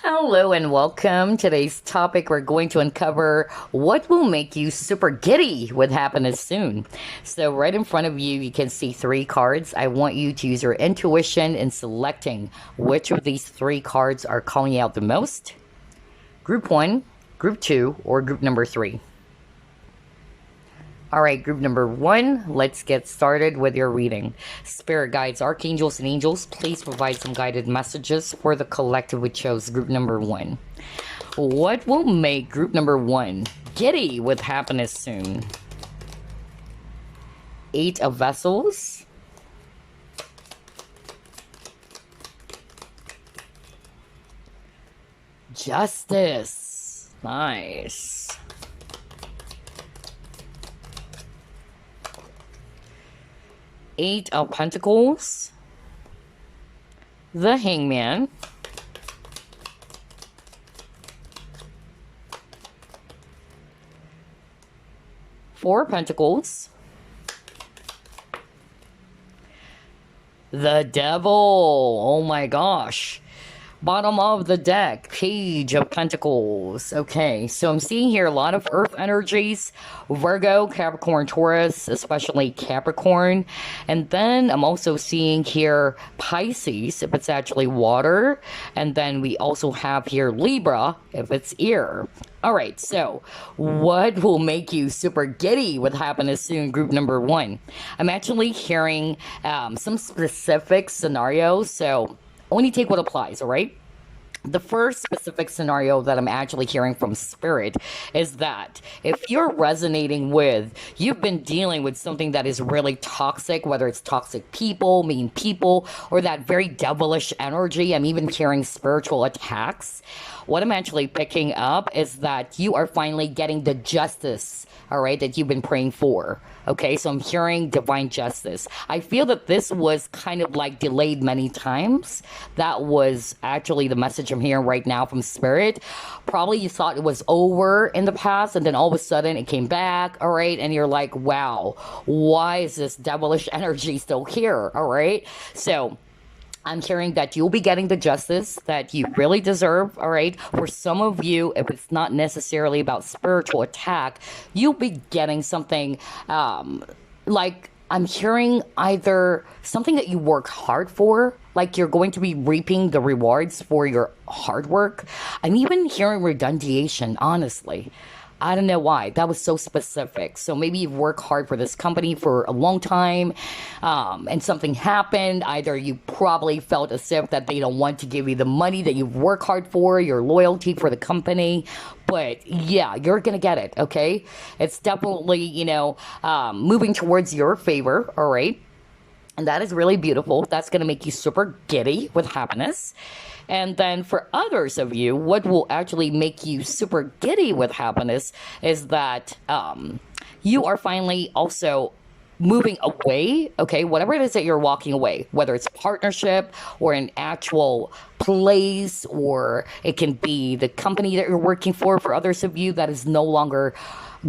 Hello and welcome. Today's topic, we're going to uncover what will make you super giddy with happiness soon. So, right in front of you, you can see three cards. I want you to use your intuition in selecting which of these three cards are calling you out the most. Group one, group two, or group number three. All right, group number one, let's get started with your reading. Spirit guides, archangels, and angels, please provide some guided messages for the collective we chose, group number one. What will make group number one giddy with happiness soon? Eight of Vessels. Justice. Nice. Eight of Pentacles, the Hangman, Four of Pentacles, the Devil. Oh my gosh. Bottom of the deck, Page of Pentacles. Okay, so I'm seeing here a lot of earth energies, Virgo, Capricorn, Taurus, especially Capricorn. And then I'm also seeing here Pisces, if it's actually water. And then we also have here Libra, if it's air. All right, so what will make you super giddy with happiness soon, group number one? I'm actually hearing some specific scenarios, so only take what applies, all right? The first specific scenario that I'm actually hearing from Spirit is that if you're resonating with, you've been dealing with something that is really toxic, whether it's toxic people, mean people, or that very devilish energy. I'm even hearing spiritual attacks. What I'm actually picking up is that you are finally getting the justice, all right, that you've been praying for. Okay, so I'm hearing divine justice. I feel that this was kind of like delayed many times. That was actually the message I'm hearing right now from Spirit. Probably you thought it was over in the past, and then all of a sudden it came back, all right? And you're like, wow, why is this devilish energy still here, all right? So I'm hearing that you'll be getting the justice that you really deserve, all right? For some of you, if it's not necessarily about spiritual attack, you'll be getting something like I'm hearing either something that you worked hard for, like you're going to be reaping the rewards for your hard work. I'm even hearing redundation, honestly. I don't know why. That was so specific. So maybe you've worked hard for this company for a long time, and something happened. Either you probably felt as if that they don't want to give you the money that you've worked hard for, your loyalty for the company. But yeah, you're going to get it, okay? It's definitely, moving towards your favor, all right? And that is really beautiful. That's going to make you super giddy with happiness. And then for others of you, what will actually make you super giddy with happiness is that you are finally also moving away, okay, whatever it is that you're walking away, whether it's a partnership or an actual place, or it can be the company that you're working for others of you that is no longer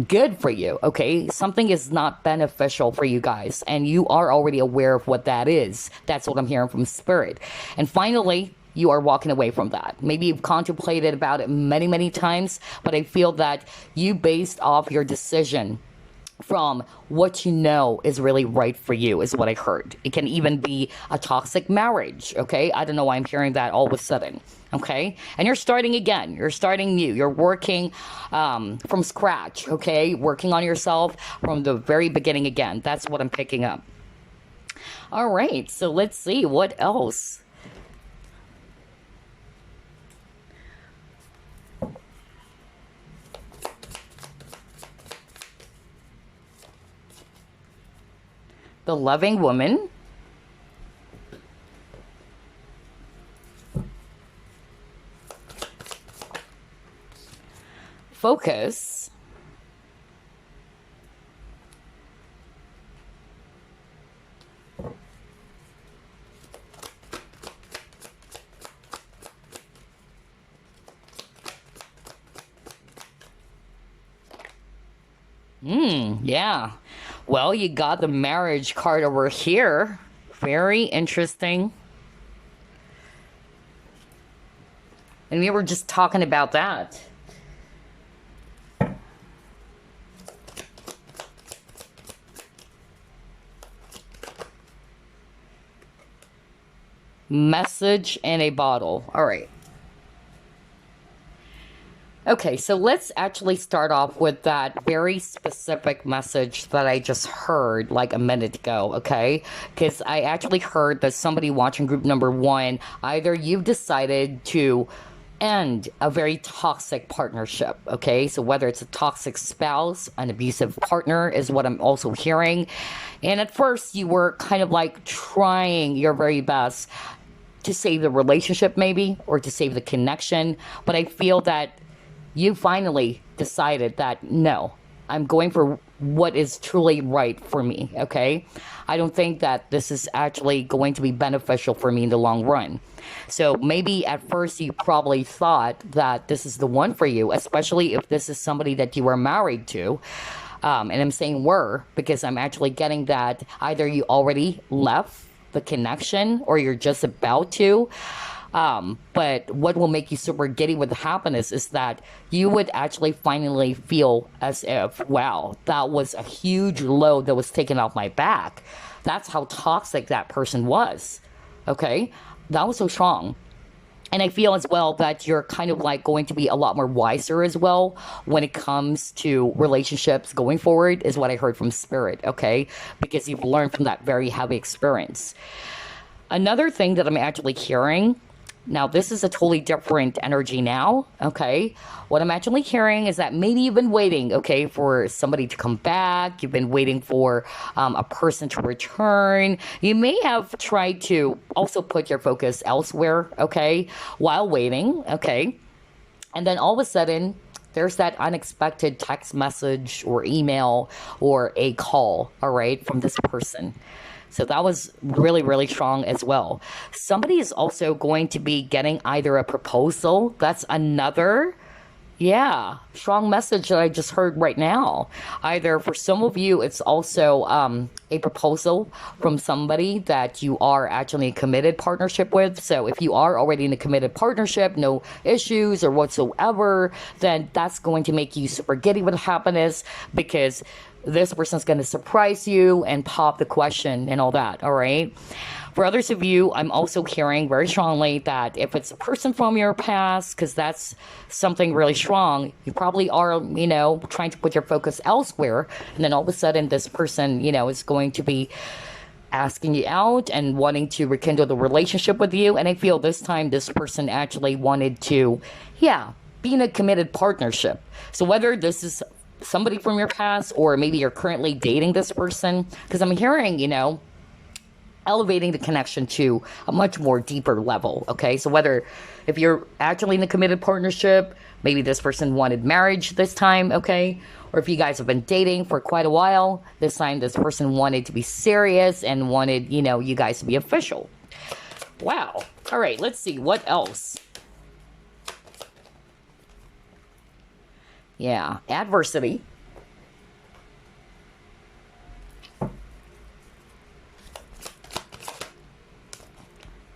good for you, okay? Something is not beneficial for you guys, and you are already aware of what that is. That's what I'm hearing from Spirit. And finally, you are walking away from that. Maybe you've contemplated about it many, many times, but I feel that you based off your decision from what you know is really right for you, is what I heard. It can even be a toxic marriage, okay? I don't know why I'm hearing that all of a sudden, okay? And you're starting again. You're starting new. You're working from scratch, okay? Working on yourself from the very beginning again. That's what I'm picking up. All right, so let's see what else. The Loving Woman, Focus, yeah. Well, you got the marriage card over here. Very interesting. And we were just talking about that. Message in a bottle. All right. Okay, so let's actually start off with that very specific message that I just heard like a minute ago, okay? Because I actually heard that somebody watching group number one, either you've decided to end a very toxic partnership, okay? So whether it's a toxic spouse, an abusive partner is what I'm also hearing. And at first you were kind of like trying your very best to save the relationship maybe, or to save the connection. But I feel that you finally decided that no, I'm going for what is truly right for me, okay? I don't think that this is actually going to be beneficial for me in the long run. So maybe at first you probably thought that this is the one for you, especially if this is somebody that you were married to. And I'm saying were because I'm actually getting that either you already left the connection or you're just about to. But what will make you super giddy with happiness is that you would actually finally feel as if, wow, that was a huge load that was taken off my back. That's how toxic that person was. Okay? That was so strong. And I feel as well that you're kind of like going to be a lot more wiser as well when it comes to relationships going forward, is what I heard from Spirit, okay? Because you've learned from that very heavy experience. Another thing that I'm actually hearing, now this is a totally different energy now, okay? What I'm actually hearing is that maybe you've been waiting, okay, for somebody to come back. You've been waiting for a person to return. You may have tried to also put your focus elsewhere, okay, while waiting, okay? And then all of a sudden, there's that unexpected text message or email or a call, all right, from this person. So that was really, really strong as well. Somebody is also going to be getting either a proposal. That's another, strong message that I just heard right now. Either for some of you, it's also a proposal from somebody that you are actually in a committed partnership with. So if you are already in a committed partnership, no issues or whatsoever, then that's going to make you super giddy with happiness because this person's going to surprise you and pop the question and all that, all right? For others of you, I'm also hearing very strongly that if it's a person from your past, because that's something really strong, you probably are, trying to put your focus elsewhere. And then all of a sudden, this person, is going to be asking you out and wanting to rekindle the relationship with you. And I feel this time, this person actually wanted to, be in a committed partnership. So whether this is somebody from your past or maybe you're currently dating this person, because I'm hearing, elevating the connection to a much more deeper level, okay? So whether if you're actually in a committed partnership, maybe this person wanted marriage this time, okay? Or if you guys have been dating for quite a while, this time this person wanted to be serious and wanted, you guys to be official. Wow. All right, let's see. What else? Yeah, adversity.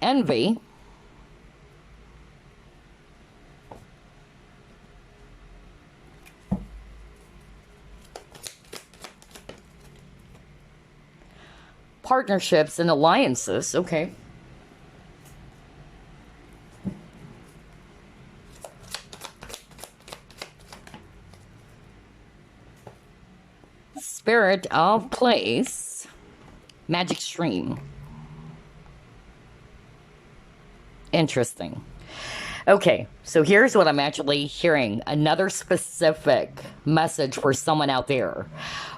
Envy. Partnerships and alliances, okay. Spirit of place. Magic stream. Interesting. Okay, so here's what I'm actually hearing. Another specific message for someone out there.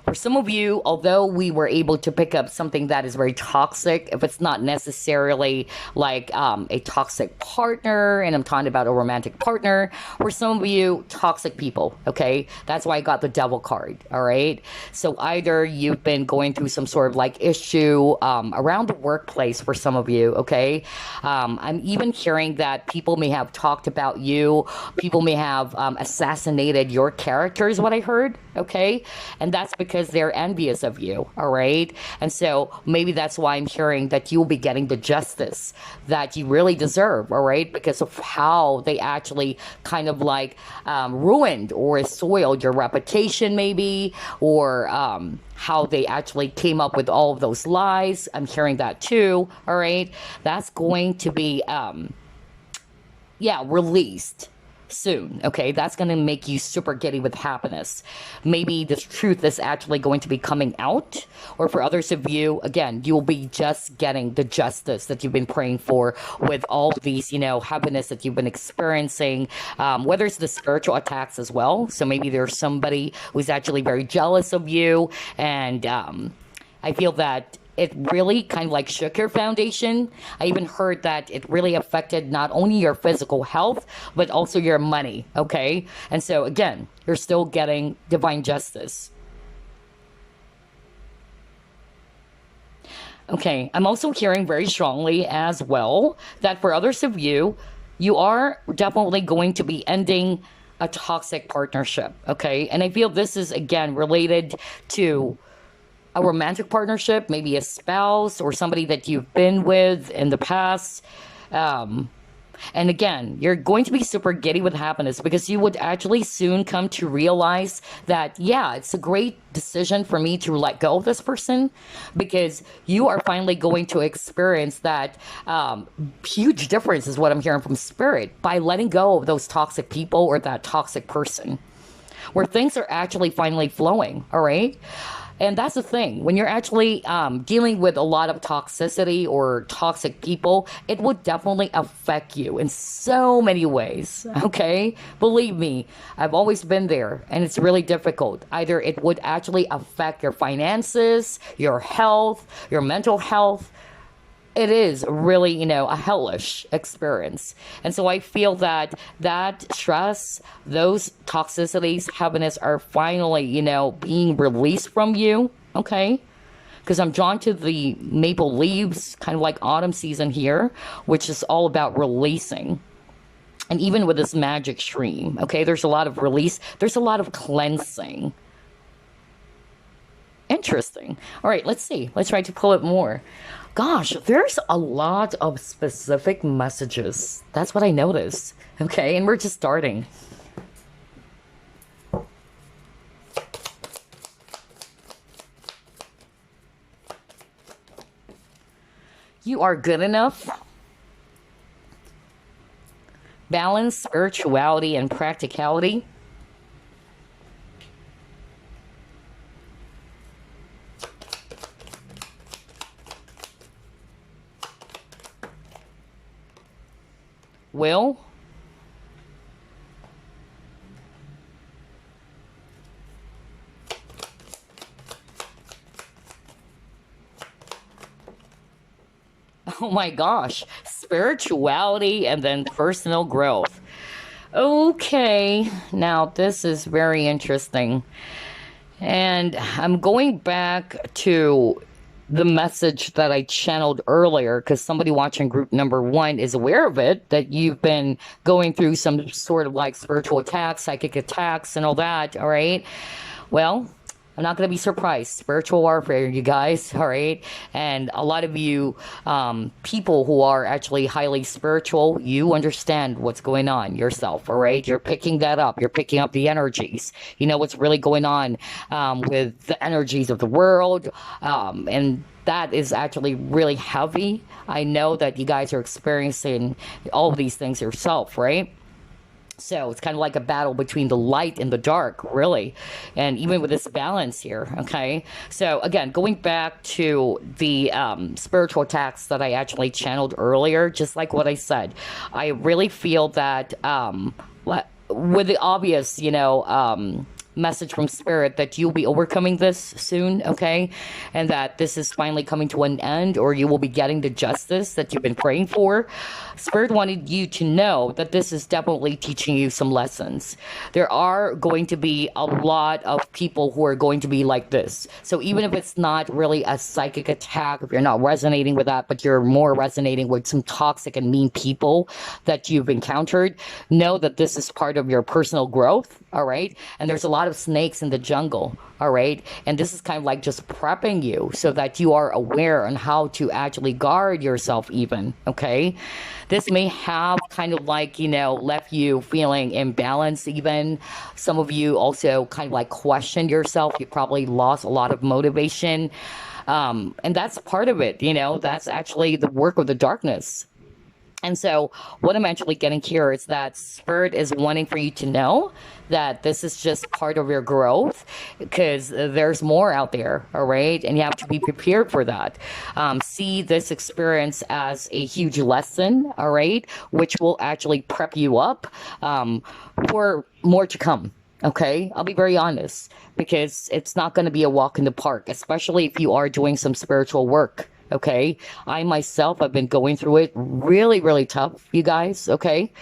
For some of you, although we were able to pick up something that is very toxic, if it's not necessarily like a toxic partner, and I'm talking about a romantic partner, for some of you, toxic people, okay? That's why I got the devil card, all right? So either you've been going through some sort of like issue around the workplace for some of you, okay? I'm even hearing that people may have talked about you. People may have assassinated your character, is what I heard. Okay. And that's because they're envious of you. All right. And so maybe that's why I'm hearing that you'll be getting the justice that you really deserve. All right. Because of how they actually kind of like ruined or soiled your reputation, maybe, or how they actually came up with all of those lies. I'm hearing that too. All right. That's going to be, released soon. Okay. That's going to make you super giddy with happiness. Maybe this truth is actually going to be coming out, or for others of you, again, you'll be just getting the justice that you've been praying for with all these, happiness that you've been experiencing, whether it's the spiritual attacks as well. So maybe there's somebody who's actually very jealous of you. And I feel that it really kind of like shook your foundation. I even heard that it really affected not only your physical health, but also your money. Okay. And so again, you're still getting divine justice. Okay. I'm also hearing very strongly as well that for others of you, you are definitely going to be ending a toxic partnership. Okay. And I feel this is again related to a romantic partnership, maybe a spouse or somebody that you've been with in the past. And again, you're going to be super giddy with happiness because you would actually soon come to realize that, yeah, it's a great decision for me to let go of this person, because you are finally going to experience that huge difference, is what I'm hearing from spirit, by letting go of those toxic people or that toxic person, where things are actually finally flowing. All right. And that's the thing. When you're actually dealing with a lot of toxicity or toxic people, it would definitely affect you in so many ways. Okay? Believe me, I've always been there, and it's really difficult. Either it would actually affect your finances, your health, your mental health. It is really, a hellish experience. And so I feel that stress, those toxicities, heaviness are finally, being released from you. Okay. Because I'm drawn to the maple leaves, kind of like autumn season here, which is all about releasing. And even with this magic stream, okay, there's a lot of release. There's a lot of cleansing. Interesting. All right, let's see. Let's try to pull it more. Gosh, there's a lot of specific messages. That's what I noticed. Okay, and we're just starting. You are good enough. Balance, spirituality, and practicality. Will. Oh my gosh. Spirituality and then personal growth. Okay. Now this is very interesting. And I'm going back to the message that I channeled earlier, because somebody watching group number 1 is aware of it, that you've been going through some sort of like spiritual attacks, psychic attacks, and all that. All right. Well, I'm not going to be surprised. Spiritual warfare, you guys. All right. And a lot of you people who are actually highly spiritual, you understand what's going on yourself. All right. You're picking that up. You're picking up the energies. You know what's really going on with the energies of the world. And that is actually really heavy. I know that you guys are experiencing all of these things yourself, right? So it's kind of like a battle between the light and the dark, really. And even with this balance here, okay? So again, going back to the spiritual attacks that I actually channeled earlier, just like what I said, I really feel that with the obvious, message from Spirit that you'll be overcoming this soon, okay? And that this is finally coming to an end, or you will be getting the justice that you've been praying for. Spirit wanted you to know that this is definitely teaching you some lessons. There are going to be a lot of people who are going to be like this. So even if it's not really a psychic attack, if you're not resonating with that, but you're more resonating with some toxic and mean people that you've encountered, know that this is part of your personal growth, all right? And there's a lot of snakes in the jungle, all right? And this is kind of like just prepping you so that you are aware on how to actually guard yourself even, okay? This may have kind of like, left you feeling imbalanced even. Some of you also kind of like questioned yourself. You probably lost a lot of motivation. And that's part of it, that's actually the work of the darkness. And so what I'm actually getting here is that Spirit is wanting for you to know that this is just part of your growth, because there's more out there, all right? And you have to be prepared for that. See this experience as a huge lesson, all right? Which will actually prep you up for more to come. Okay, I'll be very honest, because it's not going to be a walk in the park, especially if you are doing some spiritual work. Okay, I myself have been going through it really, really tough, you guys. Okay,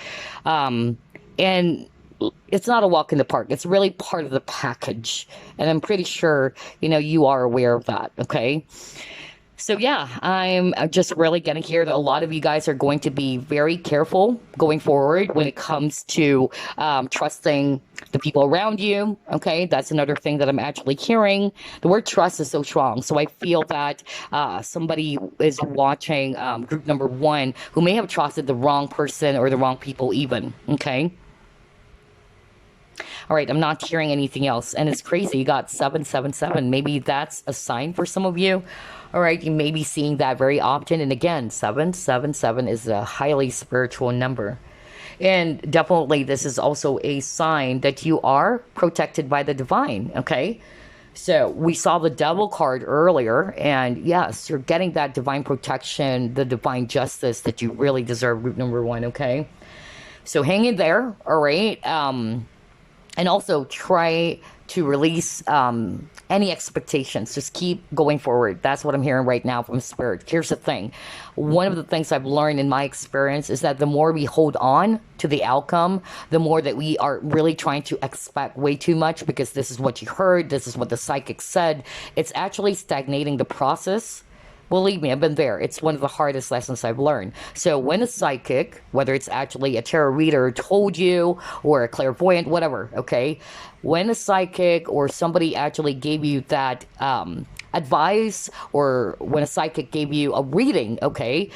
and it's not a walk in the park. It's really part of the package, and I'm pretty sure you are aware of that. Okay. So yeah, I'm just really getting here that a lot of you guys are going to be very careful going forward when it comes to trusting the people around you. Okay, that's another thing that I'm actually hearing. The word trust is so strong. So I feel that somebody is watching group number 1 who may have trusted the wrong person or the wrong people even. Okay. All right, I'm not hearing anything else. And it's crazy. You got 777. Maybe that's a sign for some of you. All right, you may be seeing that very often. And again, 777 is a highly spiritual number. And definitely this is also a sign that you are protected by the divine, okay? So we saw the devil card earlier, and yes, you're getting that divine protection, the divine justice that you really deserve, group number 1, okay? So hang in there, all right? And also try to release any expectations. Just keep going forward. That's what I'm hearing right now from Spirit. Here's the thing. One of the things I've learned in my experience is that the more we hold on to the outcome, the more that we are really trying to expect way too much, because this is what you heard, this is what the psychic said. It's actually stagnating the process. Believe me, I've been there. It's one of the hardest lessons I've learned. So when a psychic, whether it's actually a tarot reader told you, or a clairvoyant, whatever, okay? When a psychic or somebody actually gave you that advice, or when a psychic gave you a reading, okay,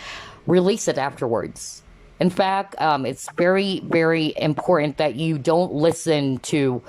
release it afterwards. In fact, it's very, very important that you don't listen to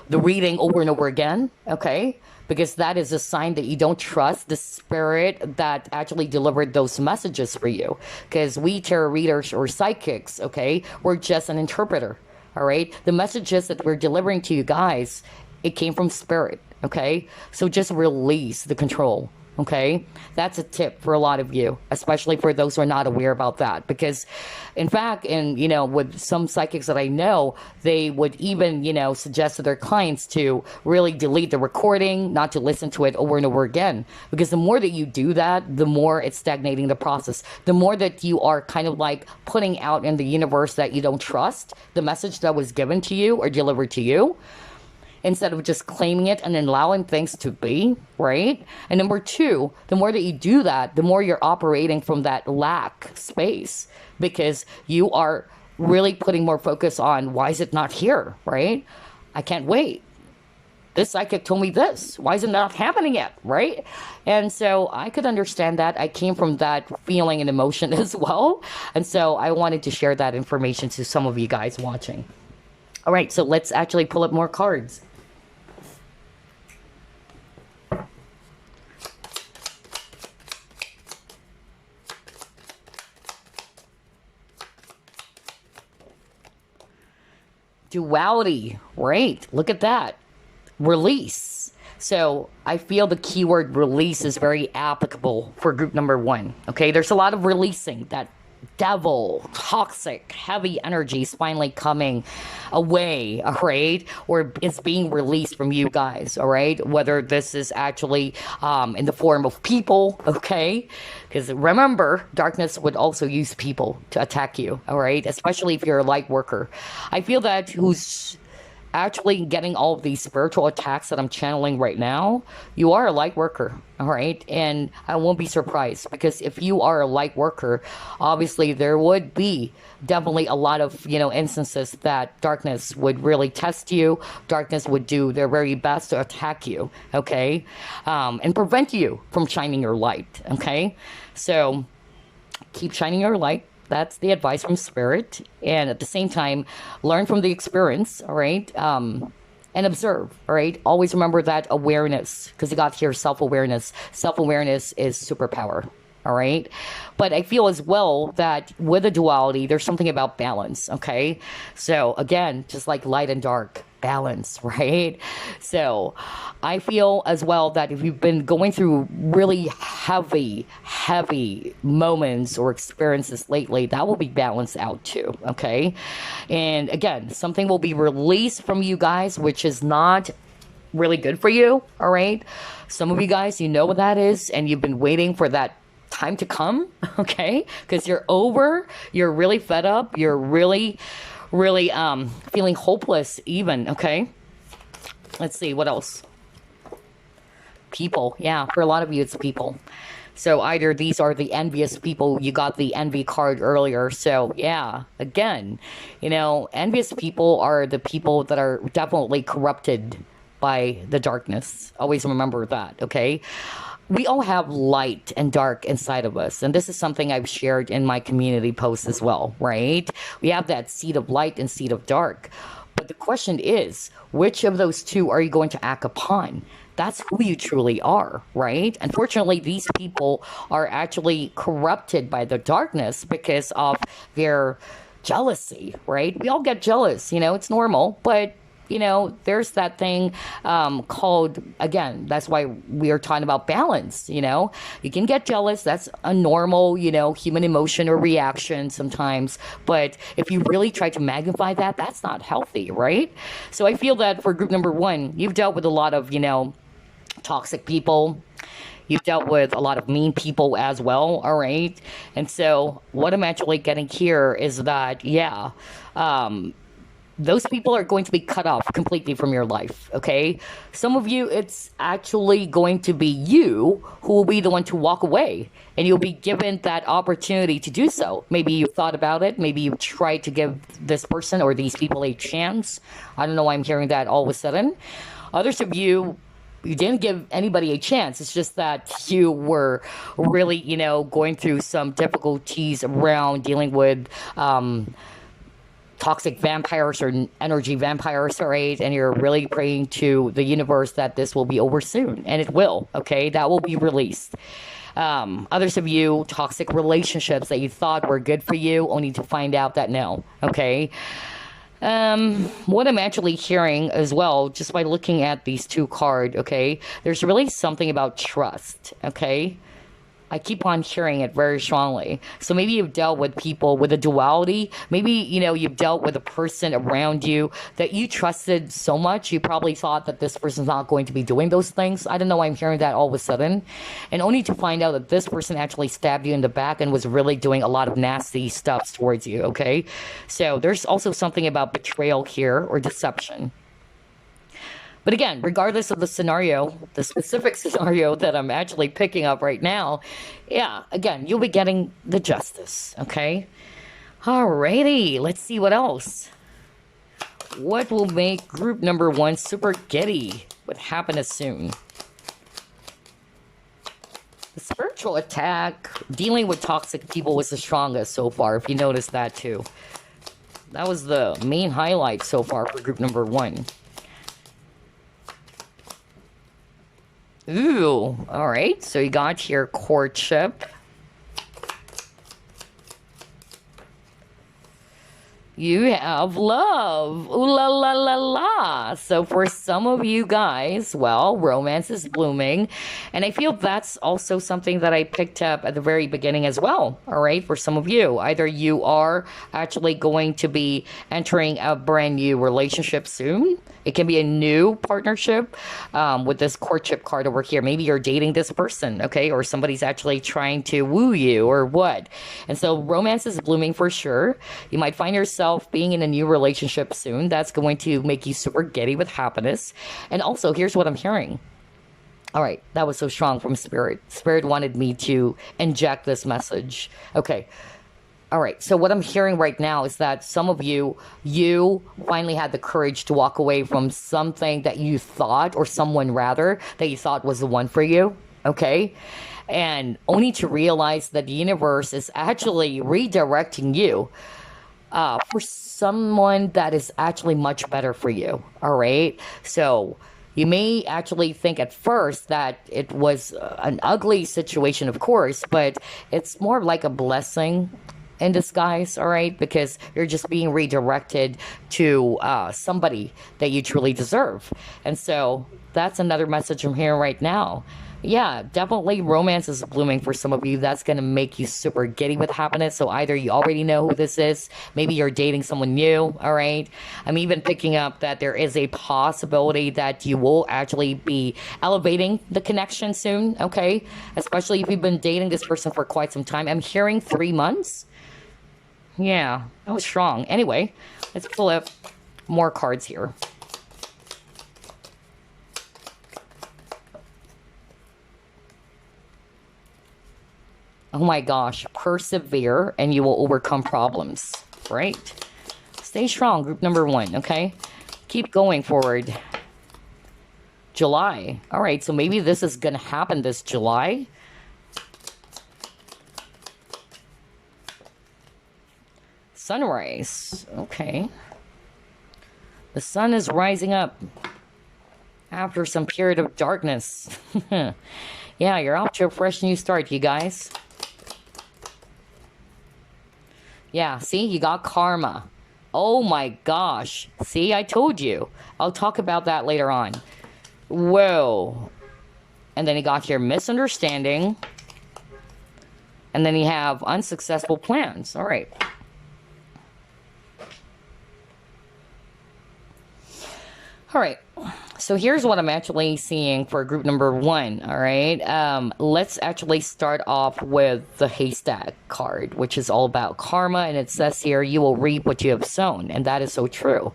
the reading over and over again, okay? Because that is a sign that you don't trust the spirit that actually delivered those messages for you. Because we tarot readers or psychics, okay, we're just an interpreter, all right? The messages that we're delivering to you guys, it came from spirit, okay? So just release the control. Okay, that's a tip for a lot of you, especially for those who are not aware about that. Because, in fact, with some psychics that I know, they would even, suggest to their clients to really delete the recording, not to listen to it over and over again. Because the more that you do that, the more it's stagnating the process. The more that you are kind of like putting out in the universe that you don't trust the message that was given to you or delivered to you, instead of just claiming it and allowing things to be, right? And number 2, the more that you do that, the more you're operating from that lack space, because you are really putting more focus on, why is it not here, right? I can't wait. This psychic told me this. Why is it not happening yet, right? And so I could understand that. I came from that feeling and emotion as well. And so I wanted to share that information to some of you guys watching. All right, so let's actually pull up more cards. Duality, right? Look at that. Release. So I feel the keyword release is very applicable for group number 1. Okay, there's a lot of releasing that devil, toxic, heavy energies finally coming away, all right? Or it's being released from you guys, all right? Whether this is actually in the form of people, okay? Because remember, darkness would also use people to attack you, all right? Especially if you're a light worker. I feel that who's actually getting all of these spiritual attacks that I'm channeling right now, you are a light worker, all right? And I won't be surprised, because if you are a light worker, obviously there would be definitely a lot of, instances that darkness would really test you. Darkness would do their very best to attack you, okay? And prevent you from shining your light, okay? So keep shining your light. That's the advice from Spirit. And at the same time, learn from the experience, all right? And observe, all right? Always remember that awareness, because you got here self-awareness. Self-awareness is superpower, all right? But I feel as well that with a duality, there's something about balance, okay? So again, just like light and dark, balance, right? So I feel as well that if you've been going through really heavy moments or experiences lately, that will be balanced out too, okay? And again, something will be released from you guys, which is not really good for you, all right? Some of you guys, you know what that is, and you've been waiting for that time to come, okay? Because you're really fed up, you're really feeling hopeless even, okay? Let's see, what else? People, yeah, for a lot of you, it's people. So either these are the envious people, you got the envy card earlier, so yeah, again, envious people are the people that are definitely corrupted by the darkness. Always remember that, okay? We all have light and dark inside of us. And this is something I've shared in my community posts as well, right? We have that seed of light and seed of dark. But the question is, which of those two are you going to act upon? That's who you truly are, right? Unfortunately, these people are actually corrupted by the darkness because of their jealousy, right? We all get jealous, it's normal, but there's that thing called, again, that's why we are talking about balance, you can get jealous. That's a normal, human emotion or reaction sometimes. But if you really try to magnify that, that's not healthy, right? So I feel that for group number 1, you've dealt with a lot of, toxic people. You've dealt with a lot of mean people as well, all right? And so what I'm actually getting here is that, those people are going to be cut off completely from your life, okay? Some of you, it's actually going to be you who will be the one to walk away, and you'll be given that opportunity to do so. Maybe you thought about it. Maybe you tried to give this person or these people a chance. I don't know why I'm hearing that all of a sudden. Others of you, you didn't give anybody a chance. It's just that you were really, going through some difficulties around dealing with toxic vampires or energy vampires, right? And you're really praying to the universe that this will be over soon. And it will, okay? That will be released. Others of you, toxic relationships that you thought were good for you, only to find out that no, okay? What I'm actually hearing as well, just by looking at these 2 cards, okay? There's really something about trust, okay? I keep on hearing it very strongly. So maybe you've dealt with people with a duality. Maybe, you've dealt with a person around you that you trusted so much. You probably thought that this person's not going to be doing those things. I don't know why I'm hearing that all of a sudden. And only to find out that this person actually stabbed you in the back and was really doing a lot of nasty stuff towards you, okay? So there's also something about betrayal here or deception. But again, regardless of the scenario, the specific scenario that I'm actually picking up right now, again, you'll be getting the justice, okay? Alrighty, let's see what else. What will make group number 1 super giddy? What happiness soon? The spiritual attack, dealing with toxic people was the strongest so far, if you noticed that too. That was the main highlight so far for group number 1. Ooh, all right. So you got here courtship. you have love. Ooh la la la la. So for some of you guys, well, romance is blooming. And I feel that's also something that I picked up at the very beginning as well. All right. For some of you, either you are actually going to be entering a brand new relationship soon. It can be a new partnership with this courtship card over here. Maybe you're dating this person, okay? Or somebody's actually trying to woo you or what. And so romance is blooming for sure. You might find yourself being in a new relationship soon. That's going to make you super giddy with happiness. And also, here's what I'm hearing. All right, that was so strong from Spirit. Spirit wanted me to inject this message. Okay. All right, so what I'm hearing right now is that some of you finally had the courage to walk away from something that you thought, or someone rather, that you thought was the one for you, okay? And only to realize that the universe is actually redirecting you for someone that is actually much better for you, all right? So you may actually think at first that it was an ugly situation, of course, but it's more like a blessing in disguise, all right? Because you're just being redirected to somebody that you truly deserve. And so that's another message I'm hearing right now. Yeah, definitely romance is blooming for some of you. That's going to make you super giddy with happiness. So either you already know who this is, maybe you're dating someone new, all right? I'm even picking up that there is a possibility that you will actually be elevating the connection soon, okay? Especially if you've been dating this person for quite some time. I'm hearing 3 months. Yeah, that was strong. Anyway, let's pull up more cards here. Oh my gosh, persevere and you will overcome problems, right? Stay strong, group number 1, okay? Keep going forward. July. All right, so maybe this is going to happen this July. Sunrise. Okay. The sun is rising up after some period of darkness. Yeah, you're off to a fresh new start, you guys. Yeah, see, you got karma. Oh my gosh. See, I told you. I'll talk about that later on. Whoa. And then you got your misunderstanding. And then you have unsuccessful plans. All right. All right, so here's what I'm actually seeing for group number 1, all right? Let's actually start off with the haystack card, which is all about karma, and it says here, you will reap what you have sown, and that is so true.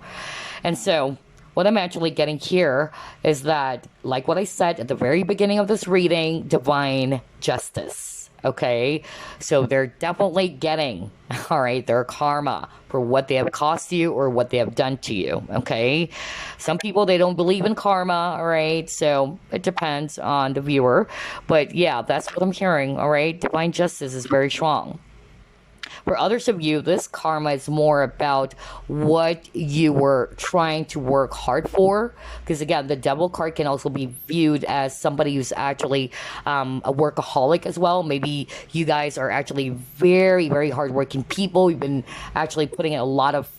And so what I'm actually getting here is that, like what I said at the very beginning of this reading, divine justice. Okay, so they're definitely getting, all right, their karma for what they have cost you or what they have done to you. Okay, some people, they don't believe in karma, all right, so it depends on the viewer, but yeah, that's what I'm hearing. All right, divine justice is very strong. For others of you, this karma is more about what you were trying to work hard for. Because again, the devil card can also be viewed as somebody who's actually a workaholic as well. Maybe you guys are actually very, very hardworking people. You've been actually putting in a lot of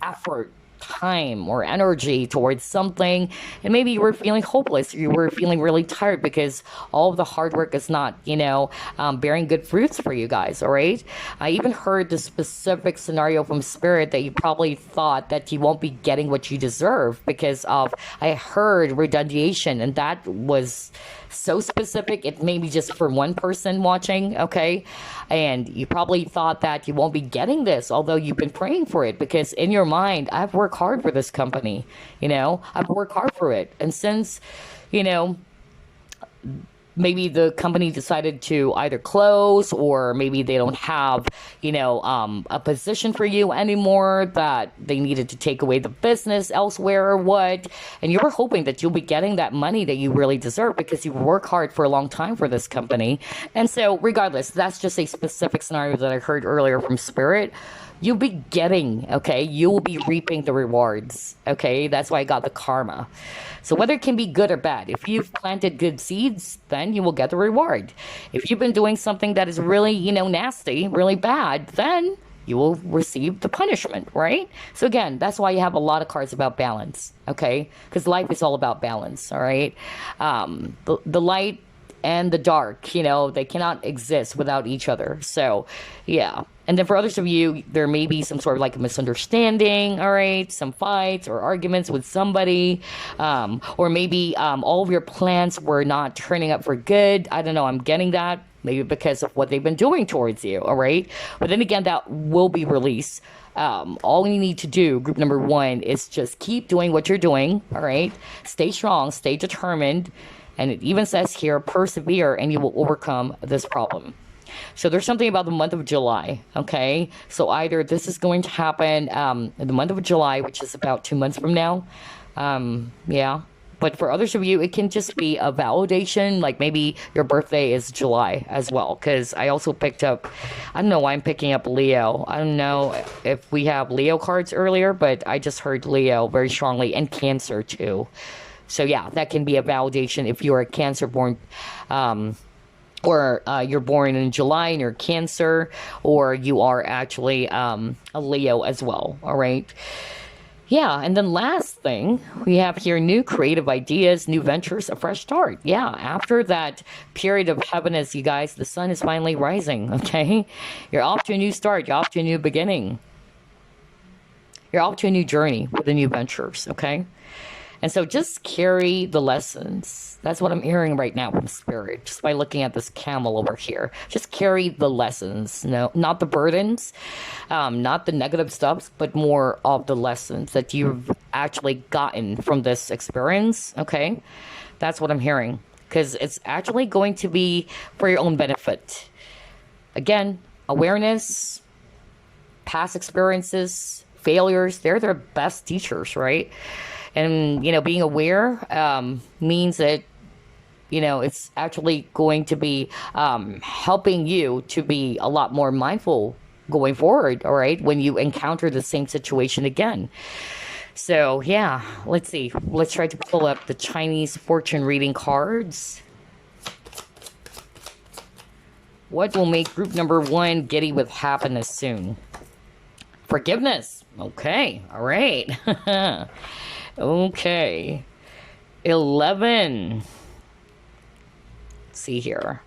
effort, time, or energy towards something, and maybe you were feeling hopeless, you were feeling really tired because all of the hard work is not, bearing good fruits for you guys. All right, I even heard the specific scenario from Spirit that you probably thought that you won't be getting what you deserve because of, I heard redundation, and that was so specific. It may be just for one person watching, okay? And you probably thought that you won't be getting this, although you've been praying for it, because in your mind, I've worked hard for this company, I've worked hard for it. And since, maybe the company decided to either close, or maybe they don't have, a position for you anymore, that they needed to take away the business elsewhere or what. And you were hoping that you'll be getting that money that you really deserve because you work hard for a long time for this company. And so regardless, that's just a specific scenario that I heard earlier from Spirit. You'll be getting, okay? You will be reaping the rewards, okay? That's why I got the karma. So whether it can be good or bad, if you've planted good seeds, then you will get the reward. If you've been doing something that is really, nasty, really bad, then you will receive the punishment, right? So again, that's why you have a lot of cards about balance, okay? Because life is all about balance, all right? The light and the dark, you know, they cannot exist without each other. So, yeah. And then for others of you, there may be some sort of like a misunderstanding, all right? Some fights or arguments with somebody. Or maybe all of your plans were not turning up for good. I don't know. I'm getting that. Maybe because of what they've been doing towards you, all right? But then again, that will be released. All you need to do, group number 1, is just keep doing what you're doing, all right? Stay strong, stay determined. And it even says here, persevere and you will overcome this problem. So there's something about the month of July, okay? So either this is going to happen in the month of July, which is about 2 months from now. Yeah. But for others of you, it can just be a validation, like maybe your birthday is July as well. Because I also picked up, I don't know why I'm picking up Leo. I don't know if we have Leo cards earlier, but I just heard Leo very strongly, and Cancer too. So yeah, that can be a validation if you're a Cancer born, or you're born in July and you're Cancer, or you are actually a Leo as well, all right? Yeah, and then last thing, we have here new creative ideas, new ventures, a fresh start. Yeah, after that period of heaviness, you guys, the sun is finally rising, okay? You're off to a new start. You're off to a new beginning. You're off to a new journey with the new ventures, okay? And so just carry the lessons. That's what I'm hearing right now from Spirit, just by looking at this camel over here. Just carry the lessons, no, not the burdens, not the negative stuff, but more of the lessons that you've actually gotten from this experience, okay? That's what I'm hearing, because it's actually going to be for your own benefit. Again, awareness, past experiences, failures, they're their best teachers, right? And, you know, being aware means that, you know, it's actually going to be helping you to be a lot more mindful going forward, all right, when you encounter the same situation again. So, yeah, let's see. Let's try to pull up the Chinese fortune reading cards. What will make group number 1 giddy with happiness soon? Forgiveness. Okay, all right. Okay, 11. Let's see here.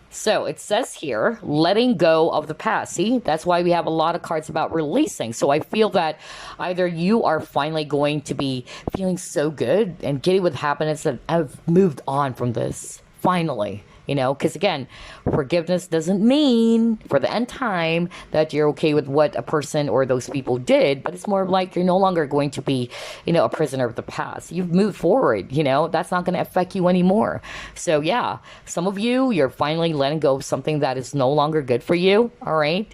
So it says here, letting go of the past. See, that's why we have a lot of cards about releasing. So I feel that either you are finally going to be feeling so good and giddy with happiness that I've moved on from this. Finally. You know, because again, forgiveness doesn't mean for the end time that you're okay with what a person or those people did, but it's more like you're no longer going to be, you know, a prisoner of the past. You've moved forward, you know, that's not going to affect you anymore. So yeah, some of you, you're finally letting go of something that is no longer good for you, all right?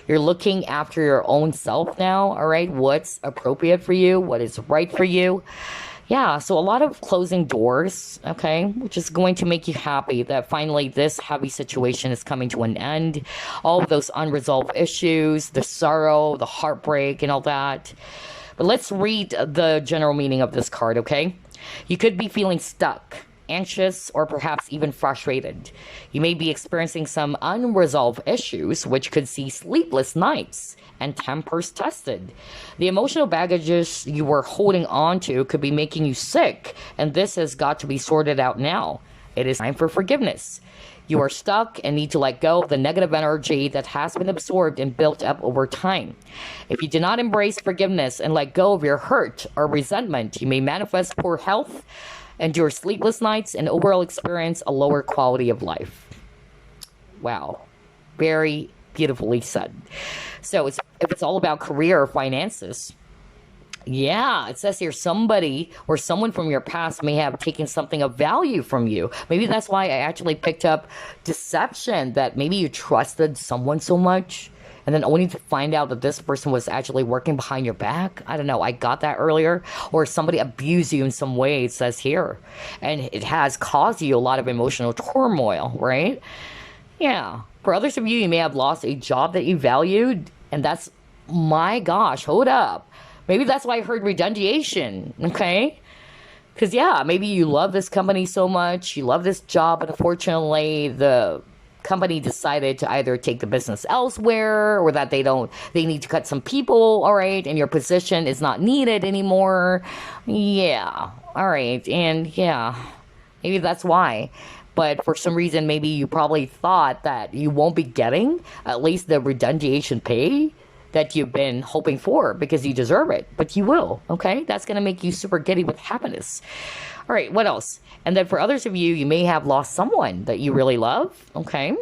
You're looking after your own self now, all right? What's appropriate for you, what is right for you. Yeah, so a lot of closing doors, okay, which is going to make you happy that finally this heavy situation is coming to an end. All of those unresolved issues, the sorrow, the heartbreak, and all that. But let's read the general meaning of this card, okay? You could be feeling stuck, anxious, or perhaps even frustrated. You may be experiencing some unresolved issues, which could see sleepless nights and tempers tested. The emotional baggages you were holding on to could be making you sick, and this has got to be sorted out now. It is time for forgiveness. You are stuck and need to let go of the negative energy that has been absorbed and built up over time. If you do not embrace forgiveness and let go of your hurt or resentment, you may manifest poor health, endure sleepless nights, and overall experience a lower quality of life. Wow. Very beautifully said. So if it's all about career or finances, yeah, it says here somebody or someone from your past may have taken something of value from you. Maybe that's why I actually picked up deception, that maybe you trusted someone so much and then only to find out that this person was actually working behind your back. I don't know, I got that earlier. Or somebody abused you in some way, it says here. And it has caused you a lot of emotional turmoil, right? Yeah. For others of you, you may have lost a job that you valued, and that's, my gosh, hold up. Maybe that's why I heard redundation, okay? Because, yeah, maybe you love this company so much, you love this job, but unfortunately, the company decided to either take the business elsewhere, or that they need to cut some people, all right, and your position is not needed anymore. Yeah, all right, and yeah, maybe that's why. But for some reason, maybe you probably thought that you won't be getting at least the redundation pay that you've been hoping for because you deserve it. But you will, okay? That's going to make you super giddy with happiness. All right, what else? And then for others of you, you may have lost someone that you really love, okay?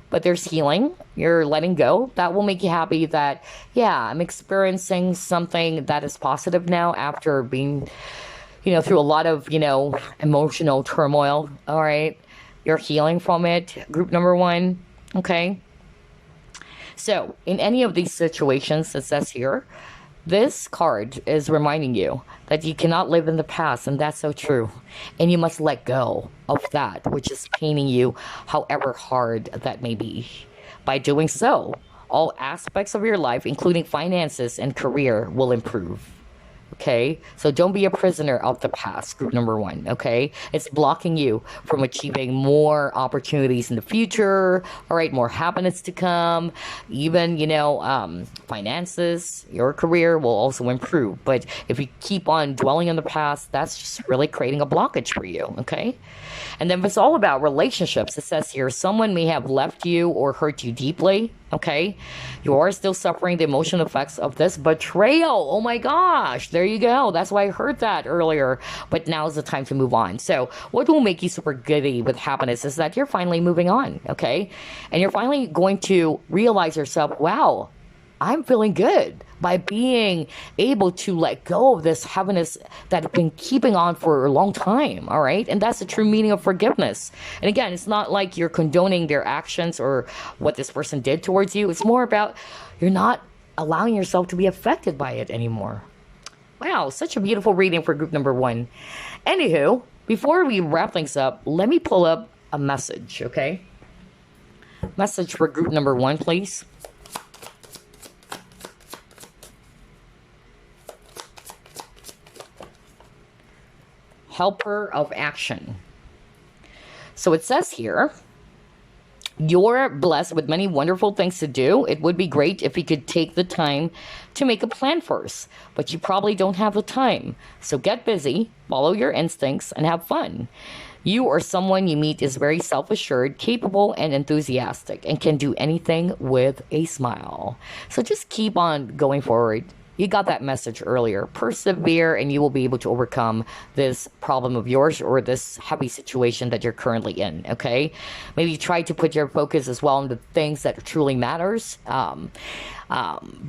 But there's healing. You're letting go. That will make you happy that, yeah, I'm experiencing something that is positive now after being, through a lot of, emotional turmoil. All right. You're healing from it. Group number 1. Okay. So in any of these situations, it says here, this card is reminding you that you cannot live in the past, and that's so true. And you must let go of that which is paining you, however hard that may be. By doing so, all aspects of your life, including finances and career, will improve. Okay, so don't be a prisoner of the past. Group number 1. Okay, it's blocking you from achieving more opportunities in the future. All right, more happiness to come. Even finances, your career will also improve. But if you keep on dwelling on the past, that's just really creating a blockage for you. Okay, and then it's all about relationships. It says here, someone may have left you or hurt you deeply. Okay, you are still suffering the emotional effects of this betrayal. Oh my gosh, there you go. That's why I heard that earlier. But now's the time to move on. So what will make you super giddy with happiness is that you're finally moving on. Okay, and you're finally going to realize yourself, wow, I'm feeling good by being able to let go of this heaviness that I've been keeping on for a long time. All right. And that's the true meaning of forgiveness. And again, it's not like you're condoning their actions or what this person did towards you. It's more about you're not allowing yourself to be affected by it anymore. Wow. Such a beautiful reading for group number 1. Anywho, before we wrap things up, let me pull up a message. Okay. Message for group number 1, please. Helper of action. So it says here, you're blessed with many wonderful things to do. It would be great if you could take the time to make a plan first, but you probably don't have the time. So get busy, follow your instincts, and have fun. You or someone you meet is very self-assured, capable, and enthusiastic, and can do anything with a smile. So just keep on going forward. You got that message earlier. Persevere and you will be able to overcome this problem of yours or this heavy situation that you're currently in, okay? Maybe try to put your focus as well on the things that truly matters.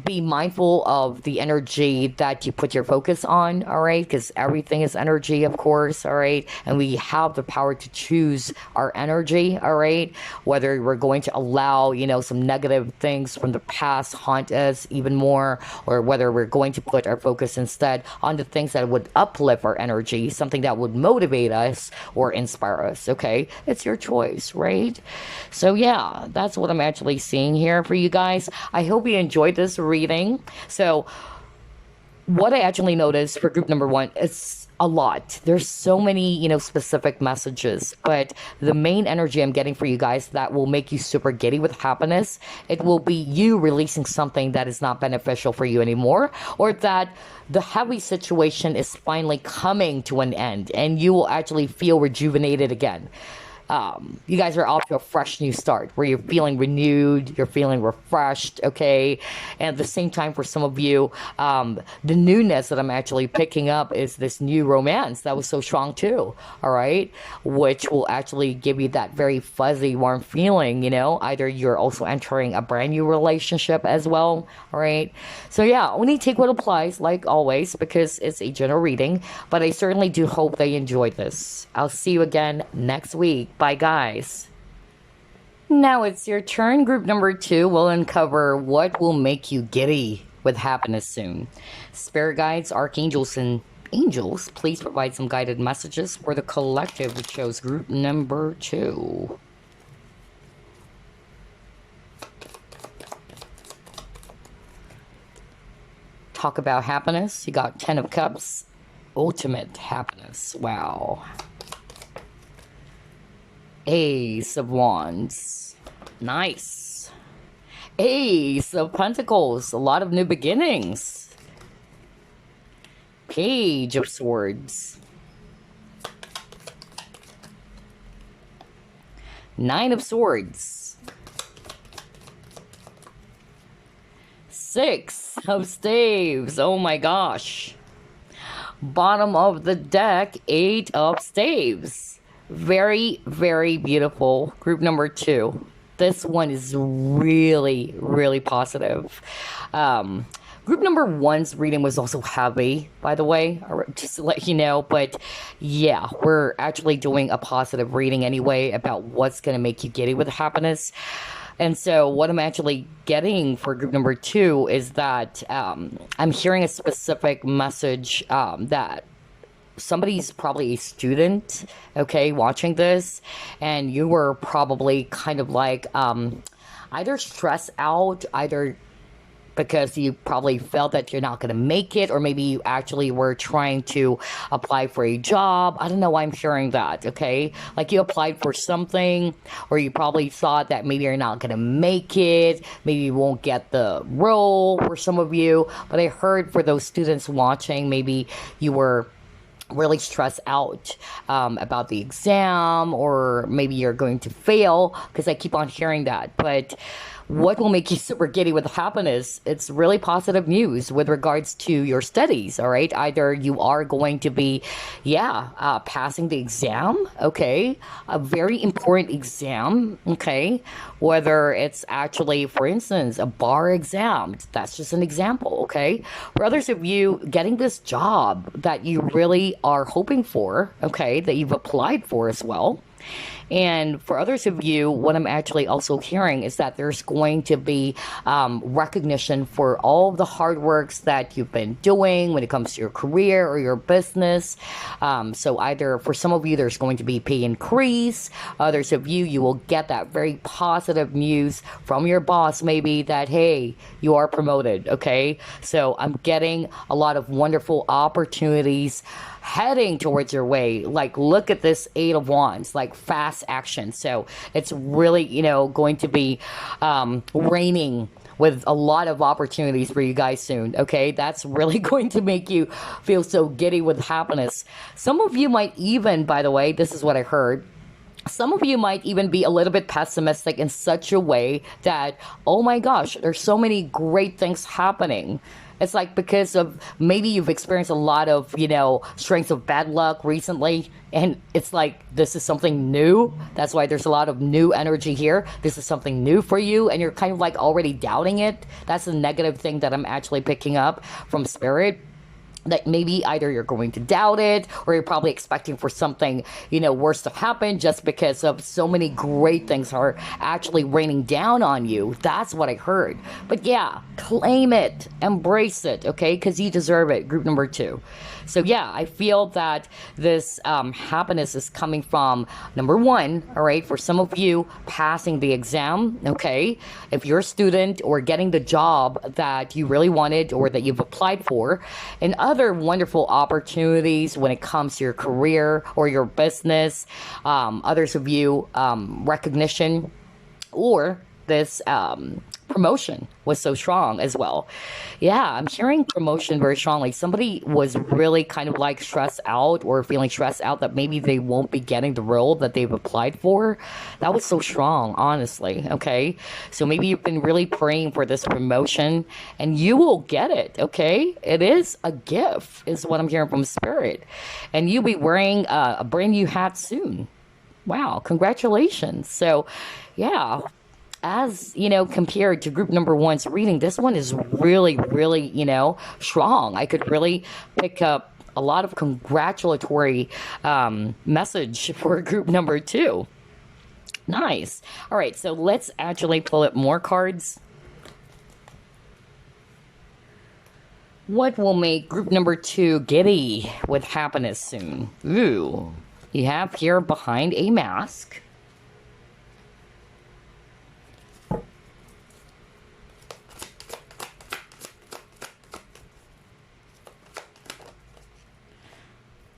Be mindful of the energy that you put your focus on, all right? Because everything is energy, of course, all right? And we have the power to choose our energy, all right? Whether we're going to allow, some negative things from the past haunt us even more, or whether we're going to put our focus instead on the things that would uplift our energy, something that would motivate us or inspire us, okay? It's your choice, right? So yeah, that's what I'm actually seeing here for you guys. I hope you enjoyed this reading. So what I actually noticed for group number 1, it's a lot. There's so many, specific messages, but the main energy I'm getting for you guys that will make you super giddy with happiness, it will be you releasing something that is not beneficial for you anymore, or that the heavy situation is finally coming to an end and you will actually feel rejuvenated again. You guys are off to a fresh new start where you're feeling renewed, you're feeling refreshed, okay? And at the same time, for some of you, the newness that I'm actually picking up is this new romance that was so strong too, all right? Which will actually give you that very fuzzy, warm feeling, Either you're also entering a brand new relationship as well, all right? So yeah, only take what applies, like always, because it's a general reading, but I certainly do hope they enjoyed this. I'll see you again next week. Bye, guys. Now it's your turn. Group number 2 will uncover what will make you giddy with happiness soon. Spirit guides, archangels, and angels, please provide some guided messages for the collective, which shows group number 2. Talk about happiness. You got 10 of Cups. Ultimate happiness. Wow. Ace of Wands. Nice. Ace of Pentacles. A lot of new beginnings. Page of Swords. Nine of Swords. Six of Staves. Oh my gosh. Bottom of the deck, Eight of Staves. Very, very beautiful. Group number 2. This one is really, really positive. Group number 1's reading was also heavy, by the way, just to let you know. But yeah, we're actually doing a positive reading anyway about what's going to make you giddy with happiness. And so what I'm actually getting for group number 2 is that I'm hearing a specific message that somebody's probably a student, okay, watching this, and you were probably kind of like either stressed out, either because you probably felt that you're not going to make it, or maybe you actually were trying to apply for a job. I don't know why I'm hearing that, okay? Like you applied for something, or you probably thought that maybe you're not going to make it, maybe you won't get the role for some of you. But I heard for those students watching, maybe you were really stressed out about the exam, or maybe you're going to fail, because I keep on hearing that. But what will make you super giddy with happiness? It's really positive news with regards to your studies, all right? Either you are going to be, passing the exam, okay? A very important exam, okay? Whether it's actually, for instance, a bar exam. That's just an example, okay? For others of you, getting this job that you really are hoping for, okay? That you've applied for as well. And for others of you, what I'm actually also hearing is that there's going to be recognition for all the hard works that you've been doing when it comes to your career or your business. So either for some of you, there's going to be pay increase. Others of you, you will get that very positive news from your boss, maybe that, hey, you are promoted, okay? So I'm getting a lot of wonderful opportunities heading towards your way. Like, look at this Eight of Wands, like fast action. So it's really, going to be raining with a lot of opportunities for you guys soon, okay? That's really going to make you feel so giddy with happiness. Some of you might even, by the way, this is what I heard, some of you might even be a little bit pessimistic in such a way that, oh my gosh, there's so many great things happening. It's like because of maybe you've experienced a lot of, strengths of bad luck recently, and it's like this is something new. That's why there's a lot of new energy here. This is something new for you, and you're kind of like already doubting it. That's a negative thing that I'm actually picking up from Spirit. That maybe either you're going to doubt it, or you're probably expecting for something, worse to happen, just because of so many great things are actually raining down on you. That's what I heard. But yeah, claim it, embrace it, okay? Because you deserve it, group number 2. So yeah, I feel that this happiness is coming from, number 1, all right, for some of you, passing the exam, okay? If you're a student or getting the job that you really wanted or that you've applied for, and other wonderful opportunities when it comes to your career or your business, others of you, recognition, or this promotion was so strong as well. Yeah, I'm hearing promotion very strongly. Somebody was really kind of like stressed out or feeling stressed out that maybe they won't be getting the role that they've applied for. That was so strong, honestly, okay? So maybe you've been really praying for this promotion, and you will get it, okay? It is a gift, is what I'm hearing from Spirit. And you'll be wearing a brand new hat soon. Wow, congratulations. So, yeah, as compared to group number 1's reading, this one is really, really, strong. I could really pick up a lot of congratulatory message for group number 2. Nice. All right, so let's actually pull up more cards. What will make group number 2 giddy with happiness soon? Ooh, you have here behind a mask.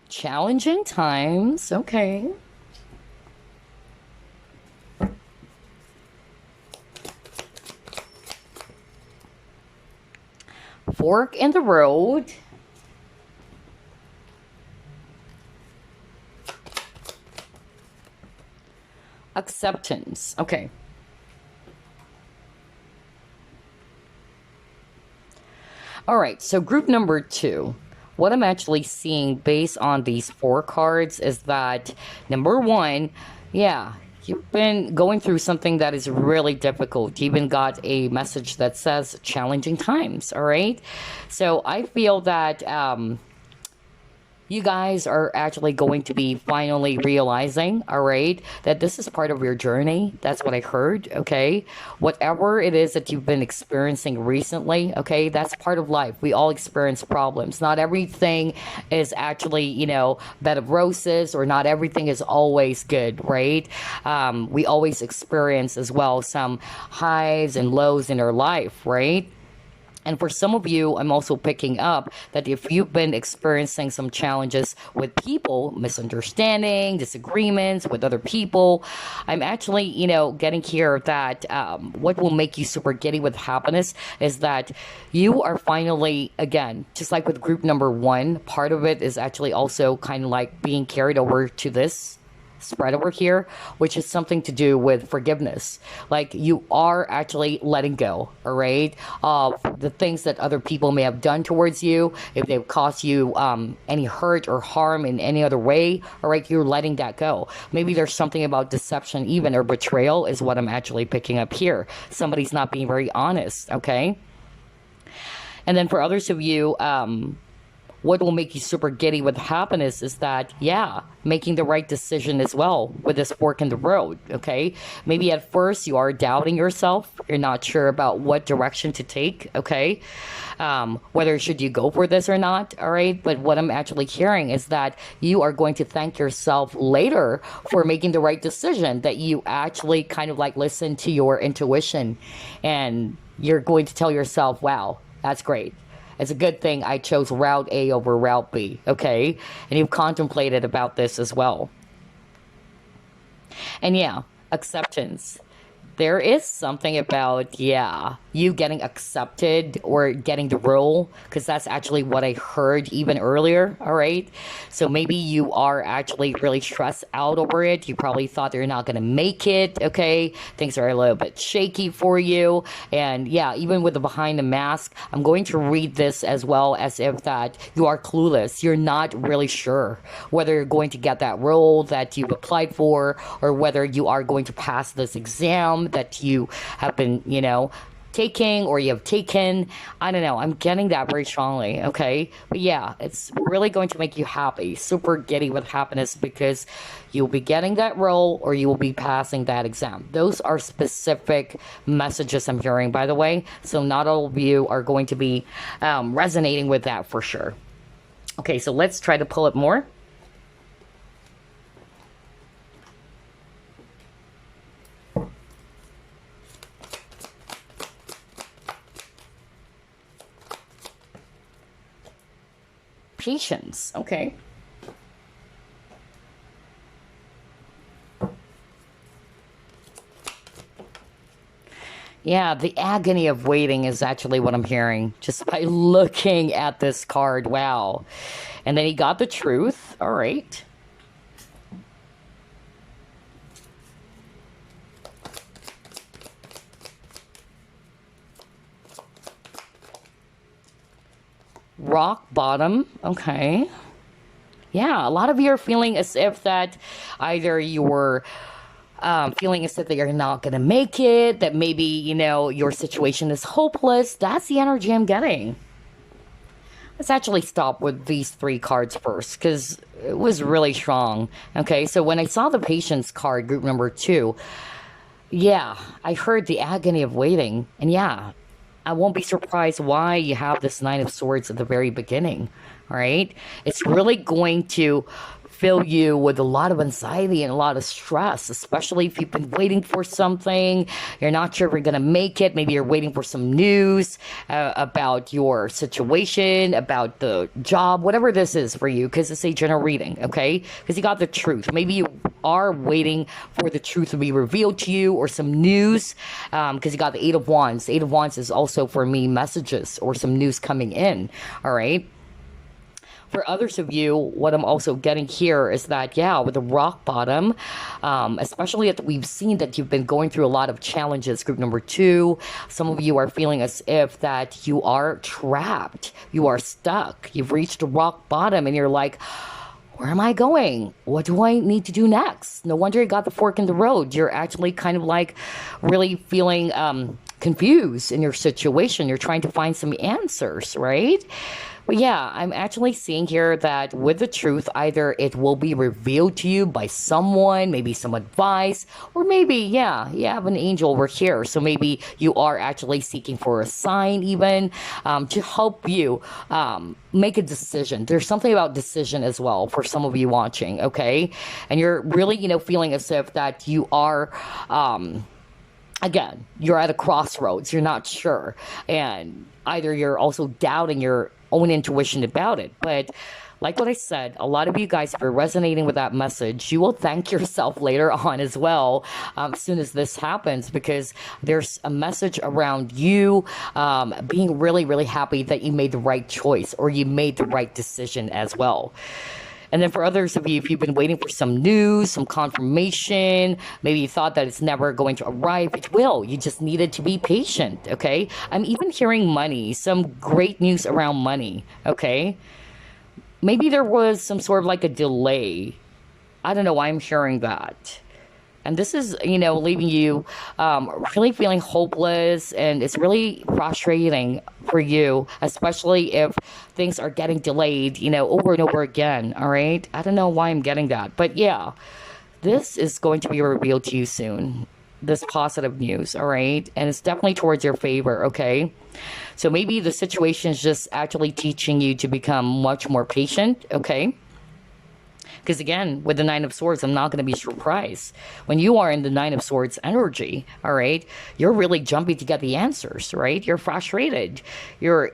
Challenging times, okay. fork in the road. Acceptance. Okay. All right, so group number 2. What I'm actually seeing based on these 4 cards is that number 1, yeah, you've been going through something that is really difficult. You even got a message that says challenging times, all right? So I feel that you guys are actually going to be finally realizing, all right, that this is part of your journey. That's what I heard, okay? Whatever it is that you've been experiencing recently, okay, that's part of life. We all experience problems. Not everything is actually, bed of roses, or not everything is always good, right? We always experience as well some highs and lows in our life, right? And for some of you, I'm also picking up that if you've been experiencing some challenges with people, misunderstanding, disagreements with other people, I'm actually, getting here that what will make you super giddy with happiness is that you are finally, again, just like with group number 1, part of it is actually also kind of like being carried over to this spread over here, which is something to do with forgiveness. Like, you are actually letting go, all right, of the things that other people may have done towards you. If they've caused you any hurt or harm in any other way, all right, you're letting that go. Maybe there's something about deception even, or betrayal is what I'm actually picking up here. Somebody's not being very honest, okay? And then for others of you, what will make you super giddy with happiness is that, yeah, making the right decision as well with this fork in the road, okay? Maybe at first you are doubting yourself. You're not sure about what direction to take, okay? Whether should you go for this or not, all right? But what I'm actually hearing is that you are going to thank yourself later for making the right decision, that you actually kind of like listen to your intuition, and you're going to tell yourself, wow, that's great. It's a good thing I chose Route A over Route B, okay? And you've contemplated about this as well. And yeah, acceptance. There is something about, yeah, you getting accepted or getting the role, because that's actually what I heard even earlier, all right? So maybe you are actually really stressed out over it. You probably thought you're not going to make it, okay? Things are a little bit shaky for you. And yeah, even with the behind the mask, I'm going to read this as well as if that you are clueless. You're not really sure whether you're going to get that role that you've applied for, or whether you are going to pass this exam that you have been, taking, or you have taken. I don't know. I'm getting that very strongly, okay? But yeah, it's really going to make you happy, super giddy with happiness, because you'll be getting that role, or you will be passing that exam. Those are specific messages I'm hearing, by the way. So not all of you are going to be resonating with that for sure. Okay, so let's try to pull it more. Patience. Okay. Yeah, the agony of waiting is actually what I'm hearing just by looking at this card. Wow. And then he got the truth. All right. Rock bottom. Okay. Yeah, a lot of you are feeling as if that either you're feeling as if that you're not going to make it, that maybe, your situation is hopeless. That's the energy I'm getting. Let's actually stop with these 3 cards first, because it was really strong. Okay, so when I saw the patience card, group number 2, yeah, I heard the agony of waiting. And yeah, I won't be surprised why you have this 9 of Swords at the very beginning, all right? It's really going to fill you with a lot of anxiety and a lot of stress, especially if you've been waiting for something, you're not sure if you're going to make it, maybe you're waiting for some news about your situation, about the job, whatever this is for you, because it's a general reading, okay? Because you got the truth. Maybe you are waiting for the truth to be revealed to you, or some news, because you got the Eight of Wands. The Eight of Wands is also for me messages or some news coming in. All right. For others of you, what I'm also getting here is that, yeah, with the rock bottom, especially that we've seen that you've been going through a lot of challenges. Group number 2, some of you are feeling as if that you are trapped, you are stuck, you've reached the rock bottom, and you're like, where am I going? What do I need to do next? No wonder you got the fork in the road. You're actually kind of like really feeling confused in your situation. You're trying to find some answers, right? But yeah, I'm actually seeing here that with the truth, either it will be revealed to you by someone, maybe some advice, or maybe, yeah, you have an angel over here. So maybe you are actually seeking for a sign even to help you make a decision. There's something about decision as well for some of you watching, okay? And you're really, feeling as if that you are... again, you're at a crossroads, you're not sure, and either you're also doubting your own intuition about it. But like what I said, a lot of you guys, if you're resonating with that message, you will thank yourself later on as well, as soon as this happens, because there's a message around you being really, really happy that you made the right choice, or you made the right decision as well. And then for others of you, if you've been waiting for some news, some confirmation, maybe you thought that it's never going to arrive, it will. You just needed to be patient, okay? I'm even hearing money, some great news around money, okay? Maybe there was some sort of like a delay. I don't know why I'm hearing that. And this is, leaving you really feeling hopeless, and it's really frustrating for you, especially if things are getting delayed, over and over again, all right? I don't know why I'm getting that, but yeah, this is going to be revealed to you soon, this positive news, all right? And it's definitely towards your favor, okay? So maybe the situation is just actually teaching you to become much more patient, okay? Because again, with the Nine of Swords, I'm not going to be surprised. When you are in the Nine of Swords energy, all right, you're really jumping to get the answers, right? You're frustrated. You're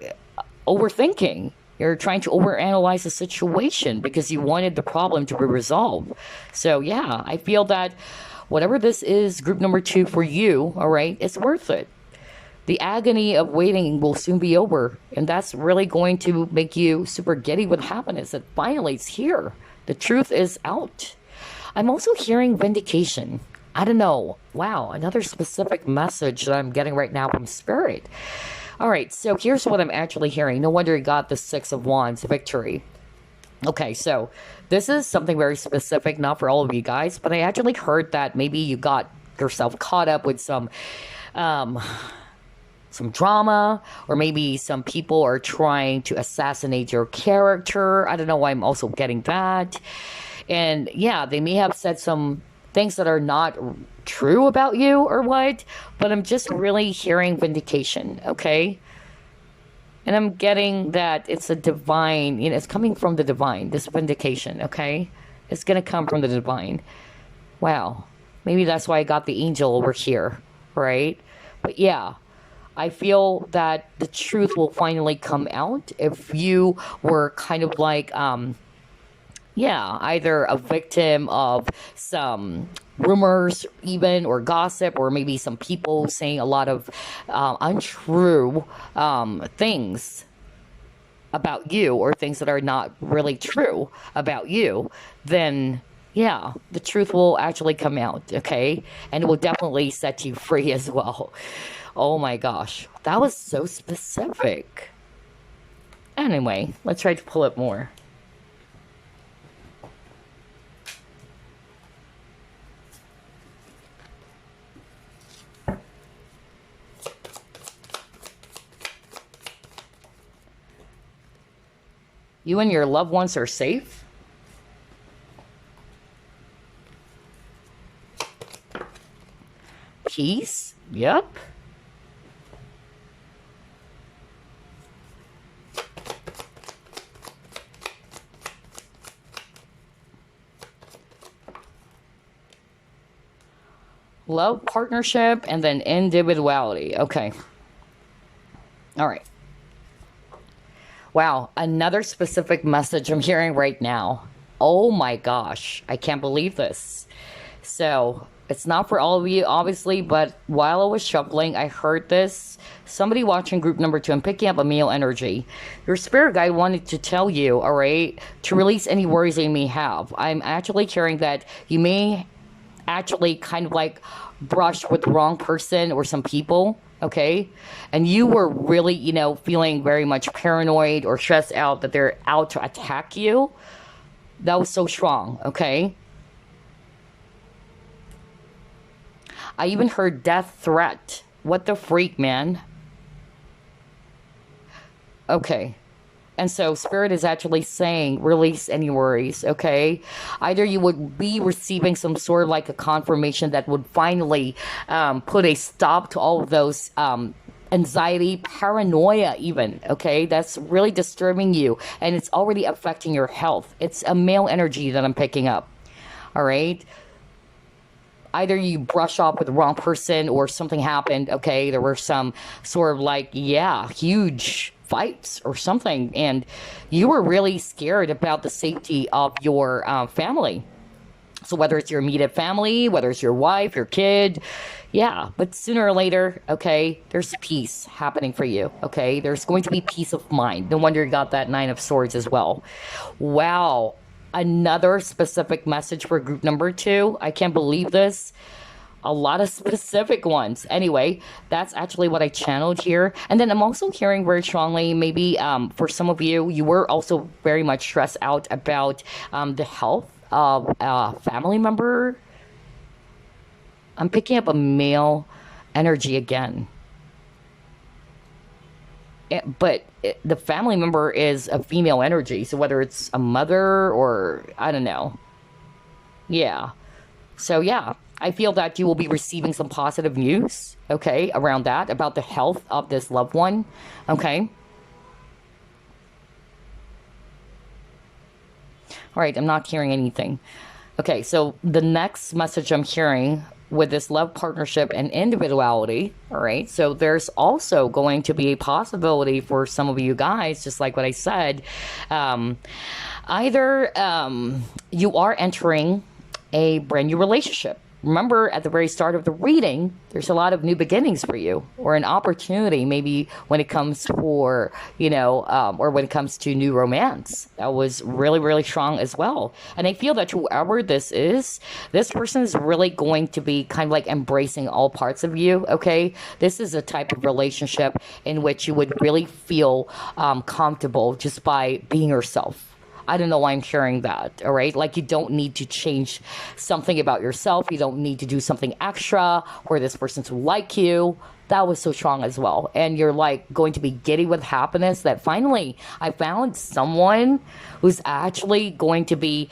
overthinking. You're trying to overanalyze the situation because you wanted the problem to be resolved. So yeah, I feel that whatever this is, group number 2 for you, all right, it's worth it. The agony of waiting will soon be over. And that's really going to make you super giddy with happiness that finally it's here. The truth is out. I'm also hearing vindication. I don't know. Wow, another specific message that I'm getting right now from Spirit. All right, so here's what I'm actually hearing. No wonder you got the Six of Wands, victory. Okay, so this is something very specific, not for all of you guys, but I actually heard that maybe you got yourself caught up with some drama, or maybe some people are trying to assassinate your character. I don't know why I'm also getting that. And yeah, they may have said some things that are not true about you or what, but I'm just really hearing vindication, okay? And I'm getting that it's a divine, it's coming from the divine, this vindication, okay? It's going to come from the divine. Wow. Maybe that's why I got the angel over here, right? But yeah, I feel that the truth will finally come out if you were kind of like, either a victim of some rumors even, or gossip, or maybe some people saying a lot of untrue things about you, or things that are not really true about you, then yeah, the truth will actually come out, okay? And it will definitely set you free as well. Oh my gosh, that was so specific. Anyway, let's try to pull it more. You and your loved ones are safe? Peace? Yep. Love, partnership, and then individuality. Okay. All right. Wow, another specific message I'm hearing right now. Oh my gosh, I can't believe this. So it's not for all of you, obviously, but while I was shuffling, I heard this. Somebody watching group number 2, I'm picking up a male energy. Your spirit guide wanted to tell you, all right, to release any worries that you may have. I'm actually hearing that you may actually kind of like brush with the wrong person or some people, okay? And you were really, feeling very much paranoid or stressed out that they're out to attack you. That was so strong, okay? I even heard death threat. What the freak, man? Okay. And so Spirit is actually saying, release any worries, okay? Either you would be receiving some sort of like a confirmation that would finally put a stop to all of those anxiety, paranoia even, okay? That's really disturbing you, and it's already affecting your health. It's a male energy that I'm picking up, all right? Either you brush off with the wrong person or something happened, okay? There were some sort of like, huge fights or something, and you were really scared about the safety of your family. So whether it's your immediate family, whether it's your wife, your kid, but sooner or later, okay, there's peace happening for you, okay? There's going to be peace of mind. No wonder you got that 9 of Swords as well. Wow. Another specific message for group number 2. I can't believe this. A lot of specific ones. Anyway, that's actually what I channeled here. And then I'm also hearing very strongly, maybe for some of you, you were also very much stressed out about the health of a family member. I'm picking up a male energy again. The family member is a female energy, so whether it's a mother or I don't know. So I feel that you will be receiving some positive news, okay, around that, about the health of this loved one, okay? All right, I'm not hearing anything. Okay, so the next message I'm hearing with this love, partnership, and individuality, all right? So there's also going to be a possibility for some of you guys, just like what I said, either you are entering a brand new relationship. Remember, at the very start of the reading, there's a lot of new beginnings for you, or an opportunity, maybe when it comes for, or when it comes to new romance. That was really, really strong as well. And I feel that whoever this is, this person is really going to be kind of like embracing all parts of you, okay? This is a type of relationship in which you would really feel comfortable just by being yourself. I don't know why I'm sharing that, all right? Like, you don't need to change something about yourself. You don't need to do something extra for this person to like you. That was so strong as well. And you're like going to be giddy with happiness that finally I found someone who's actually going to be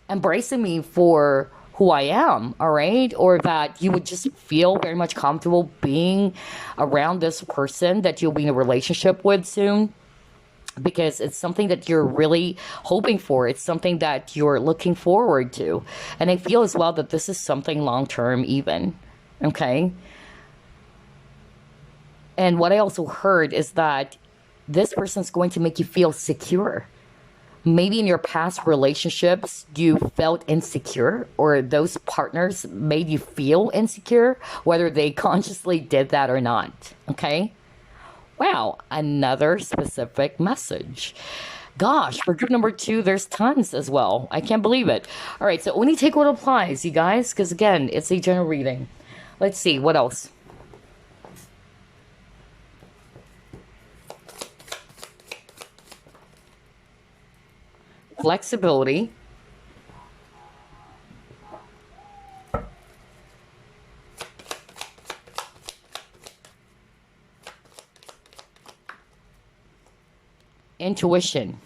embracing me for who I am, all right? Or that you would just feel very much comfortable being around this person that you'll be in a relationship with soon. Because it's something that you're really hoping for. It's something that you're looking forward to. And I feel as well that this is something long-term even, okay? And what I also heard is that this person's going to make you feel secure. Maybe in your past relationships, you felt insecure, or those partners made you feel insecure, whether they consciously did that or not, okay? Wow, another specific message. Gosh, for group number 2, there's tons as well. I can't believe it. All right, so only take what applies, you guys, because again, it's a general reading. Let's see, what else? Flexibility. Intuition.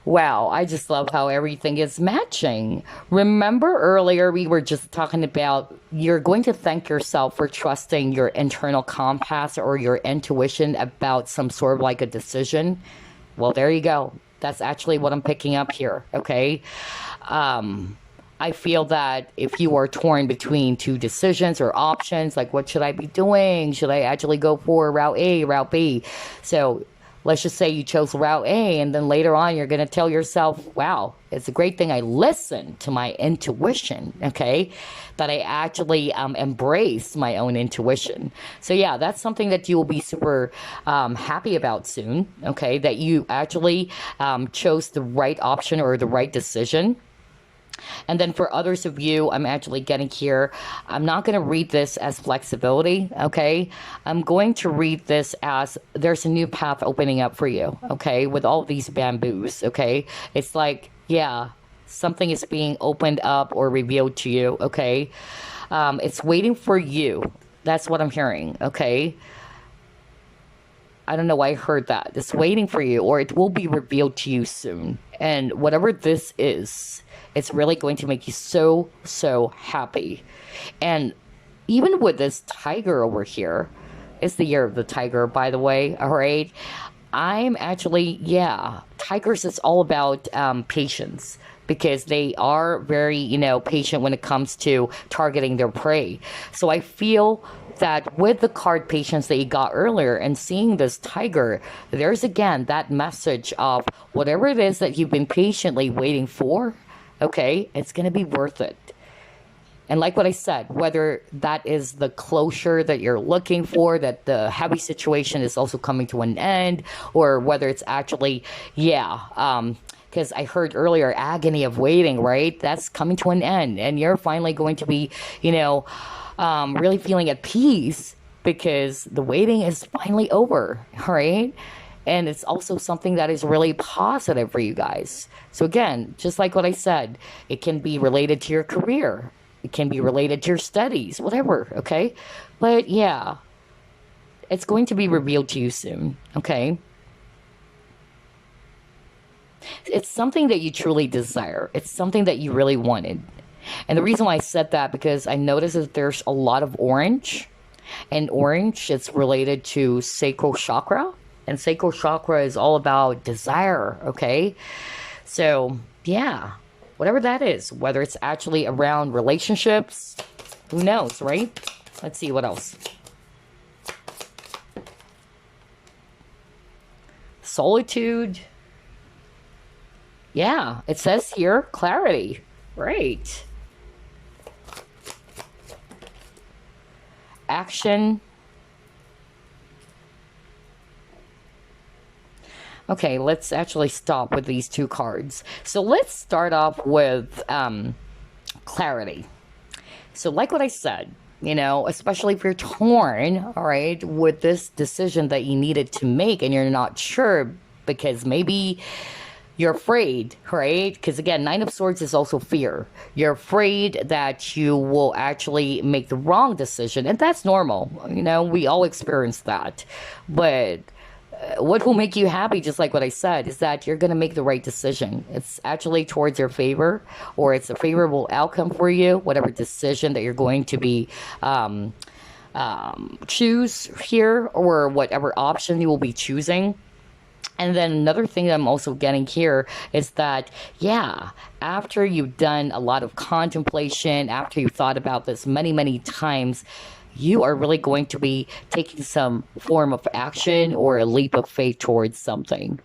Wow, I just love how everything is matching. Remember earlier we were just talking about you're going to thank yourself for trusting your internal compass or your intuition about some sort of like a decision. Well, there you go. That's actually what I'm picking up here, okay? I feel that if you are torn between 2 decisions or options, like what should I be doing? Should I actually go for route A, route B? So let's just say you chose route A, and then later on you're going to tell yourself, wow, it's a great thing I listened to my intuition, okay? That I actually embrace my own intuition. So yeah, that's something that you will be super happy about soon, okay? That you actually chose the right option or the right decision. And then for others of you, I'm actually getting here, I'm not going to read this as flexibility, okay? I'm going to read this as there's a new path opening up for you, okay? With all these bamboos, okay? It's like, yeah, something is being opened up or revealed to you, okay? It's waiting for you. That's what I'm hearing, okay? I don't know why I heard that. It's waiting for you, or it will be revealed to you soon. And whatever this is, it's really going to make you so, so happy. And even with this tiger over here, it's the year of the tiger, by the way, all right? I'm actually, yeah, tigers is all about patience, because they are very, you know, patient when it comes to targeting their prey. So I feel that with the card patience that you got earlier and seeing this tiger, there's again that message of whatever it is that you've been patiently waiting for, okay, it's going to be worth it. And like what I said, whether that is the closure that you're looking for, that the heavy situation is also coming to an end, or whether it's actually, yeah, because I heard earlier, agony of waiting, right? That's coming to an end, and you're finally going to be, you know, really feeling at peace because the waiting is finally over, right? And it's also something that is really positive for you guys. So again, just like what I said, it can be related to your career. It can be related to your studies, whatever, okay? But yeah, it's going to be revealed to you soon, okay? It's something that you truly desire. It's something that you really wanted. And the reason why I said that, because I noticed that there's a lot of orange. And orange, it's related to sacral chakra. And sacral chakra is all about desire, okay? So, yeah, whatever that is, whether it's actually around relationships, who knows, right? Let's see what else. Solitude. Yeah, it says here, clarity. Right. Action. Okay, let's actually stop with these two cards. So let's start off with clarity. So like what I said, you know, especially if you're torn, all right, with this decision that you needed to make and you're not sure because maybe you're afraid, right? Because again, Nine of Swords is also fear. You're afraid that you will actually make the wrong decision, and that's normal. You know, we all experience that. But what will make you happy, just like what I said, is that you're going to make the right decision. It's actually towards your favor, or it's a favorable outcome for you, whatever decision that you're going to be choose here, or whatever option you will be choosing. And then another thing that I'm also getting here is that, yeah, after you've done a lot of contemplation, after you've thought about this many, many times, you are really going to be taking some form of action or a leap of faith towards something.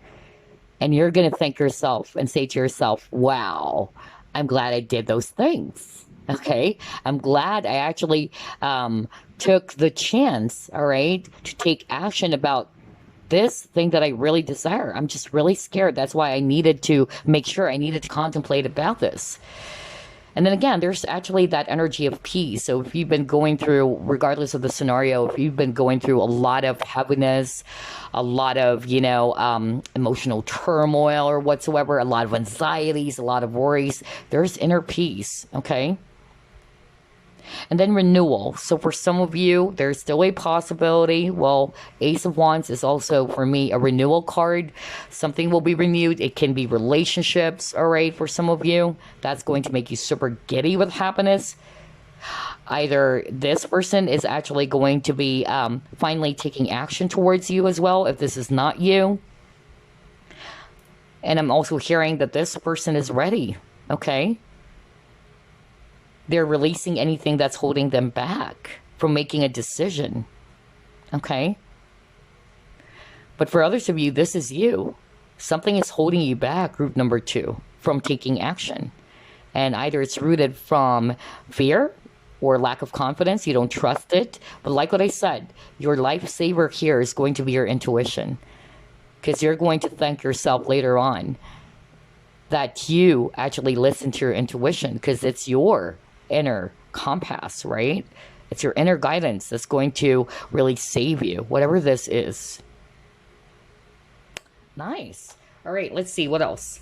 And you're going to thank yourself and say to yourself, wow, I'm glad I did those things. Okay, I'm glad I actually took the chance, all right, to take action about this thing that I really desire. I'm just really scared. That's why I needed to make sure, I needed to contemplate about this. And then again, there's actually that energy of peace. So if you've been going through, regardless of the scenario, if you've been going through a lot of heaviness, a lot of, you know, emotional turmoil or whatsoever, a lot of anxieties, a lot of worries, there's inner peace, okay? And then renewal. So for some of you, there's still a possibility. Well, Ace of Wands is also, for me, a renewal card. Something will be renewed. It can be relationships, all right, for some of you. That's going to make you super giddy with happiness. Either this person is actually going to be finally taking action towards you as well, if this is not you. And I'm also hearing that this person is ready, okay? They're releasing anything that's holding them back from making a decision. Okay? But for others of you, this is you. Something is holding you back, group number 2, from taking action. And either it's rooted from fear or lack of confidence, you don't trust it. But like what I said, your lifesaver here is going to be your intuition. Because you're going to thank yourself later on that you actually listen to your intuition, because it's your inner compass, right? It's your inner guidance that's going to really save you, whatever this is. Nice. All right, let's see what else.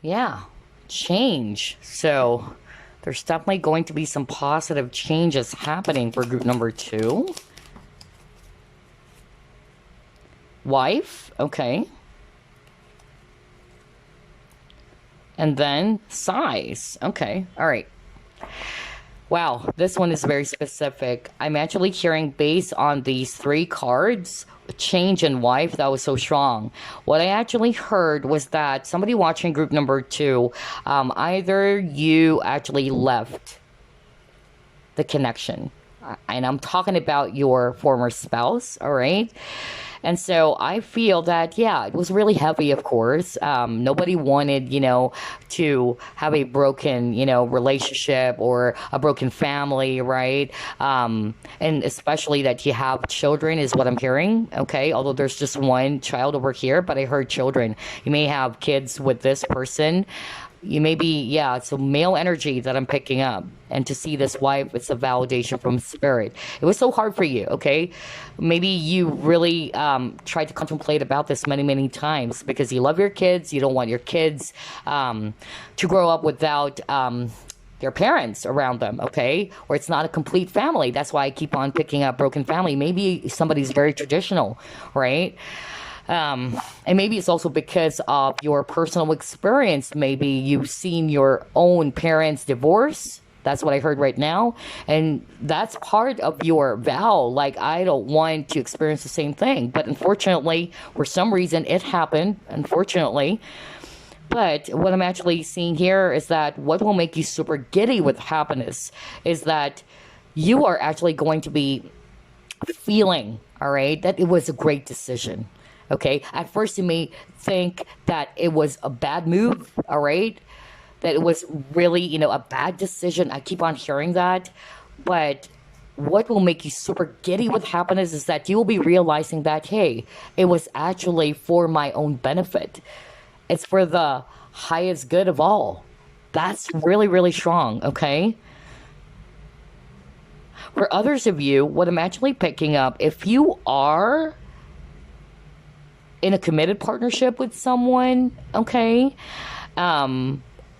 Yeah, change. So there's definitely going to be some positive changes happening for group number 2. Wife, okay. And then size, okay, all right. Wow, this one is very specific. I'm actually hearing, based on these 3 cards, change in wife. That was so strong. What I actually heard was that somebody watching group number 2, either you actually left the connection, and I'm talking about your former spouse, all right? And so I feel that, yeah, it was really heavy, of course. Nobody wanted, to have a broken, relationship or a broken family, right? And especially that you have children is what I'm hearing, okay? Although there's just one child over here, but I heard children. You may have kids with this person. You may be, yeah, it's a male energy that I'm picking up. And to see this wife, it's a validation from spirit. It was so hard for you, okay? Maybe you really tried to contemplate about this many, many times because you love your kids. You don't want your kids to grow up without their parents around them, okay? Or it's not a complete family. That's why I keep on picking up broken family. Maybe somebody's very traditional, right? And maybe it's also because of your personal experience. Maybe you've seen your own parents divorce. That's what I heard right now. And that's part of your vow. Like, I don't want to experience the same thing. But unfortunately, for some reason, it happened, unfortunately. But what I'm actually seeing here is that what will make you super giddy with happiness is that you are actually going to be feeling, all right, that it was a great decision. Okay, at first you may think that it was a bad move, all right? That it was really, a bad decision. I keep on hearing that. But what will make you super giddy with happiness is that you will be realizing that, hey, it was actually for my own benefit. It's for the highest good of all. That's really, really strong, okay? For others of you, what I'm actually picking up, if you are in a committed partnership with someone, okay?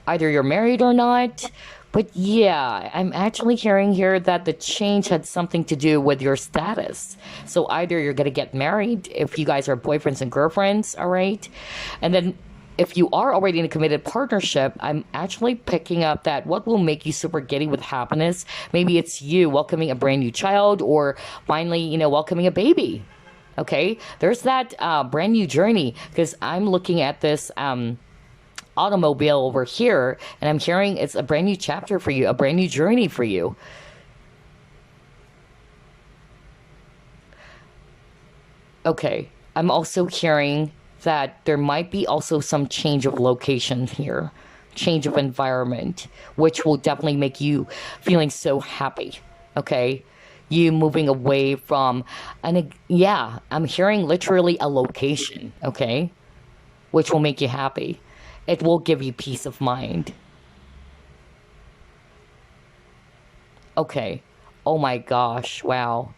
Either you're married or not, but yeah, I'm actually hearing here that the change had something to do with your status. So either you're gonna get married if you guys are boyfriends and girlfriends, all right? And then if you are already in a committed partnership, I'm actually picking up that what will make you super giddy with happiness, maybe it's you welcoming a brand new child or finally, welcoming a baby. Okay, there's that brand new journey, because I'm looking at this automobile over here and I'm hearing it's a brand new chapter for you, a brand new journey for you. Okay, I'm also hearing that there might be also some change of location here, change of environment, which will definitely make you feeling so happy, okay? You moving away from, and yeah, I'm hearing literally a location, okay? Which will make you happy. It will give you peace of mind. Okay. Oh my gosh, wow.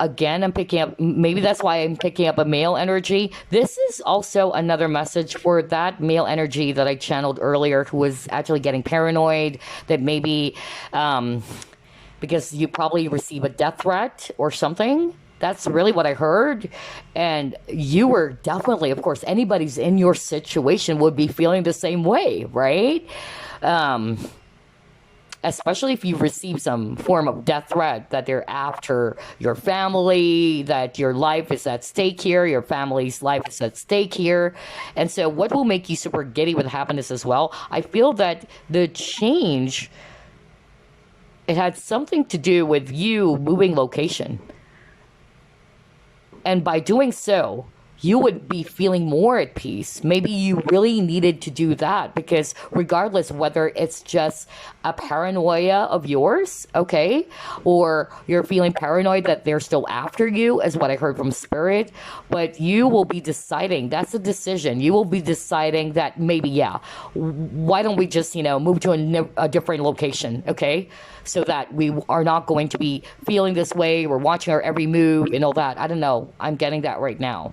Again, I'm picking up, maybe that's why I'm picking up a male energy. This is also another message for that male energy that I channeled earlier, who was actually getting paranoid, that maybe, because you probably receive a death threat or something. That's really what I heard. And you were definitely, of course, anybody's in your situation would be feeling the same way, right? especially if you receive some form of death threat that they're after your family, that your life is at stake here, your family's life is at stake here. And so what will make you super giddy with happiness as well? I feel that the change, it had something to do with you moving location. And by doing so, you would be feeling more at peace. Maybe you really needed to do that because regardless whether it's just a paranoia of yours, okay, or you're feeling paranoid that they're still after you, is what I heard from Spirit, but you will be deciding, that's a decision. You will be deciding that maybe, yeah, why don't we just, move to a different location, okay? So that we are not going to be feeling this way. We're watching our every move and all that. I don't know. I'm getting that right now.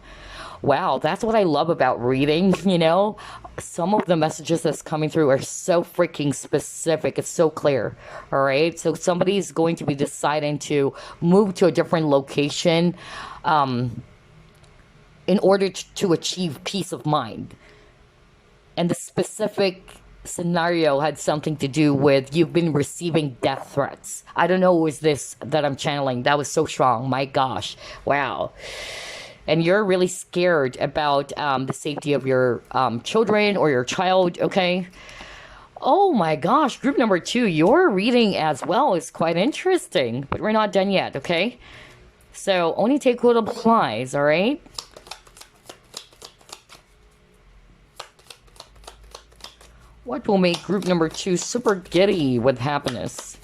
Wow, that's what I love about reading, Some of the messages that's coming through are so freaking specific. It's so clear, all right? So somebody's going to be deciding to move to a different location in order to achieve peace of mind. And the specific scenario had something to do with you've been receiving death threats. I don't know who is this that I'm channeling. That was so strong. My gosh. Wow. And you're really scared about the safety of your children or your child, okay? Oh my gosh, group number 2, your reading as well is quite interesting, but we're not done yet, okay? So only take what applies, all right? What will make group number 2 super giddy with happiness?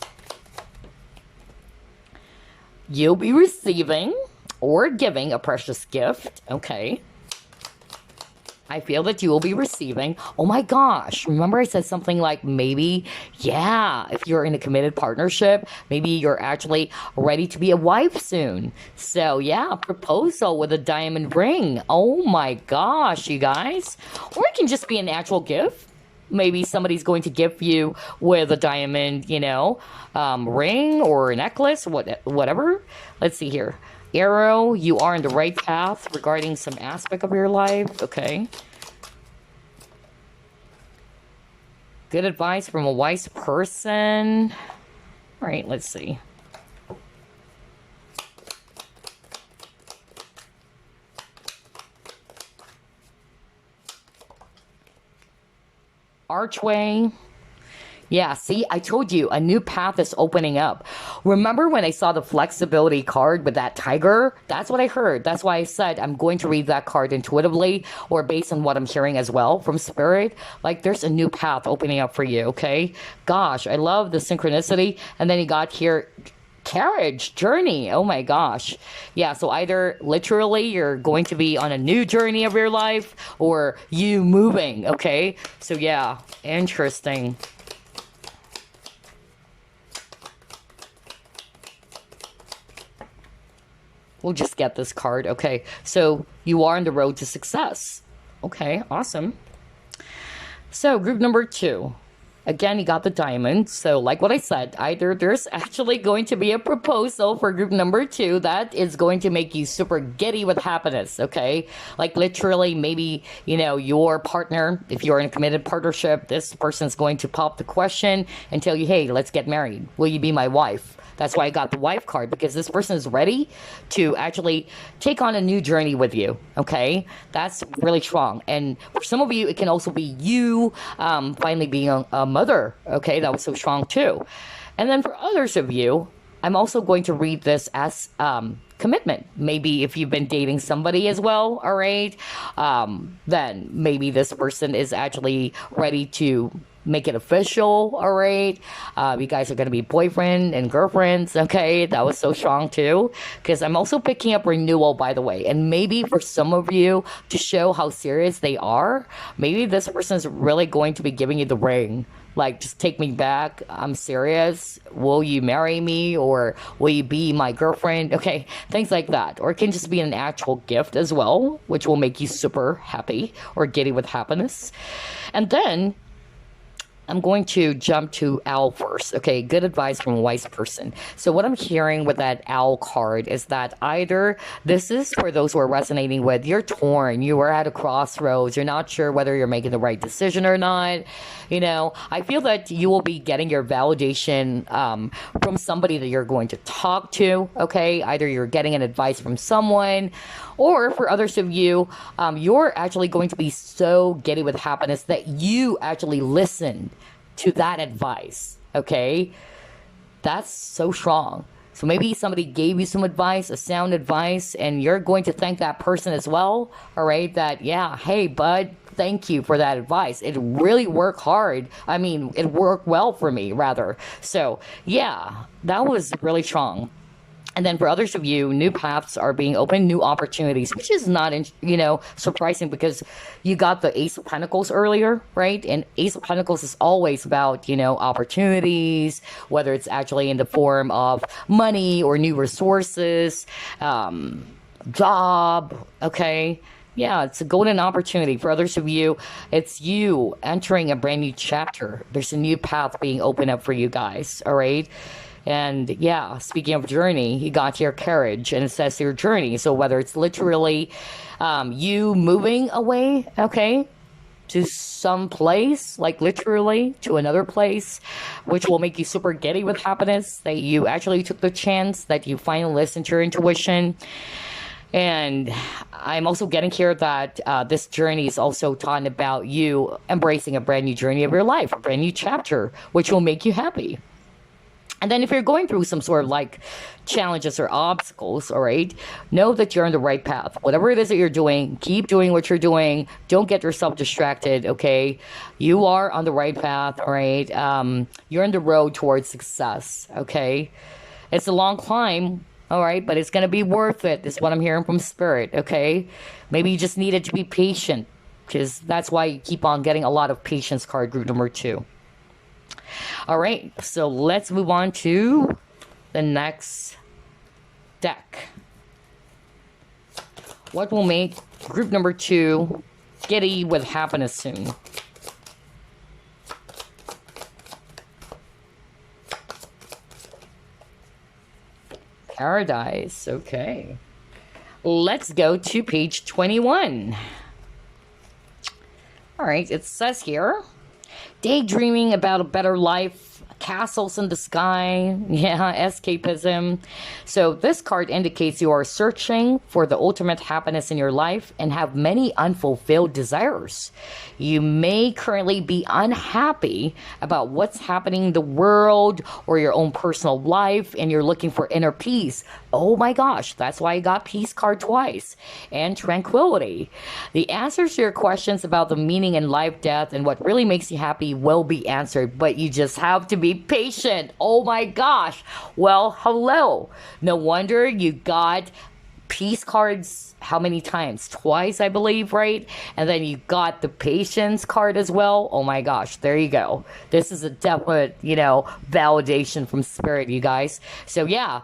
You'll be receiving or giving a precious gift, okay? I feel that you will be receiving. Oh my gosh, remember I said something like maybe, yeah, if you're in a committed partnership, maybe you're actually ready to be a wife soon. So yeah, proposal with a diamond ring. Oh my gosh, you guys. Or it can just be an actual gift. Maybe somebody's going to gift you with a diamond, ring or a necklace, whatever. Let's see here. Arrow, you are on the right path regarding some aspect of your life. Okay. Good advice from a wise person. All right, let's see. Archway. Yeah, see, I told you, a new path is opening up. Remember when I saw the flexibility card with that tiger? That's what I heard. That's why I said I'm going to read that card intuitively or based on what I'm hearing as well from Spirit. Like, there's a new path opening up for you, okay? Gosh, I love the synchronicity. And then you got here, carriage, journey. Oh my gosh. Yeah, so either literally you're going to be on a new journey of your life or you moving, okay? So yeah, interesting. We'll just get this card. Okay, so you are on the road to success. Okay, awesome. So group number 2. Again, you got the diamond. So like what I said, either there's actually going to be a proposal for group number 2 that is going to make you super giddy with happiness, okay? Like literally maybe, your partner, if you're in a committed partnership, this person's going to pop the question and tell you, hey, let's get married. Will you be my wife? That's why I got the wife card, because this person is ready to actually take on a new journey with you, okay? That's really strong. And for some of you, it can also be you finally being a mother, okay? That was so strong too. And then for others of you, I'm also going to read this as commitment. Maybe if you've been dating somebody as well, all right? Then maybe this person is actually ready to make it official, all right? You guys are going to be boyfriend and girlfriends, okay? That was so strong too. Because I'm also picking up renewal, by the way. And maybe for some of you, to show how serious they are, maybe this person is really going to be giving you the ring. Like, just take me back. I'm serious. Will you marry me? Or will you be my girlfriend? Okay, things like that. Or it can just be an actual gift as well, which will make you super happy or giddy with happiness. And then I'm going to jump to owl first. Okay, good advice from a wise person. So what I'm hearing with that owl card is that either this is for those who are resonating with, you're torn, you are at a crossroads, you're not sure whether you're making the right decision or not. I feel that you will be getting your validation from somebody that you're going to talk to. Okay, either you're getting an advice from someone, or for others of you, you're actually going to be so giddy with happiness that you actually listen to that advice. Okay, that's so strong. So maybe somebody gave you some advice, a sound advice, and you're going to thank that person as well. All right, that, yeah, hey, bud, thank you for that advice. It really worked hard. I mean, it worked well for me, rather. So, yeah, that was really strong. And then for others of you, new paths are being opened, new opportunities, which is not, surprising because you got the Ace of Pentacles earlier, right? And Ace of Pentacles is always about, opportunities, whether it's actually in the form of money or new resources, job, okay? Yeah, it's a golden opportunity. For others of you, it's you entering a brand new chapter. There's a new path being opened up for you guys, all right? And yeah, speaking of journey, you got your carriage and it says your journey. So whether it's literally you moving away, okay, to some place, like literally to another place, which will make you super giddy with happiness, that you actually took the chance, that you finally listened to your intuition. And I'm also getting here that this journey is also talking about you embracing a brand new journey of your life, a brand new chapter, which will make you happy. And then if you're going through some sort of like challenges or obstacles, all right, know that you're on the right path. Whatever it is that you're doing, keep doing what you're doing. Don't get yourself distracted, okay? You are on the right path, all right? You're on the road towards success, okay? It's a long climb, all right, but it's going to be worth it, is what I'm hearing from Spirit, okay? Maybe you just needed to be patient, because that's why you keep on getting a lot of patience card, group number 2. All right, so let's move on to the next deck. What will make group number 2 giddy with happiness soon? Paradise, okay. Let's go to page 21. All right, it says here, daydreaming about a better life, castles in the sky, yeah, escapism. So this card indicates you are searching for the ultimate happiness in your life and have many unfulfilled desires. You may currently be unhappy about what's happening in the world or your own personal life, and you're looking for inner peace. Oh my gosh, that's why I got peace card twice. And tranquility. The answers to your questions about the meaning in life, death, and what really makes you happy will be answered, but you just have to be patient. Oh my gosh. Well, hello. No wonder you got peace cards how many times? Twice, I believe, right? And then you got the patience card as well. Oh my gosh, there you go. This is a definite, validation from Spirit, you guys. So yeah,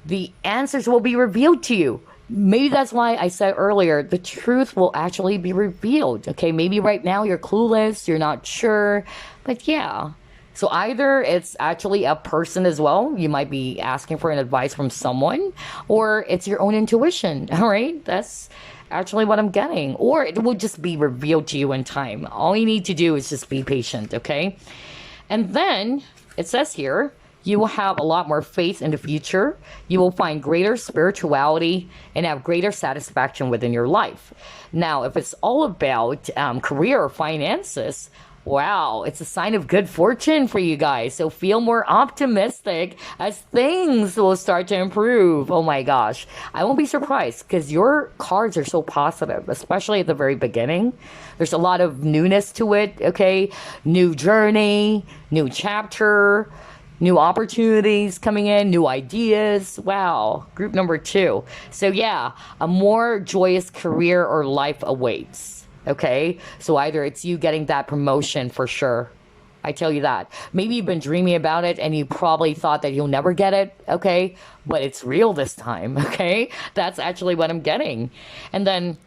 the answers will be revealed to you. Maybe that's why I said earlier, the truth will actually be revealed. Okay, maybe right now you're clueless, you're not sure, but yeah. So either it's actually a person as well, you might be asking for an advice from someone, or it's your own intuition, all right? That's actually what I'm getting. Or it will just be revealed to you in time. All you need to do is just be patient, okay? And then it says here, you will have a lot more faith in the future. You will find greater spirituality and have greater satisfaction within your life. Now, if it's all about career or finances, wow, it's a sign of good fortune for you guys. So feel more optimistic as things will start to improve. Oh my gosh. I won't be surprised because your cards are so positive, especially at the very beginning. There's a lot of newness to it, okay? New journey, new chapter, new opportunities coming in, new ideas. Wow, group number 2. So yeah, a more joyous career or life awaits. Okay, so either it's you getting that promotion for sure. I tell you that. Maybe you've been dreaming about it and you probably thought that you'll never get it, okay? But it's real this time, okay? That's actually what I'm getting. And then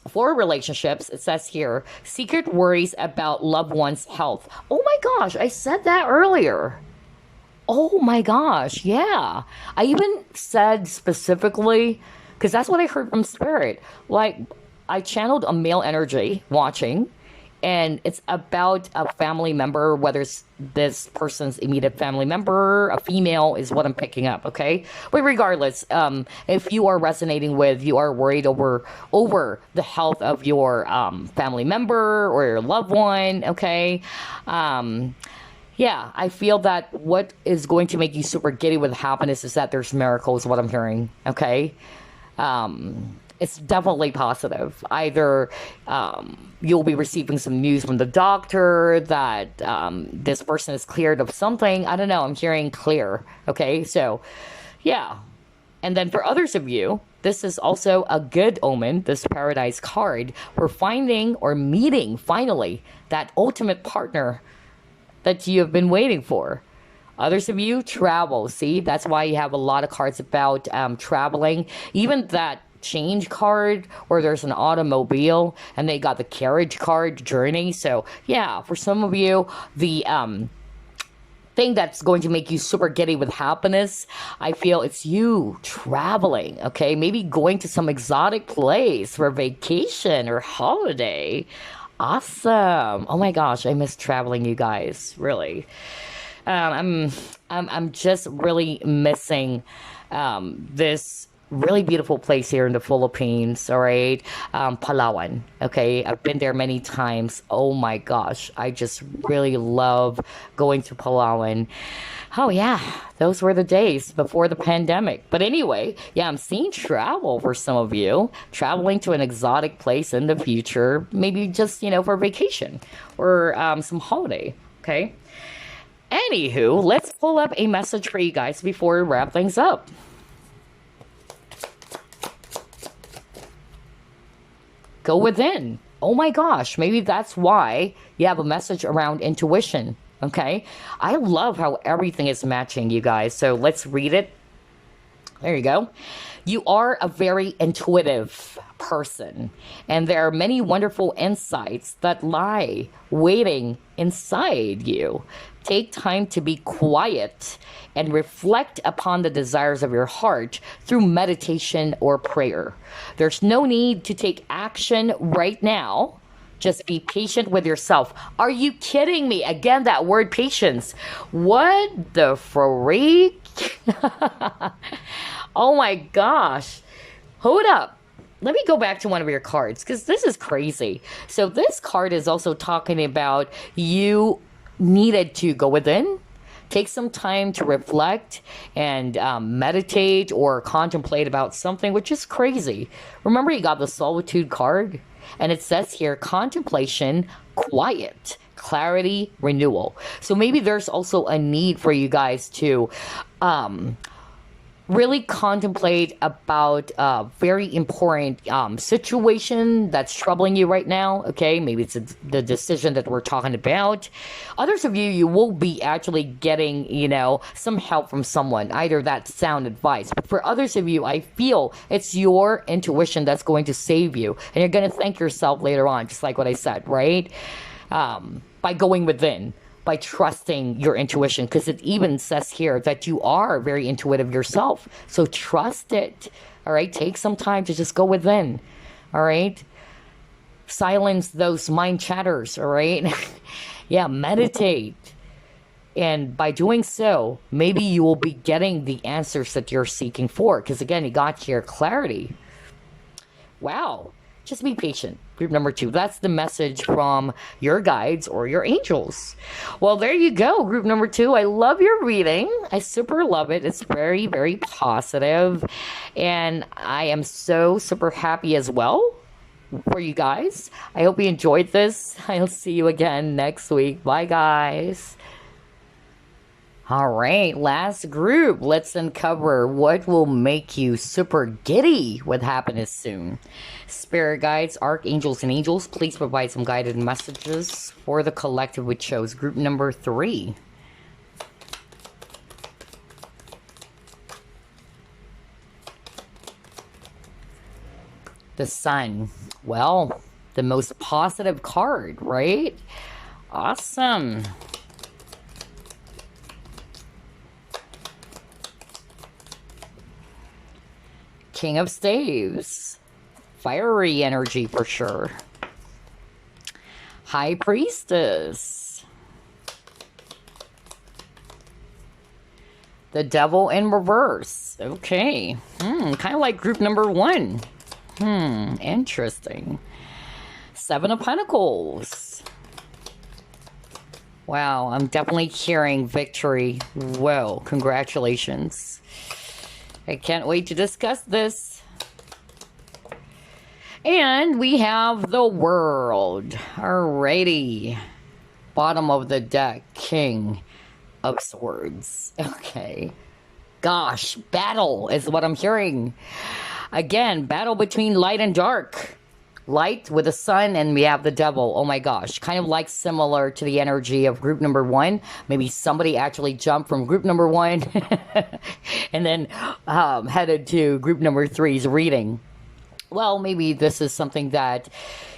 For relationships, it says here, secret worries about loved one's health. Oh my gosh, I said that earlier. Oh my gosh, yeah. I even said specifically, because that's what I heard from Spirit. Like, I channeled a male energy watching, and it's about a family member, whether it's this person's immediate family member, a female is what I'm picking up, okay? But regardless, if you are resonating with, you are worried over the health of your family member or your loved one, okay? Yeah, I feel that what is going to make you super giddy with happiness is that there's miracles, what I'm hearing, okay? It's definitely positive. Either you'll be receiving some news from the doctor that this person is cleared of something. I don't know, I'm hearing clear, okay? So, yeah. And then for others of you, this is also a good omen, this Paradise card. We're finding or meeting, finally, that ultimate partner that you have been waiting for. Others of you, travel. See, that's why you have a lot of cards about traveling. Even that change card where there's an automobile, and they got the carriage card, journey. So yeah, for some of you, the thing that's going to make you super giddy with happiness, I feel it's you traveling, okay? Maybe going to some exotic place for vacation or holiday. Awesome. Oh my gosh, I miss traveling, you guys. Really. I'm just really missing this really beautiful place here in the Philippines, all right? Palawan, okay? I've been there many times. Oh my gosh, I just really love going to Palawan. Oh yeah, those were the days before the pandemic. But anyway, yeah, I'm seeing travel for some of you. Traveling to an exotic place in the future, maybe just, for vacation or some holiday, okay? Anywho, let's pull up a message for you guys before we wrap things up. Go within. Oh my gosh, maybe that's why you have a message around intuition. Okay, I love how everything is matching, you guys. So let's read it. There you go. You are a very intuitive person, and there are many wonderful insights that lie waiting inside you. Take time to be quiet and reflect upon the desires of your heart through meditation or prayer. There's no need to take action right now. Just be patient with yourself. Are you kidding me? Again, that word patience. What the freak? Oh my gosh. Hold up. Let me go back to one of your cards because this is crazy. So this card is also talking about you needed to go within, take some time to reflect and meditate or contemplate about something, which is crazy. Remember, you got the solitude card? And it says here, contemplation, quiet, clarity, renewal. So maybe there's also a need for you guys to really contemplate about a very important situation that's troubling you right now, okay? Maybe it's the decision that we're talking about. Others of you, you will be actually getting, some help from someone, either that's sound advice. But for others of you, I feel it's your intuition that's going to save you. And you're going to thank yourself later on, just like what I said, right? By going within, by trusting your intuition, because it even says here that you are very intuitive yourself. So trust it. All right. Take some time to just go within. All right. Silence those mind chatters. All right. Yeah. Meditate. And by doing so, maybe you will be getting the answers that you're seeking for. Because again, you got here clarity. Wow. Just be patient. Group number 2. That's the message from your guides or your angels. Well, there you go. Group number 2. I love your reading. I super love it. It's very, very positive. And I am so super happy as well for you guys. I hope you enjoyed this. I'll see you again next week. Bye, guys. All right, last group. Let's uncover what will make you super giddy with happiness soon. Spirit guides, archangels, and angels, please provide some guided messages for the collective we chose. Group number 3. The Sun. Well, the most positive card, right? Awesome. King of Staves. Fiery energy for sure. High Priestess. The Devil in reverse. Okay. Kind of like group number 1. Interesting. 7 of Pentacles. Wow, I'm definitely hearing victory. Whoa, congratulations. I can't wait to discuss this. And we have the World. Alrighty. Bottom of the deck, King of Swords. Okay. Gosh, battle is what I'm hearing. Again, battle between light and dark. Light with the sun, and we have the devil. Oh my gosh. Kind of like similar to the energy of group number 1. Maybe somebody actually jumped from group number 1 and then headed to group number 3's reading. Well, maybe this is something that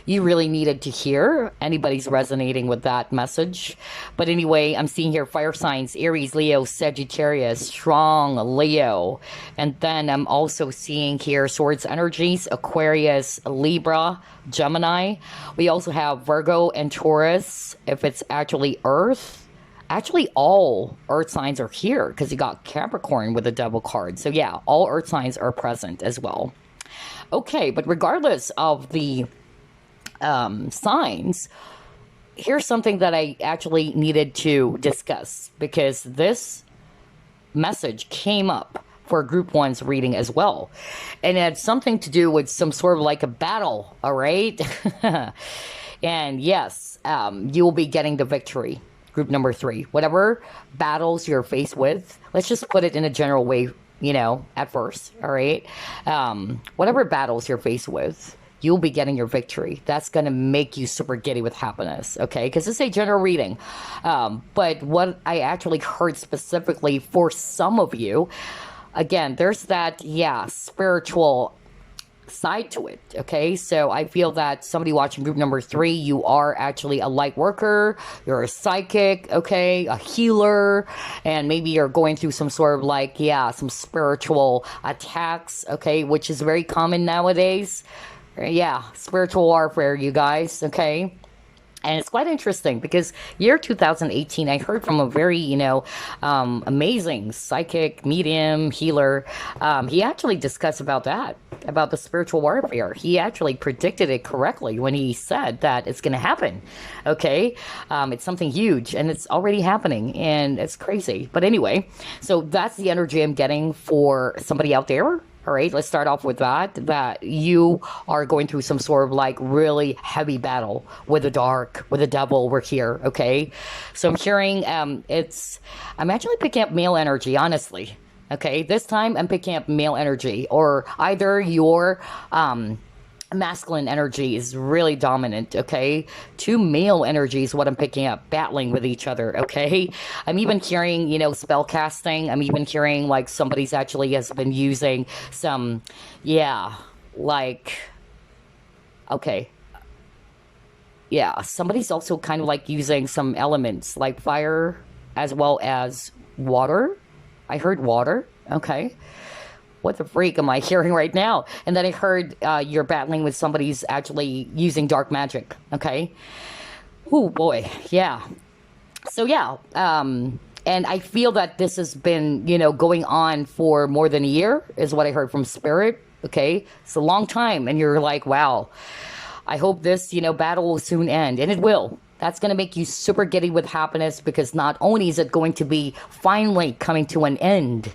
you really needed to hear. Anybody's resonating with that message. But anyway, I'm seeing here fire signs, Aries, Leo, Sagittarius, strong Leo. And then I'm also seeing here swords energies, Aquarius, Libra, Gemini. We also have Virgo and Taurus, if it's actually Earth. Actually, all Earth signs are here because you got Capricorn with the devil card. So yeah, all Earth signs are present as well. Okay, but regardless of the signs, here's something that I actually needed to discuss because this message came up for group 1's reading as well. And it had something to do with some sort of like a battle, all right? And yes, you will be getting the victory. Group number 3. Whatever battles you're faced with, let's just put it in a general way, you know, at first, all right? Whatever battles you're faced with, you'll be getting your victory. That's going to make you super giddy with happiness, okay? Because it's a general reading. But what I actually heard specifically for some of you, again, there's that, yeah, spiritual side to it, okay? So I feel that somebody watching group number 3, you are actually a light worker, you're a psychic, okay, a healer, and maybe you're going through some sort of like, yeah, some spiritual attacks, okay, which is very common nowadays. Yeah, spiritual warfare, you guys, okay? And it's quite interesting because year 2018, I heard from a very, you know, amazing psychic, medium, healer. He actually discussed about that, about the spiritual warfare. He actually predicted it correctly when he said that it's going to happen. Okay. It's something huge and it's already happening and it's crazy. But anyway, so that's the energy I'm getting for somebody out there. All right, let's start off with that you are going through some sort of like really heavy battle with the dark, with the devil. We're here, okay? So I'm hearing, I'm actually picking up male energy, honestly. Okay, this time I'm picking up male energy, or either your masculine energy is really dominant, okay? 2 male energies, what I'm picking up, battling with each other, okay? I'm even hearing, you know, spell casting. I'm even hearing like somebody's actually has been using some, yeah, like, okay. Yeah, somebody's also kind of like using some elements like fire as well as water. I heard water, okay? What the freak am I hearing right now? And then I heard you're battling with somebody's actually using dark magic, okay? Oh boy, yeah. So yeah, and I feel that this has been, you know, going on for more than a year, is what I heard from Spirit, okay? It's a long time, and you're like, wow, I hope this, you know, battle will soon end, and it will. That's going to make you super giddy with happiness because not only is it going to be finally coming to an end,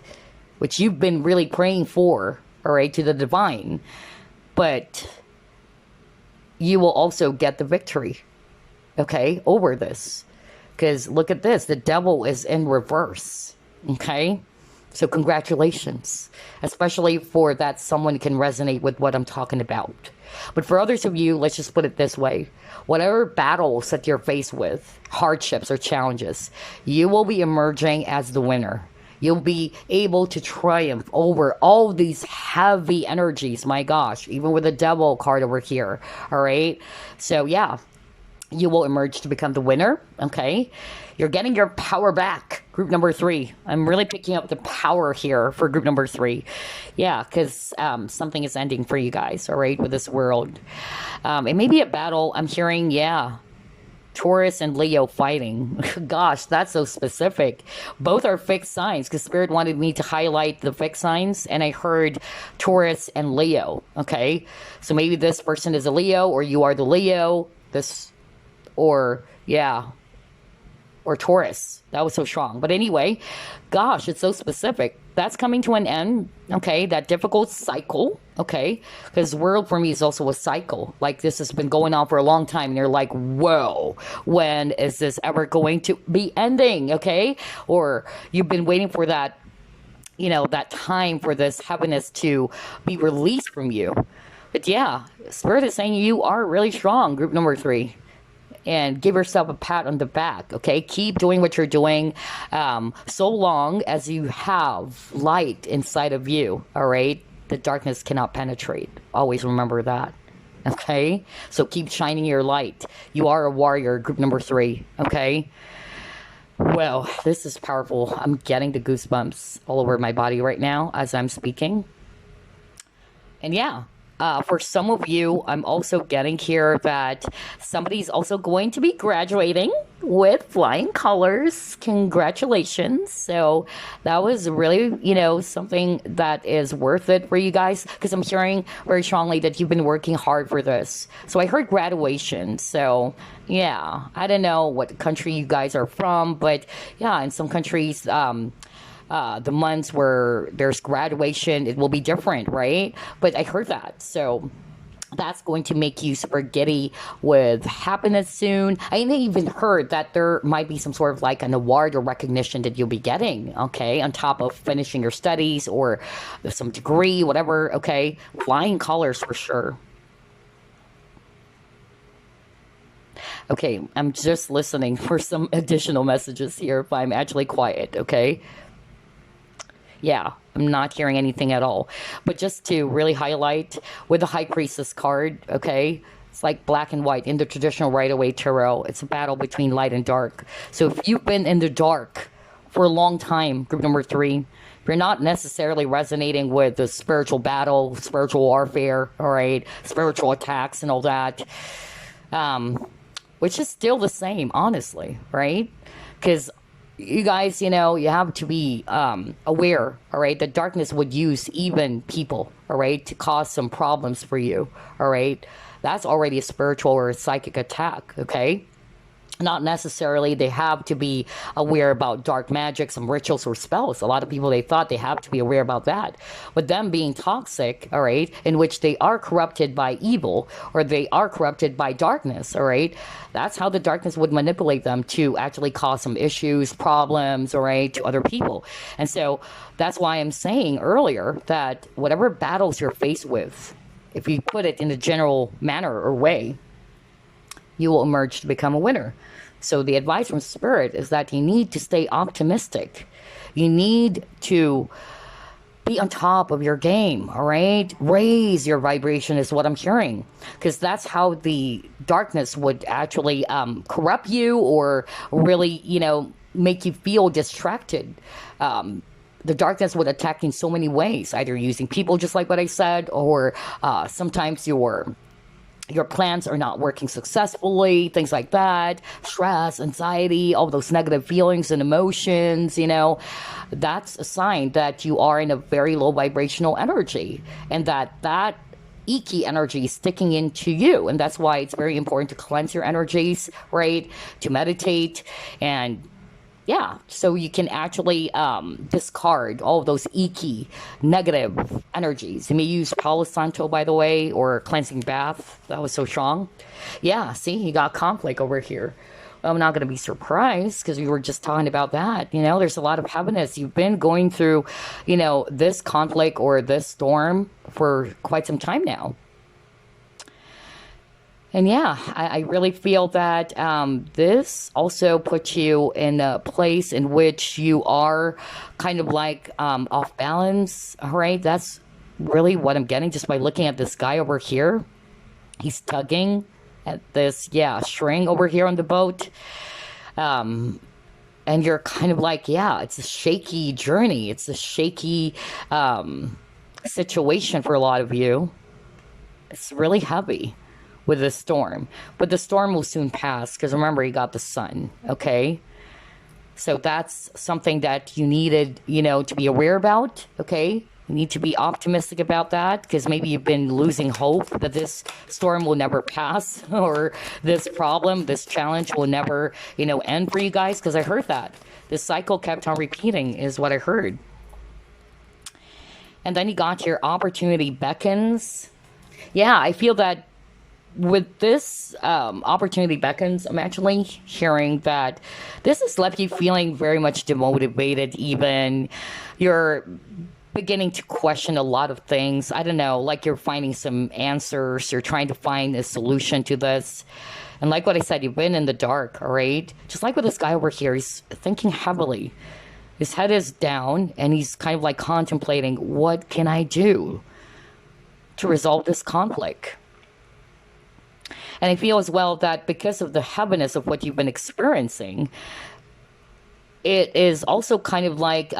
which you've been really praying for, all right, to the divine, but you will also get the victory, okay, over this. Because look at this, the devil is in reverse, okay? So congratulations, especially for that someone can resonate with what I'm talking about. But for others of you, let's just put it this way. Whatever battles that you're faced with, hardships or challenges, you will be emerging as the winner. You'll be able to triumph over all these heavy energies. My gosh, even with the devil card over here. All right. So yeah, you will emerge to become the winner. Okay. You're getting your power back. Group number 3. I'm really picking up the power here for group number 3. Yeah, because something is ending for you guys. All right. With this world. It may be a battle. I'm hearing, yeah, Taurus and Leo fighting. Gosh, that's so specific. Both are fixed signs because Spirit wanted me to highlight the fixed signs, and I heard Taurus and Leo. Okay, so maybe this person is a Leo, or you are the Leo. This, or yeah, or Taurus. That was so strong. But anyway, gosh, it's so specific. That's coming to an end. Okay, that difficult cycle. Okay, because world for me is also a cycle. Like this has been going on for a long time, and you're like, whoa, when is this ever going to be ending? Okay, or you've been waiting for that, that time for this happiness to be released from you. But yeah, Spirit is saying you are really strong. Group number 3. And give yourself a pat on the back, okay? Keep doing what you're doing so long as you have light inside of you, all right? The darkness cannot penetrate. Always remember that, okay? So keep shining your light. You are a warrior, group number 3, okay? Well, this is powerful. I'm getting the goosebumps all over my body right now as I'm speaking. And yeah. For some of you, I'm also getting here that somebody's also going to be graduating with flying colors. Congratulations. So that was really, something that is worth it for you guys, because I'm hearing very strongly that you've been working hard for this. So I heard graduation. So yeah, I don't know what country you guys are from, but yeah, in some countries, the months where there's graduation, it will be different, right? But I heard that. So that's going to make you super giddy with happiness soon. I even heard that there might be some sort of like an award or recognition that you'll be getting, okay, on top of finishing your studies or some degree, whatever, okay? Flying colors for sure. Okay, I'm just listening for some additional messages here if I'm actually quiet, okay? Yeah, I'm not hearing anything at all. But just to really highlight, with the High Priestess card, okay, it's like black and white in the traditional Rider-Waite tarot. It's a battle between light and dark. So if you've been in the dark for a long time, group number 3, if you're not necessarily resonating with the spiritual battle, spiritual warfare, all right, spiritual attacks and all that, which is still the same, honestly, right? Because you guys, you have to be aware, all right? The darkness would use even people, all right, to cause some problems for you, all right? That's already a spiritual or a psychic attack, okay? Not necessarily they have to be aware about dark magic, some rituals or spells. A lot of people, they thought they have to be aware about that. But them being toxic, all right, in which they are corrupted by evil or they are corrupted by darkness, all right, that's how the darkness would manipulate them to actually cause some issues, problems, all right, to other people. And so that's why I'm saying earlier that whatever battles you're faced with, if you put it in a general manner or way, you will emerge to become a winner. So the advice from Spirit is that you need to stay optimistic. You need to be on top of your game, all right? Raise your vibration is what I'm hearing, because that's how the darkness would actually corrupt you or really, make you feel distracted. The darkness would attack in so many ways, either using people, just like what I said, or sometimes your plans are not working successfully, things like that, stress, anxiety, all those negative feelings and emotions, that's a sign that you are in a very low vibrational energy, and that icky energy is sticking into you. And that's why it's very important to cleanse your energies, right? To meditate, and yeah, so you can actually discard all of those icky, negative energies. You may use Palo Santo, by the way, or cleansing bath. That was so strong. Yeah, see, you got conflict over here. Well, I'm not going to be surprised because we were just talking about that. There's a lot of heaviness. You've been going through, this conflict or this storm for quite some time now. And yeah, I really feel that this also puts you in a place in which you are kind of like off balance. All right, that's really what I'm getting just by looking at this guy over here. He's tugging at this, yeah, string over here on the boat. Um, and you're kind of like, yeah, it's a shaky journey. It's a shaky situation for a lot of you. It's really heavy with this storm, but the storm will soon pass because remember, you got the sun. Okay. So that's something that you needed, to be aware about. Okay. You need to be optimistic about that because maybe you've been losing hope that this storm will never pass or this problem, this challenge will never, end for you guys. Because I heard that this cycle kept on repeating, is what I heard. And then you got your opportunity beckons. Yeah, I feel that with this opportunity beckons, I'm actually hearing that this has left you feeling very much demotivated, even. You're beginning to question a lot of things. I don't know, like you're finding some answers, you're trying to find a solution to this. And like what I said, you've been in the dark, all right? Just like with this guy over here, he's thinking heavily. His head is down and he's kind of like contemplating, what can I do to resolve this conflict? And I feel as well that because of the heaviness of what you've been experiencing, it is also kind of like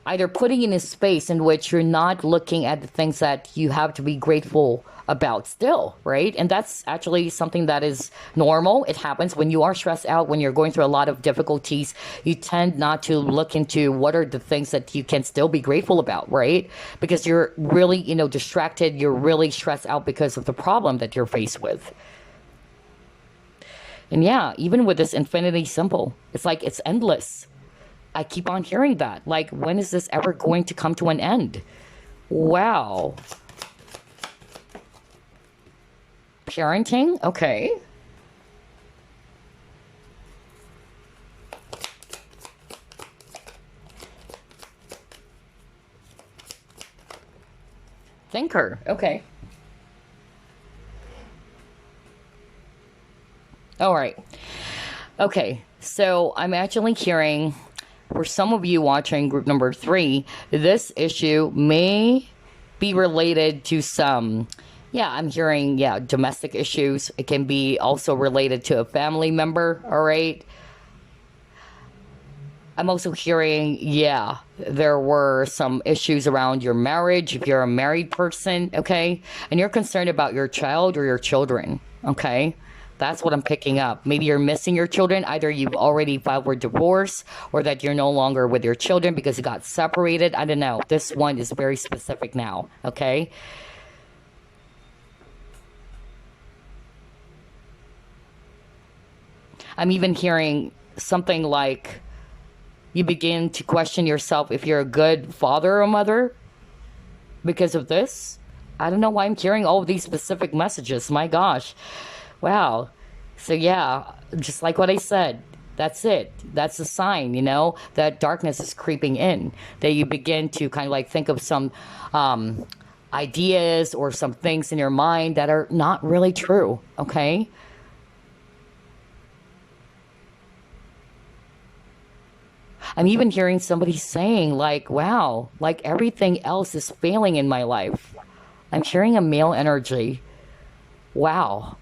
either putting in a space in which you're not looking at the things that you have to be grateful about still, right? And that's actually something that is normal. It happens when you are stressed out, when you're going through a lot of difficulties, you tend not to look into what are the things that you can still be grateful about, right? Because you're really, distracted, you're really stressed out because of the problem that you're faced with. And yeah, even with this infinity symbol, it's like it's endless. I keep on hearing that. Like, when is this ever going to come to an end? Wow. Parenting? Okay. Thinker. Okay. All right. Okay. So I'm actually hearing, for some of you watching group number 3, this issue may be related to some, yeah, I'm hearing, yeah, domestic issues. It can be also related to a family member, all right? I'm also hearing, yeah, there were some issues around your marriage if you're a married person, okay? And you're concerned about your child or your children, okay? That's what I'm picking up. Maybe you're missing your children. Either you've already filed for divorce or that you're no longer with your children because you got separated. I don't know. This one is very specific now, okay? I'm even hearing something like you begin to question yourself if you're a good father or mother because of this. I don't know why I'm hearing all of these specific messages. My gosh. Wow. So yeah, just like what I said, that's it. That's a sign, that darkness is creeping in. That you begin to kind of like think of some ideas or some things in your mind that are not really true, okay? I'm even hearing somebody saying like, wow, like everything else is failing in my life. I'm hearing a male energy. Wow.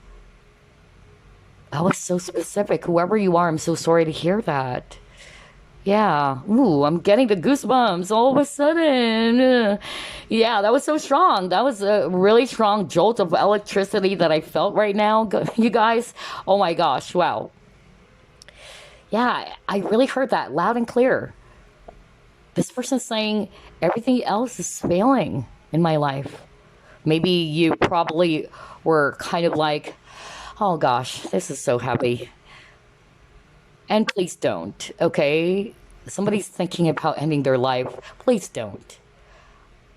That was so specific. Whoever you are, I'm so sorry to hear that. Yeah. Ooh, I'm getting the goosebumps all of a sudden. Yeah, that was so strong. That was a really strong jolt of electricity that I felt right now. You guys, oh my gosh, wow. Yeah, I really heard that loud and clear. This person's saying everything else is failing in my life. Maybe you probably were kind of like, oh gosh, this is so heavy. And please don't, okay? Somebody's thinking about ending their life. Please don't.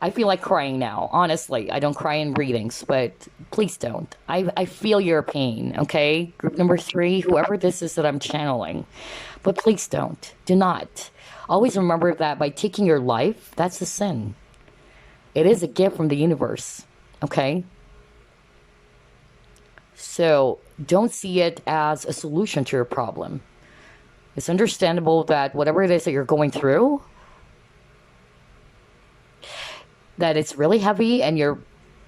I feel like crying now. Honestly, I don't cry in readings, but please don't. I feel your pain, okay? Group number 3, whoever this is that I'm channeling. But please don't. Do not. Always remember that by taking your life, that's a sin. It is a gift from the universe, okay? So don't see it as a solution to your problem. It's understandable that whatever it is that you're going through, that it's really heavy and you're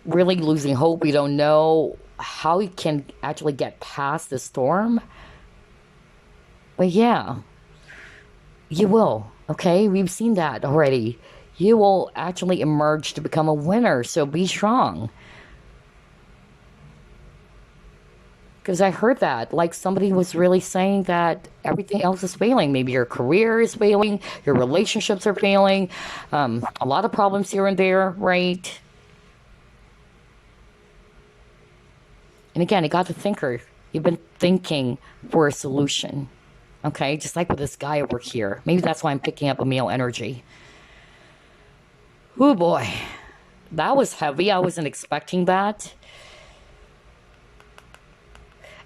really losing hope. You don't know how you can actually get past the storm. But yeah, you will. Okay, we've seen that already. You will actually emerge to become a winner. So be strong. Because I heard that, like somebody was really saying that everything else is failing. Maybe your career is failing, your relationships are failing, a lot of problems here and there, right? And again, it got the thinker. You've been thinking for a solution. Okay, just like with this guy over here. Maybe that's why I'm picking up a male energy. Oh boy, that was heavy. I wasn't expecting that.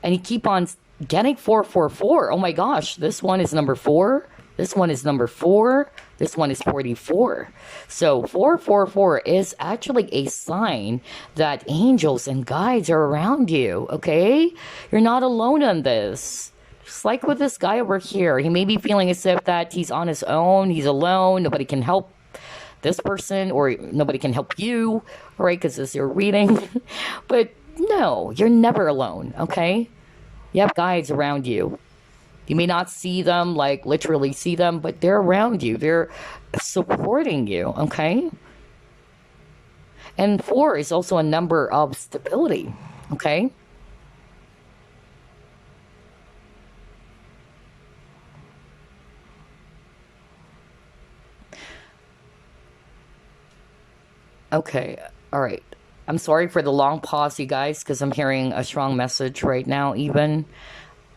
And you keep on getting 444. Oh my gosh, this one is number 4. This one is number 4. This one is 44. So 444 is actually a sign that angels and guides are around you, okay? You're not alone in this. Just like with this guy over here, he may be feeling as if that he's on his own, he's alone, nobody can help this person, or nobody can help you, right? Because this is your reading. But no, you're never alone, okay? You have guides around you. You may not see them, like literally see them, but they're around you. They're supporting you, okay? And 4 is also a number of stability, okay? Okay, all right. I'm sorry for the long pause, you guys, because I'm hearing a strong message right now, even.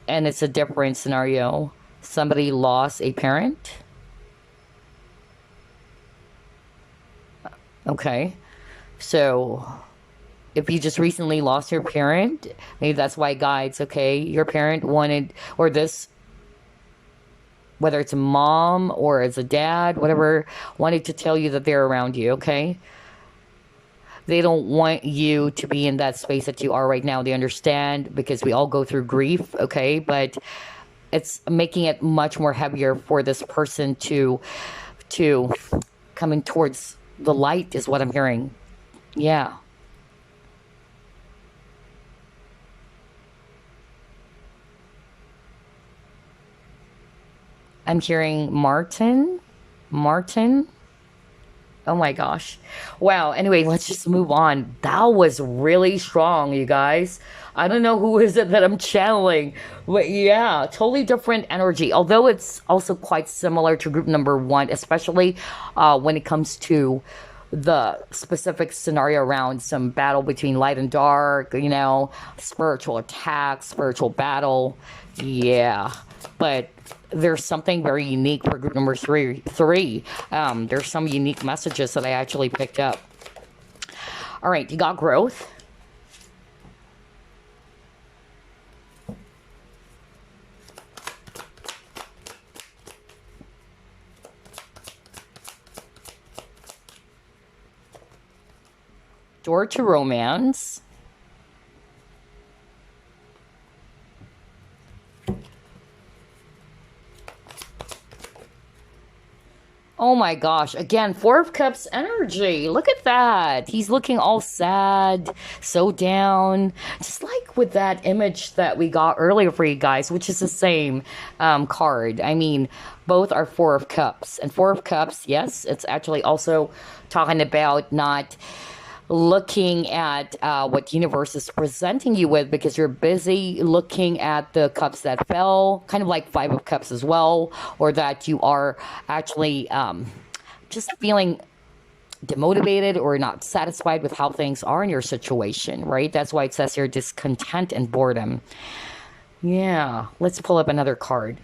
And it's a different scenario. Somebody lost a parent. Okay. So if you just recently lost your parent, maybe that's why guides, okay? Your parent wanted, or this, whether it's a mom or as a dad, whatever, wanted to tell you that they're around you, okay? They don't want you to be in that space that you are right now. They understand because we all go through grief, okay? But it's making it much more heavier for this person to coming towards the light is what I'm hearing. Yeah. I'm hearing Martin. Martin. Oh my gosh. Wow. Anyway, let's just move on. That was really strong, you guys. I don't know who is it that I'm channeling, but yeah, totally different energy. Although it's also quite similar to group number 1, especially when it comes to the specific scenario around some battle between light and dark, spiritual attack, spiritual battle. Yeah. But there's something very unique for group number three. There's some unique messages that I actually picked up. All right, you got growth. Door to romance. Oh my gosh. Again, 4 of Cups energy. Look at that. He's looking all sad, so down. Just like with that image that we got earlier for you guys, which is the same card. I mean, both are 4 of Cups. And 4 of Cups, yes, it's actually also talking about not looking at what universe is presenting you with because you're busy looking at the cups that fell, kind of like 5 of Cups as well, or that you are actually just feeling demotivated or not satisfied with how things are in your situation, right? That's why it says here discontent and boredom. Yeah, let's pull up another card.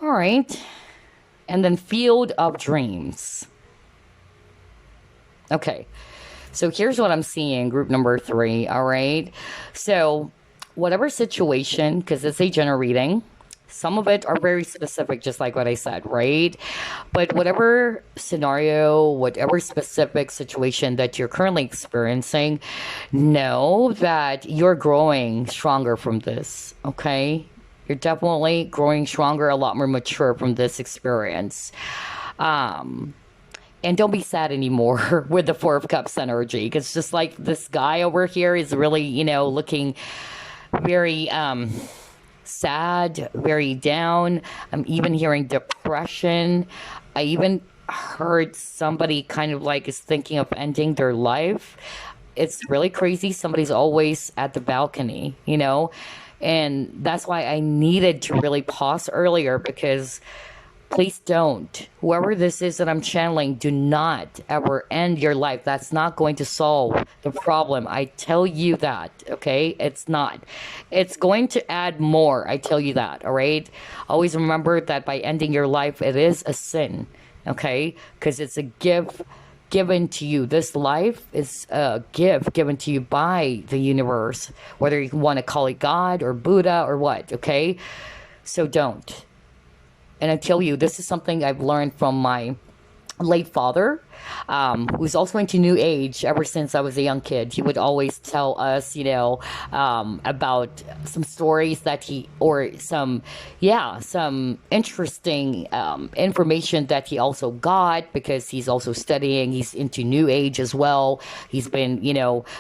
All right. And then Field of Dreams. Okay. So here's what I'm seeing, group number 3. All right. So whatever situation, because it's a general reading, some of it are very specific, just like what I said, right? But whatever scenario, whatever specific situation that you're currently experiencing, know that you're growing stronger from this, okay? You're definitely growing stronger, a lot more mature from this experience. Um, and don't be sad anymore with the Four of Cups energy, because just like this guy over here is really, looking very sad, very down. I'm even hearing depression. I even heard somebody kind of like is thinking of ending their life. It's really crazy. Somebody's always at the balcony, and that's why I needed to really pause earlier, because please don't. Whoever this is that I'm channeling, do not ever end your life. That's not going to solve the problem. I tell you that, okay? It's not. It's going to add more. I tell you that, all right? Always remember that by ending your life, it is a sin, okay? Because it's a gift given to you. This life is a gift given to you by the universe, whether you want to call it God or Buddha or what, okay? So don't. And I tell you, this is something I've learned from my late father, who's also into New Age ever since I was a young kid. He would always tell us, about some stories that some interesting information that he also got, because he's also studying. He's into New Age as well. He's been,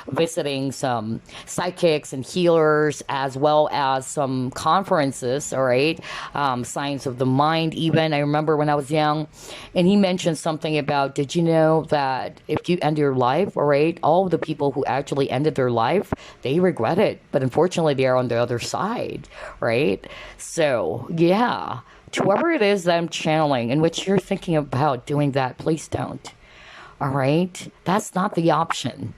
visiting some psychics and healers, as well as some conferences, all right? Science of the mind, even. I remember when I was young, and he mentioned something about, did you know that if you end your life, all right, all of the people who actually ended their life, they regret it, but unfortunately they are on the other side, right? So yeah, to whoever it is that I'm channeling in which you're thinking about doing that, please don't. All right, that's not the option.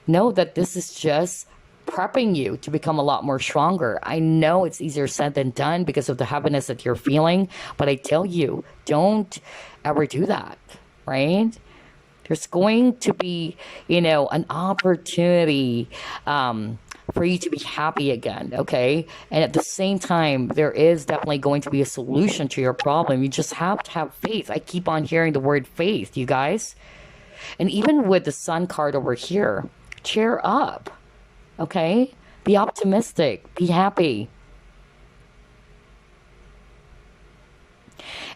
Know that this is just prepping you to become a lot more stronger. I know it's easier said than done because of the happiness that you're feeling, but I tell you, don't ever do that, right? There's going to be, an opportunity for you to be happy again, okay? And at the same time, there is definitely going to be a solution to your problem. You just have to have faith. I keep on hearing the word faith, you guys. And even with the Sun card over here, cheer up, okay? Be optimistic. Be happy.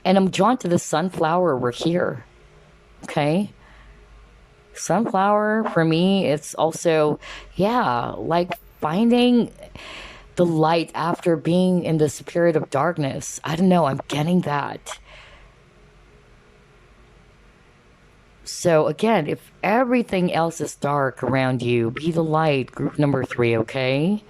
And I'm drawn to the sunflower over here, okay? Sunflower, for me, it's also, like finding the light after being in this period of darkness. I don't know, I'm getting that. So again, if everything else is dark around you, be the light, group number 3, okay?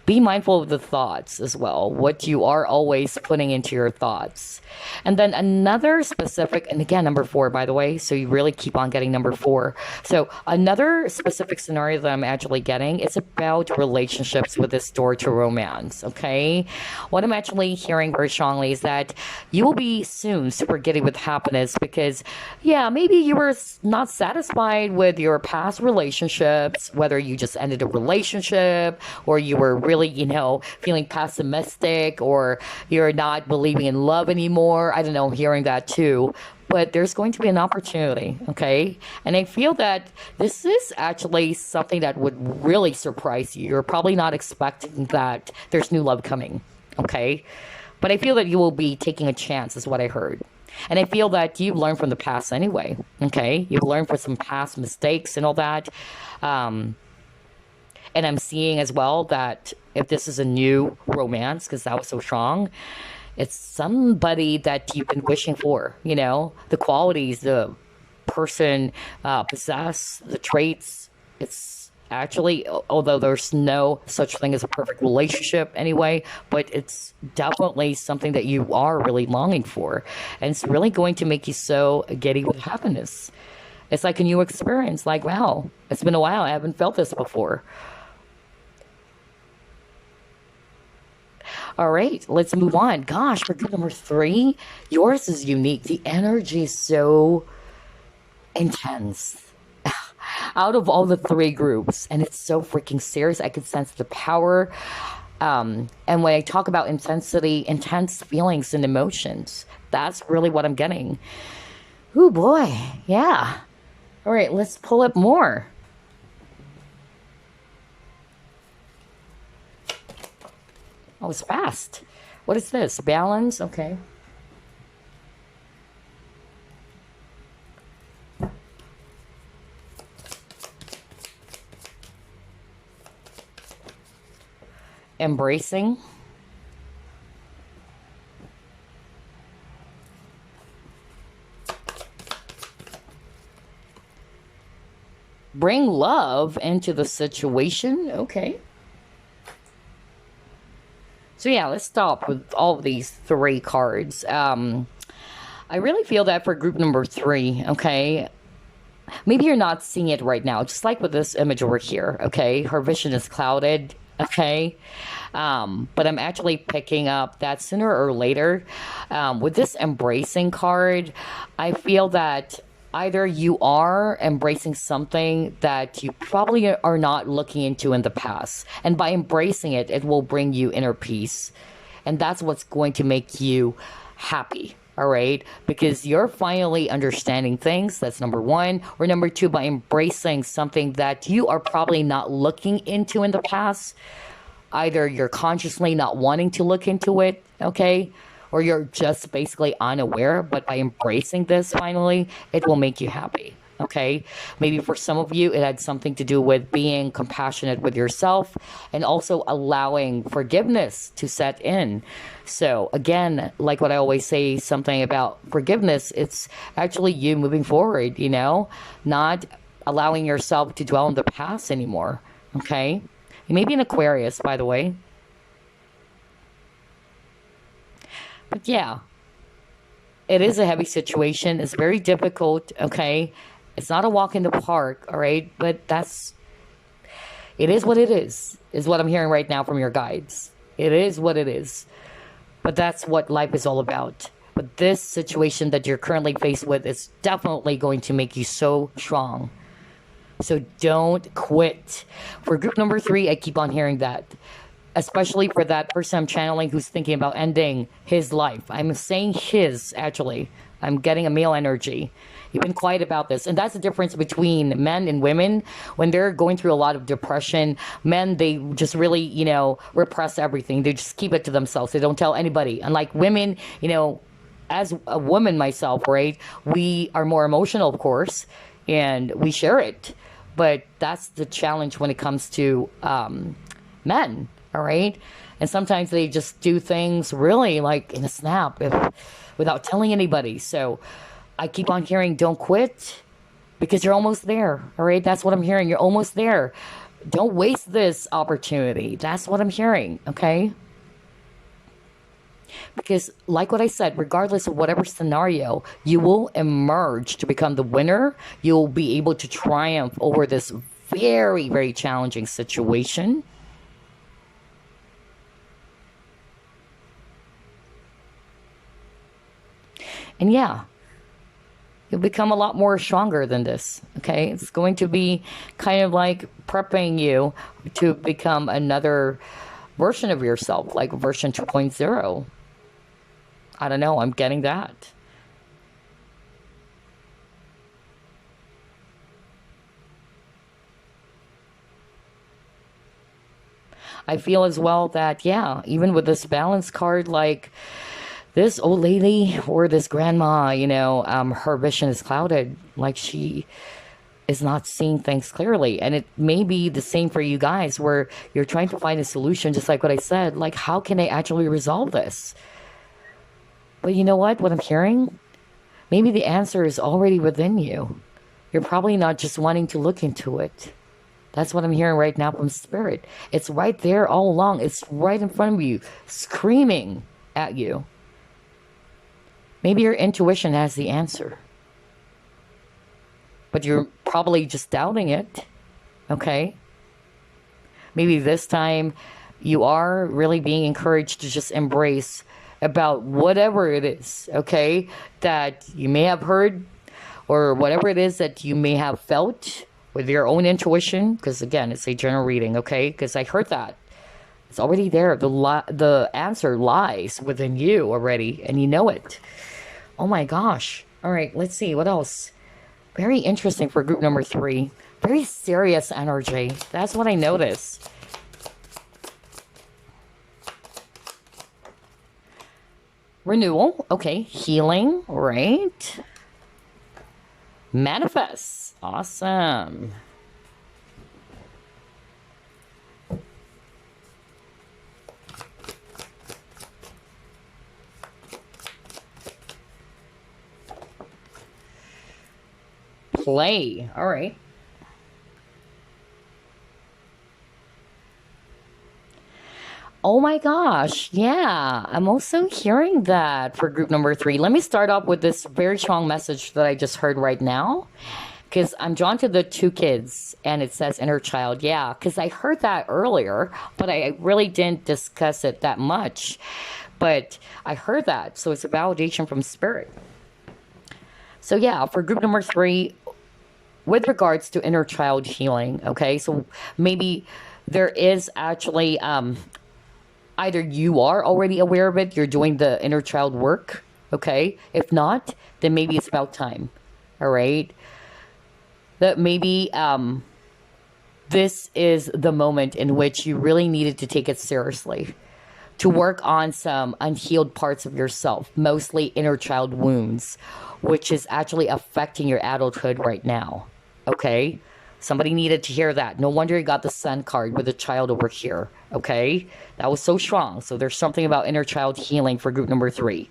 Be mindful of the thoughts as well, what you are always putting into your thoughts. And then another specific, and again, number 4, by the way, so you really keep on getting number 4. So another specific scenario that I'm actually getting is about relationships with this door to romance, okay? What I'm actually hearing very strongly is that you will be soon super giddy with happiness because, maybe you were not satisfied with your past relationships, whether you just ended a relationship or you were really, feeling pessimistic, or you're not believing in love anymore. I don't know, I'm hearing that too. But there's going to be an opportunity, okay? And I feel that this is actually something that would really surprise you. You're probably not expecting that there's new love coming, okay? But I feel that you will be taking a chance, is what I heard. And I feel that you've learned from the past anyway, okay? You've learned from some past mistakes and all that. And I'm seeing as well that if this is a new romance, because that was so strong, it's somebody that you've been wishing for, the qualities the person possess, the traits. It's actually, although there's no such thing as a perfect relationship anyway, but it's definitely something that you are really longing for. And it's really going to make you so giddy with happiness. It's like a new experience, like, wow, it's been a while, I haven't felt this before. All right, let's move on. Gosh, for good number 3, yours is unique. The energy is so intense. out of all the three groups. And it's so freaking serious. I could sense the power. And when I talk about intensity, intense feelings and emotions, that's really what I'm getting. Oh boy. Yeah. All right, let's pull up more. Oh, it's fast. What is this? Balance? Okay. Embracing. Bring love into the situation. Okay. So yeah, let's stop with all of these three cards. I really feel that for group number 3, okay? Maybe you're not seeing it right now, just like with this image over here, okay? Her vision is clouded, okay? But I'm actually picking up that sooner or later. With this embracing card, I feel that either you are embracing something that you probably are not looking into in the past. And by embracing it, it will bring you inner peace. And that's what's going to make you happy. All right, because you're finally understanding things. That's number 1. Or number 2, by embracing something that you are probably not looking into in the past. Either you're consciously not wanting to look into it, okay? Or you're just basically unaware, but by embracing this finally, it will make you happy. Okay, maybe for some of you, it had something to do with being compassionate with yourself and also allowing forgiveness to set in. So again, like what I always say, something about forgiveness, it's actually you moving forward, you know, not allowing yourself to dwell in the past anymore. Okay, you may be an Aquarius, by the way. But yeah, it is a heavy situation. It's very difficult, okay? It's not a walk in the park, all right? But it is what it is what I'm hearing right now from your guides. It is what it is. But that's what life is all about. But this situation that you're currently faced with is definitely going to make you so strong. So don't quit. For group number 3, I keep on hearing that. Especially for that person I'm channeling who's thinking about ending his life. I'm saying his, actually. I'm getting a male energy. You've been quiet about this. And that's the difference between men and women. When they're going through a lot of depression, men, they just really, you know, repress everything. They just keep it to themselves. They don't tell anybody. Unlike women, you know, as a woman myself, right, we are more emotional, of course, and we share it. But that's the challenge when it comes to men. All right. And sometimes they just do things really like in a snap without telling anybody. So I keep on hearing, don't quit because you're almost there. All right. That's what I'm hearing. You're almost there. Don't waste this opportunity. That's what I'm hearing. Okay. Because like what I said, regardless of whatever scenario, you will emerge to become the winner. You'll be able to triumph over this very, very challenging situation. And yeah, you'll become a lot more stronger than this, okay? It's going to be kind of like prepping you to become another version of yourself, like version 2.0. I don't know, I'm getting that. I feel as well that, yeah, even with this balance card, like, this old lady or this grandma, you know, her vision is clouded. Like she is not seeing things clearly. And it may be the same for you guys where you're trying to find a solution, just like what I said. Like, how can I actually resolve this? But you know what? What I'm hearing? Maybe the answer is already within you. You're probably not just wanting to look into it. That's what I'm hearing right now from Spirit. It's right there all along. It's right in front of you, screaming at you. Maybe your intuition has the answer, but you're probably just doubting it, okay? Maybe this time you are really being encouraged to just embrace about whatever it is, okay, that you may have heard or whatever it is that you may have felt with your own intuition, because again, it's a general reading, okay? Because I heard that. It's already there. The answer lies within you already, and you know it. Oh my gosh. All right, let's see. What else? Very interesting for group number 3. Very serious energy. That's what I noticed. Renewal. Okay. Healing. Right. Manifest. Awesome. Play. All right. Oh my gosh. Yeah. I'm also hearing that for group number 3. Let me start off with this very strong message that I just heard right now. Because I'm drawn to the 2 kids and it says inner child. Yeah. Because I heard that earlier, but I really didn't discuss it that much. But I heard that. So it's a validation from spirit. So yeah, for group number 3, with regards to inner child healing, okay, so maybe there is actually either you are already aware of it, you're doing the inner child work, okay? If not, then maybe it's about time, all right? That maybe this is the moment in which you really needed to take it seriously, to work on some unhealed parts of yourself, mostly inner child wounds, which is actually affecting your adulthood right now. Okay? Somebody needed to hear that. No wonder you got the Sun card with the child over here. Okay? That was so strong. So there's something about inner child healing for group number 3.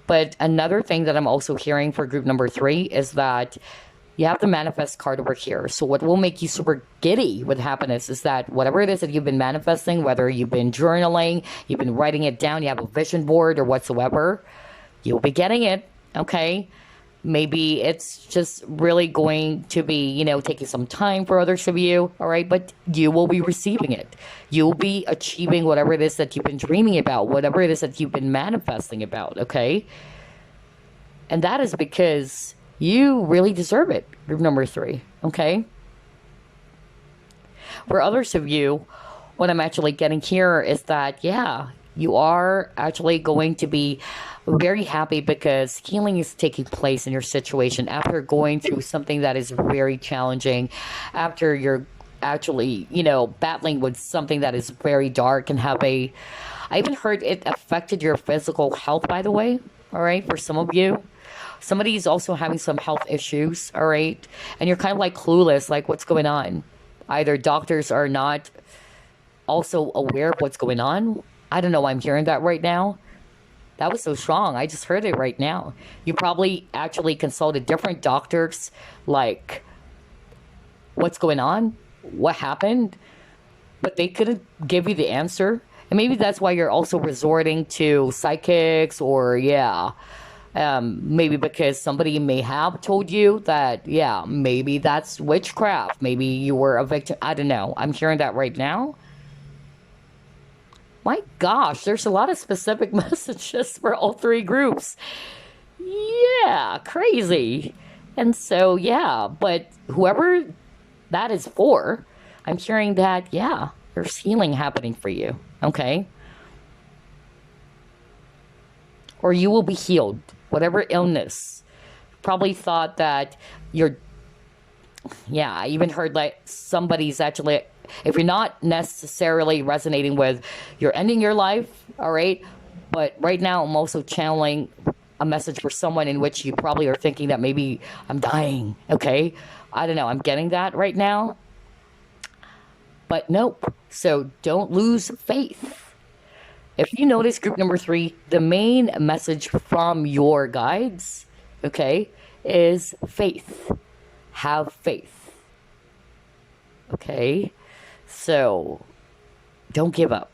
But another thing that I'm also hearing for group number 3 is that you have the manifest card over here. So what will make you super giddy with happiness is that whatever it is that you've been manifesting, whether you've been journaling, you've been writing it down, you have a vision board or whatsoever, you'll be getting it. Okay? Maybe it's just really going to be, you know, taking some time for others of you, all right? But you will be receiving it. You'll be achieving whatever it is that you've been dreaming about, whatever it is that you've been manifesting about, okay? And that is because you really deserve it, group number 3, okay? For others of you, what I'm actually getting here is that, yeah, you are actually going to be very happy because healing is taking place in your situation after going through something that is very challenging, after you're actually, you know, battling with something that is very dark and I even heard it affected your physical health, by the way, all right, for some of you. Somebody's also having some health issues, all right, and you're kind of like clueless, like what's going on. Either doctors are not also aware of what's going on. I don't know, I'm hearing that right now. That was so strong. I just heard it right now. You probably actually consulted different doctors, like, what's going on? What happened? But they couldn't give you the answer. And maybe that's why you're also resorting to psychics or, yeah, maybe because somebody may have told you that, yeah, maybe that's witchcraft. Maybe you were a victim. I don't know. I'm hearing that right now. My gosh, there's a lot of specific messages for all 3 groups. Yeah, crazy. And so, yeah, but whoever that is for, I'm hearing that, yeah, there's healing happening for you, okay? Or you will be healed, whatever illness. Probably thought that yeah, I even heard like somebody's actually, if you're not necessarily resonating with you're ending your life, all right, but right now I'm also channeling a message for someone in which you probably are thinking that maybe I'm dying, okay? I don't know, I'm getting that right now. But nope, so don't lose faith. If you notice group number 3, the main message from your guides, okay, is faith. Have faith. Okay? So, don't give up.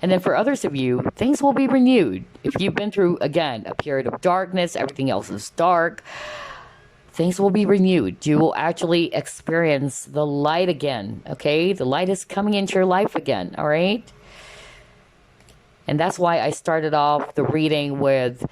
And then for others of you, things will be renewed. If you've been through, again, a period of darkness, everything else is dark, things will be renewed. You will actually experience the light again, okay? The light is coming into your life again, all right? And that's why I started off the reading with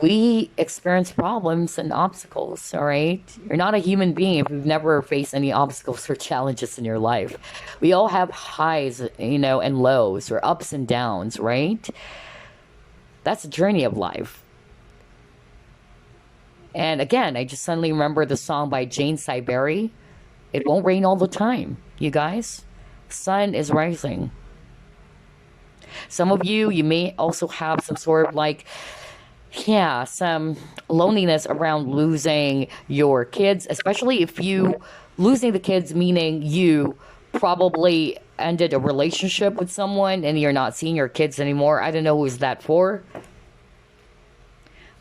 we experience problems and obstacles, all right? You're not a human being if you've never faced any obstacles or challenges in your life. We all have highs, and lows, or ups and downs, right? That's a journey of life. And again, I just suddenly remember the song by Jane Siberry. It won't rain all the time, you guys. Sun is rising. Some of you, you may also have some sort of like, yeah, some loneliness around losing your kids, especially if you losing the kids, meaning you probably ended a relationship with someone and you're not seeing your kids anymore. I don't know who's that for.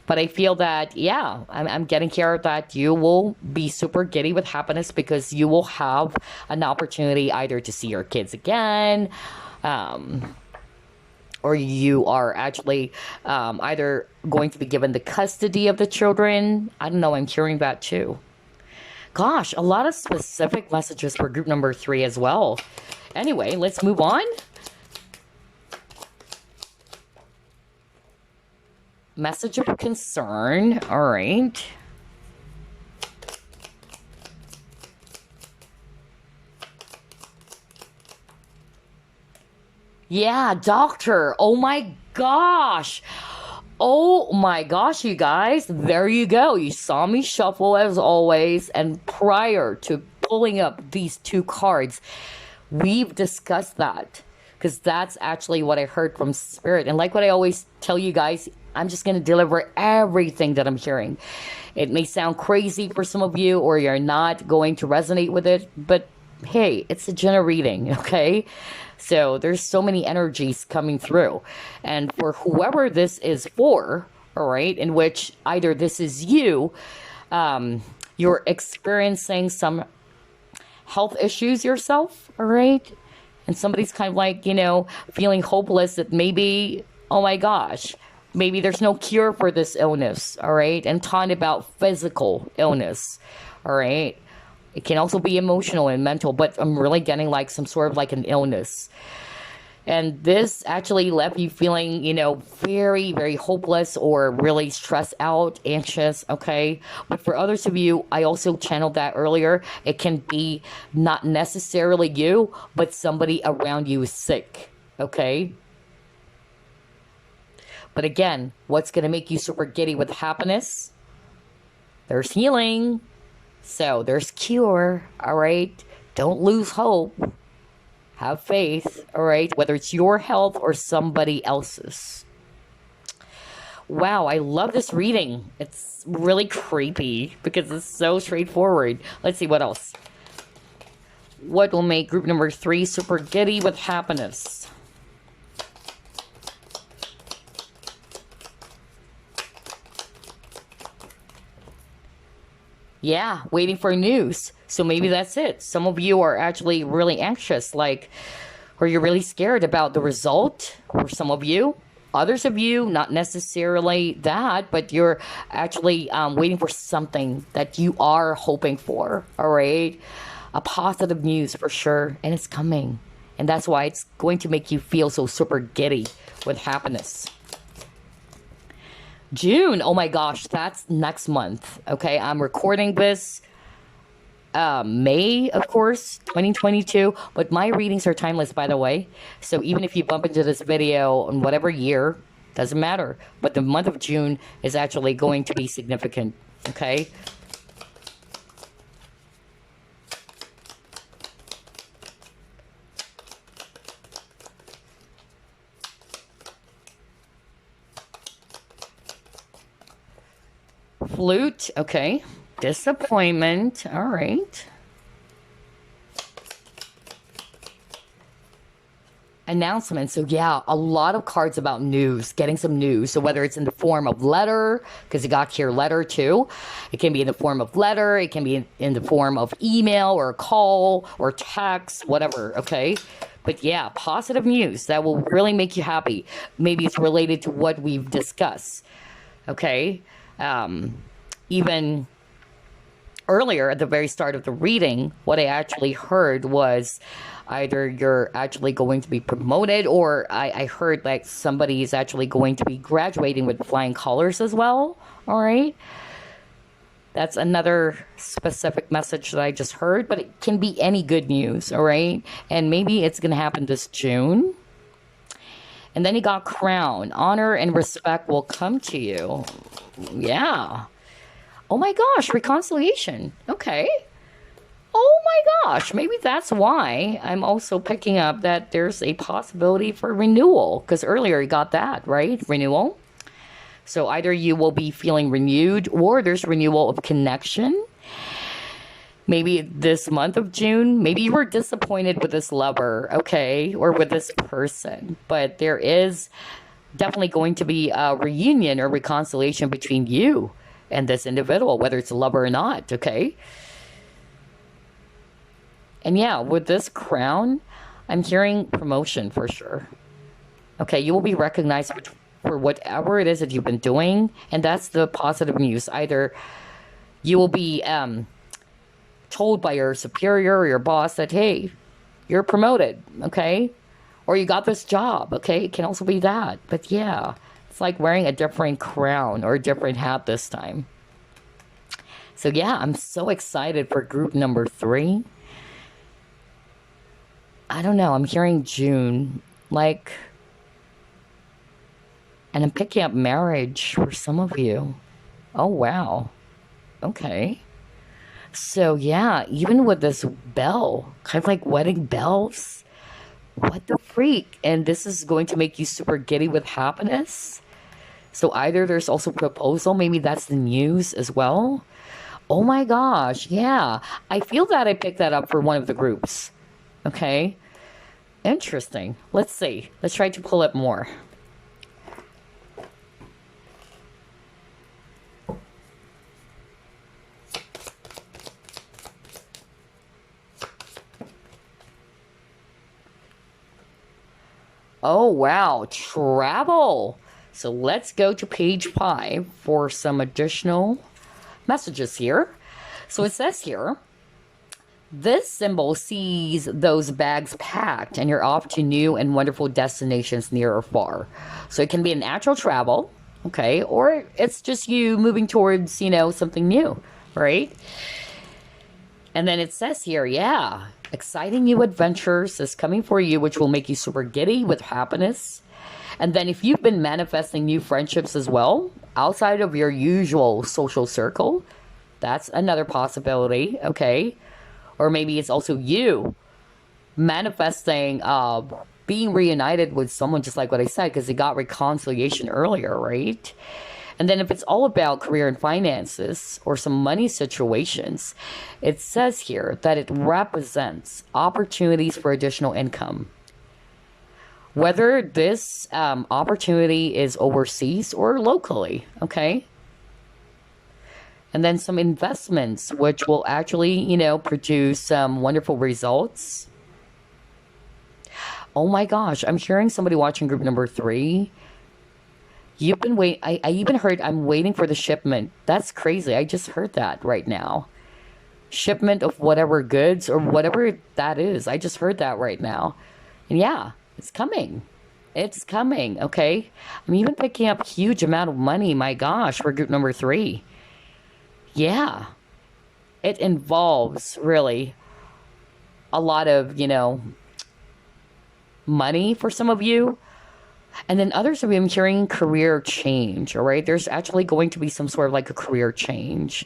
But I feel that, yeah, I'm getting here that you will be super giddy with happiness because you will have an opportunity either to see your kids again, or you are actually either going to be given the custody of the children. I don't know, I'm hearing that too. Gosh, a lot of specific messages for group number 3 as well. Anyway, let's move on. Message of concern. All right. Yeah, doctor. Oh my gosh. Oh my gosh, you guys. There you go. You saw me shuffle as always. And prior to pulling up these 2 cards, we've discussed that. Because that's actually what I heard from Spirit. And like what I always tell you guys, I'm just going to deliver everything that I'm hearing. It may sound crazy for some of you, or you're not going to resonate with it, but hey, it's a general reading, okay? So there's so many energies coming through. And for whoever this is for, all right, in which either this is you, you're experiencing some health issues yourself, all right? And somebody's kind of like, feeling hopeless that maybe, oh my gosh, maybe there's no cure for this illness, all right? And talking about physical illness, all right? It can also be emotional and mental, but I'm really getting like some sort of like an illness. And this actually left you feeling, very, very hopeless or really stressed out, anxious, okay? But for others of you, I also channeled that earlier. It can be not necessarily you, but somebody around you is sick, okay? But again, what's going to make you super giddy with happiness? There's healing. So there's cure, all right? Don't lose hope. Have faith, all right? Whether it's your health or somebody else's. Wow, I love this reading. It's really creepy because it's so straightforward. Let's see what else. What will make group number 3 super giddy with happiness? Yeah, waiting for news. So maybe that's it. Some of you are actually really anxious, like, or you're really scared about the result, or some of you. Others of you, not necessarily that, but you're actually waiting for something that you are hoping for, all right? A positive news for sure, and it's coming. And that's why it's going to make you feel so super giddy with happiness. June, oh my gosh, that's next month. Okay, I'm recording this May, of course, 2022, but my readings are timeless, by the way. So even if you bump into this video in whatever year, doesn't matter. But the month of June is actually going to be significant, okay? Flute, okay. Disappointment, all right. Announcement. So yeah, a lot of cards about news, getting some news. So whether it's in the form of letter, because you got here letter too. It can be in the form of letter. It can be in the form of email or call or text, whatever, okay? But yeah, positive news that will really make you happy. Maybe it's related to what we've discussed, okay? Even earlier at the very start of the reading, what I actually heard was either you're actually going to be promoted, or I heard like somebody is actually going to be graduating with flying colors as well. All right. That's another specific message that I just heard, but it can be any good news. All right. And maybe it's going to happen this June. And then you got crown. Honor and respect will come to you. Yeah. Oh my gosh, reconciliation. Okay. Oh my gosh, maybe that's why I'm also picking up that there's a possibility for renewal. Because earlier you got that, right? Renewal. So either you will be feeling renewed, or there's renewal of connection. Maybe this month of June, maybe you were disappointed with this lover, okay, or with this person. But there is definitely going to be a reunion or reconciliation between you and this individual, whether it's a lover or not, okay? And yeah, with this crown, I'm hearing promotion for sure. Okay, you will be recognized for whatever it is that you've been doing, and that's the positive news. Either you will be told by your superior or your boss that, hey, you're promoted, okay? Or you got this job, okay? It can also be that. But yeah, it's like wearing a different crown or a different hat this time. So yeah, I'm so excited for group number 3. I don't know, I'm hearing June, like, and I'm picking up marriage for some of you. Oh, wow. Okay. So yeah, even with this bell, kind of like wedding bells, what the freak? And this is going to make you super giddy with happiness. So either there's also proposal, maybe that's the news as well. Oh my gosh, yeah. I feel that I picked that up for one of the groups. Okay. Interesting. Let's see. Let's try to pull it more. Oh, wow. Travel. So let's go to page 5 for some additional messages here. So it says here, this symbol sees those bags packed and you're off to new and wonderful destinations near or far. So it can be an actual travel, okay, or it's just you moving towards, something new, right? And then it says here, yeah, exciting new adventures is coming for you, which will make you super giddy with happiness. And then if you've been manifesting new friendships as well, outside of your usual social circle, that's another possibility, okay? Or maybe it's also you manifesting being reunited with someone, just like what I said, because they got reconciliation earlier, right? And then if it's all about career and finances or some money situations, it says here that it represents opportunities for additional income. Whether this opportunity is overseas or locally, okay? And then some investments, which will actually, produce some wonderful results. Oh my gosh, I'm hearing somebody watching group number 3. You've been waiting. I even heard I'm waiting for the shipment. That's crazy. I just heard that right now. Shipment of whatever goods or whatever that is. I just heard that right now. And yeah, it's coming. It's coming, okay? I'm even picking up a huge amount of money, my gosh, for group number 3. Yeah. It involves, really, a lot of, money for some of you. And then others of you, I'm hearing career change, all right? There's actually going to be some sort of like a career change.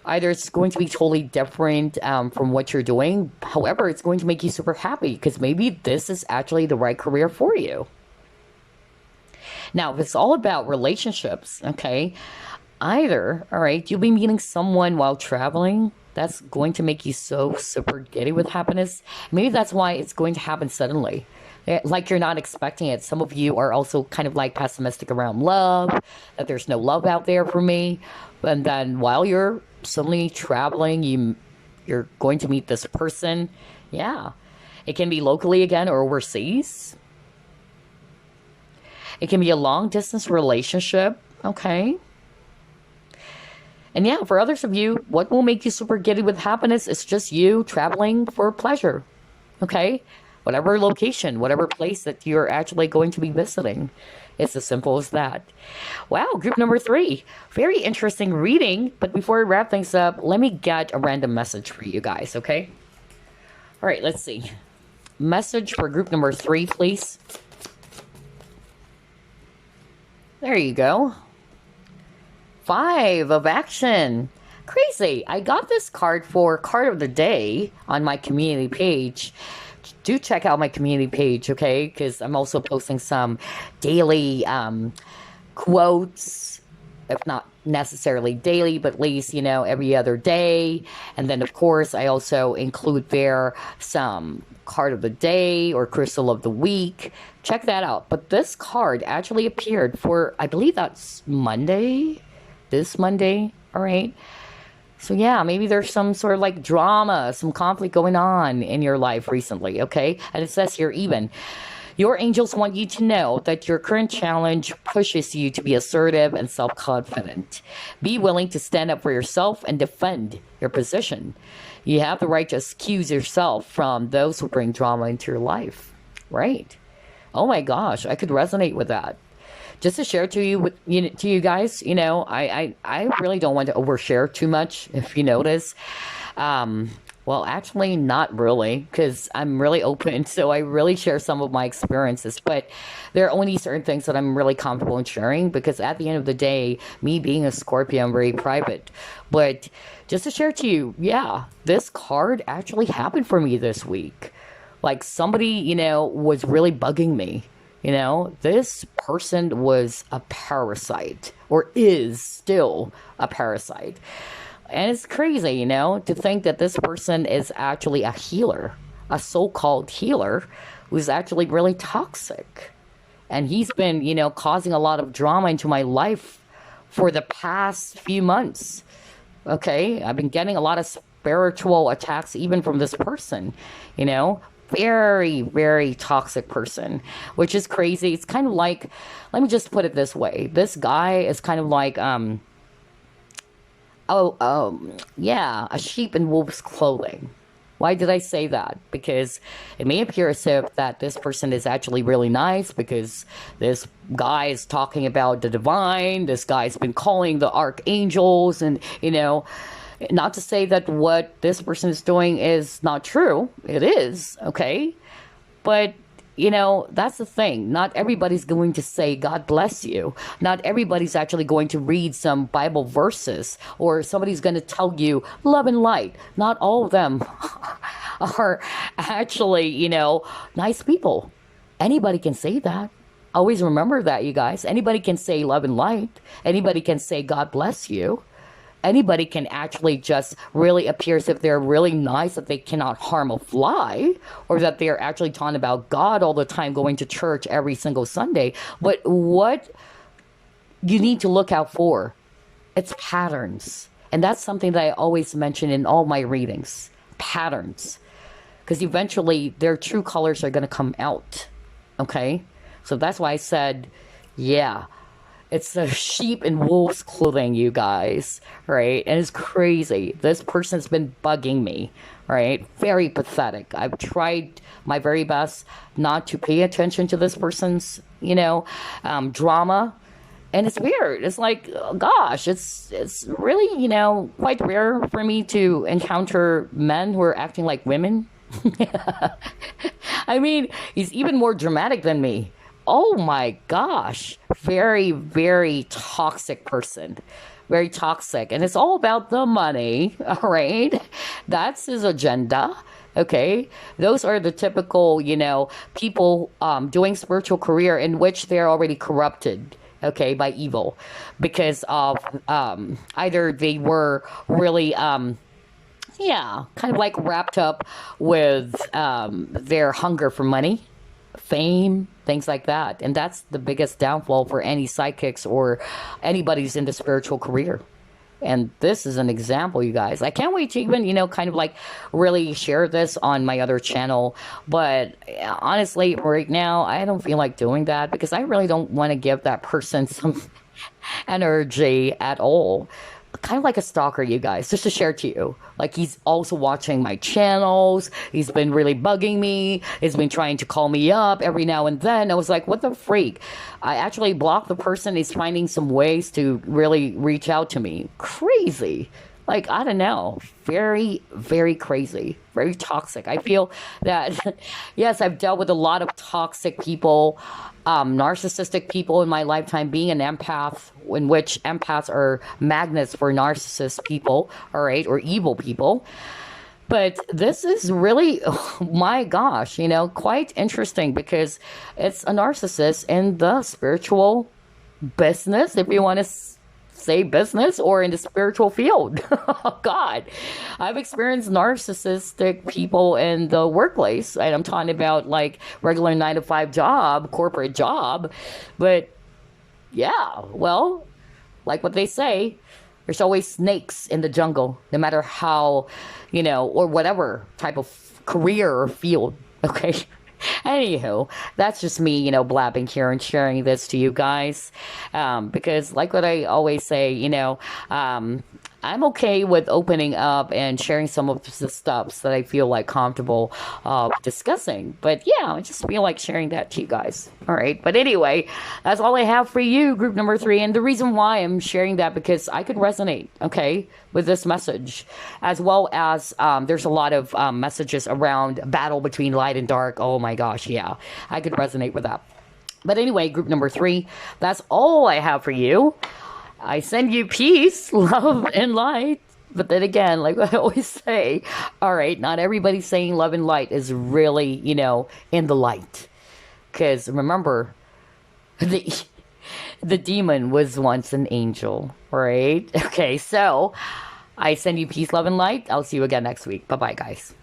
Either it's going to be totally different from what you're doing. However, it's going to make you super happy because maybe this is actually the right career for you. Now, if it's all about relationships, okay, either, all right, you'll be meeting someone while traveling. That's going to make you so super giddy with happiness. Maybe that's why it's going to happen suddenly. Like you're not expecting it. Some of you are also kind of like pessimistic around love, that there's no love out there for me. And then while you're suddenly traveling, you're going to meet this person. Yeah. It can be locally again or overseas. It can be a long distance relationship. Okay. And yeah, for others of you, what will make you super giddy with happiness is just you traveling for pleasure. Okay? Whatever location, whatever place that you're actually going to be visiting. It's as simple as that. Wow, group number 3. Very interesting reading. But before we wrap things up, let me get a random message for you guys, okay? All right, let's see. Message for group number 3, please. There you go. 5 of action. Crazy. I got this card for card of the day on my community page. Do check out my community page, okay? Because I'm also posting some daily quotes, if not necessarily daily, but at least, every other day. And then, of course, I also include there some card of the day or crystal of the week. Check that out. But this card actually appeared for, I believe that's Monday, this Monday, all right? So yeah, maybe there's some sort of like drama, some conflict going on in your life recently, okay? And it says here even, your angels want you to know that your current challenge pushes you to be assertive and self-confident. Be willing to stand up for yourself and defend your position. You have the right to excuse yourself from those who bring drama into your life, right? Oh my gosh, I could resonate with that. Just to share to you guys, I really don't want to overshare too much, if you notice. Well, actually, not really, because I'm really open, so I really share some of my experiences. But there are only certain things that I'm really comfortable in sharing, because at the end of the day, me being a Scorpio, I'm very private. But just to share to you, yeah, this card actually happened for me this week. Like somebody, was really bugging me. This person was a parasite, or is still a parasite. And it's crazy, to think that this person is actually a healer, a so-called healer, who's actually really toxic. And he's been, causing a lot of drama into my life for the past few months. Okay? I've been getting a lot of spiritual attacks even from this person, very, very toxic person, which is crazy. It's kind of like, let me just put it this way. This guy is kind of like, a sheep in wolf's clothing. Why did I say that? Because it may appear as if that this person is actually really nice, because this guy is talking about the divine. This guy's been calling the archangels, and, not to say that what this person is doing is not true. It is, okay? But, that's the thing. Not everybody's going to say, God bless you. Not everybody's actually going to read some Bible verses, or somebody's going to tell you love and light. Not all of them are actually, nice people. Anybody can say that. Always remember that, you guys. Anybody can say love and light. Anybody can say God bless you. Anybody can actually just really appear as if they're really nice, that they cannot harm a fly, or that they're actually talking about God all the time, going to church every single Sunday. But what you need to look out for, it's patterns. And that's something that I always mention in all my readings. Patterns. Because eventually their true colors are going to come out. Okay? So that's why I said, yeah. It's a sheep in wolf's clothing, you guys, right? And it's crazy. This person's been bugging me, right? Very pathetic. I've tried my very best not to pay attention to this person's, drama. And it's weird. It's like, oh gosh, it's really, quite rare for me to encounter men who are acting like women. I mean, he's even more dramatic than me. Oh my gosh, very, very toxic person. Very toxic. And it's all about the money, all right? That's his agenda, okay? Those are the typical, people doing spiritual career in which they're already corrupted, okay, by evil. Because of either they were really, kind of like wrapped up with their hunger for money, fame, things like that. And that's the biggest downfall for any psychics or anybody who's in the spiritual career. And this is an example, you guys. I can't wait to even, kind of like really share this on my other channel. But honestly, right now, I don't feel like doing that, because I really don't want to give that person some energy at all. kind of like a stalker, you guys, just to share to you. Like, he's also watching my channels. He's been really bugging me. He's been trying to call me up every now and then. I was like, what the freak? I actually blocked the person. He's finding some ways to really reach out to me. Crazy. Like, I don't know. Very, very crazy. Very toxic. I feel that, yes, I've dealt with a lot of toxic people, narcissistic people in my lifetime, being an empath, in which empaths are magnets for narcissist people, all right, or evil people. But this is really, oh my gosh, quite interesting because it's a narcissist in the spiritual business, if you want to say business, or in the spiritual field. Oh God, I've experienced narcissistic people in the workplace, and I'm talking about like regular 9 to 5 job, corporate job. But yeah, well, like what they say, there's always snakes in the jungle, no matter how, or whatever type of career or field. Okay. Anywho, that's just me, blabbing here and sharing this to you guys. Because like what I always say, I'm okay with opening up and sharing some of the stuff that I feel like comfortable discussing. But yeah, I just feel like sharing that to you guys. All right. But anyway, that's all I have for you, group number 3. And the reason why I'm sharing that, because I could resonate, okay, with this message, as well as there's a lot of messages around battle between light and dark. Oh my gosh, yeah, I could resonate with that. But anyway, group number 3, that's all I have for you. I send you peace, love, and light. But then again, like I always say, all right, not everybody saying love and light is really, in the light. Because remember, the demon was once an angel, right? Okay, so I send you peace, love, and light. I'll see you again next week. Bye-bye, guys.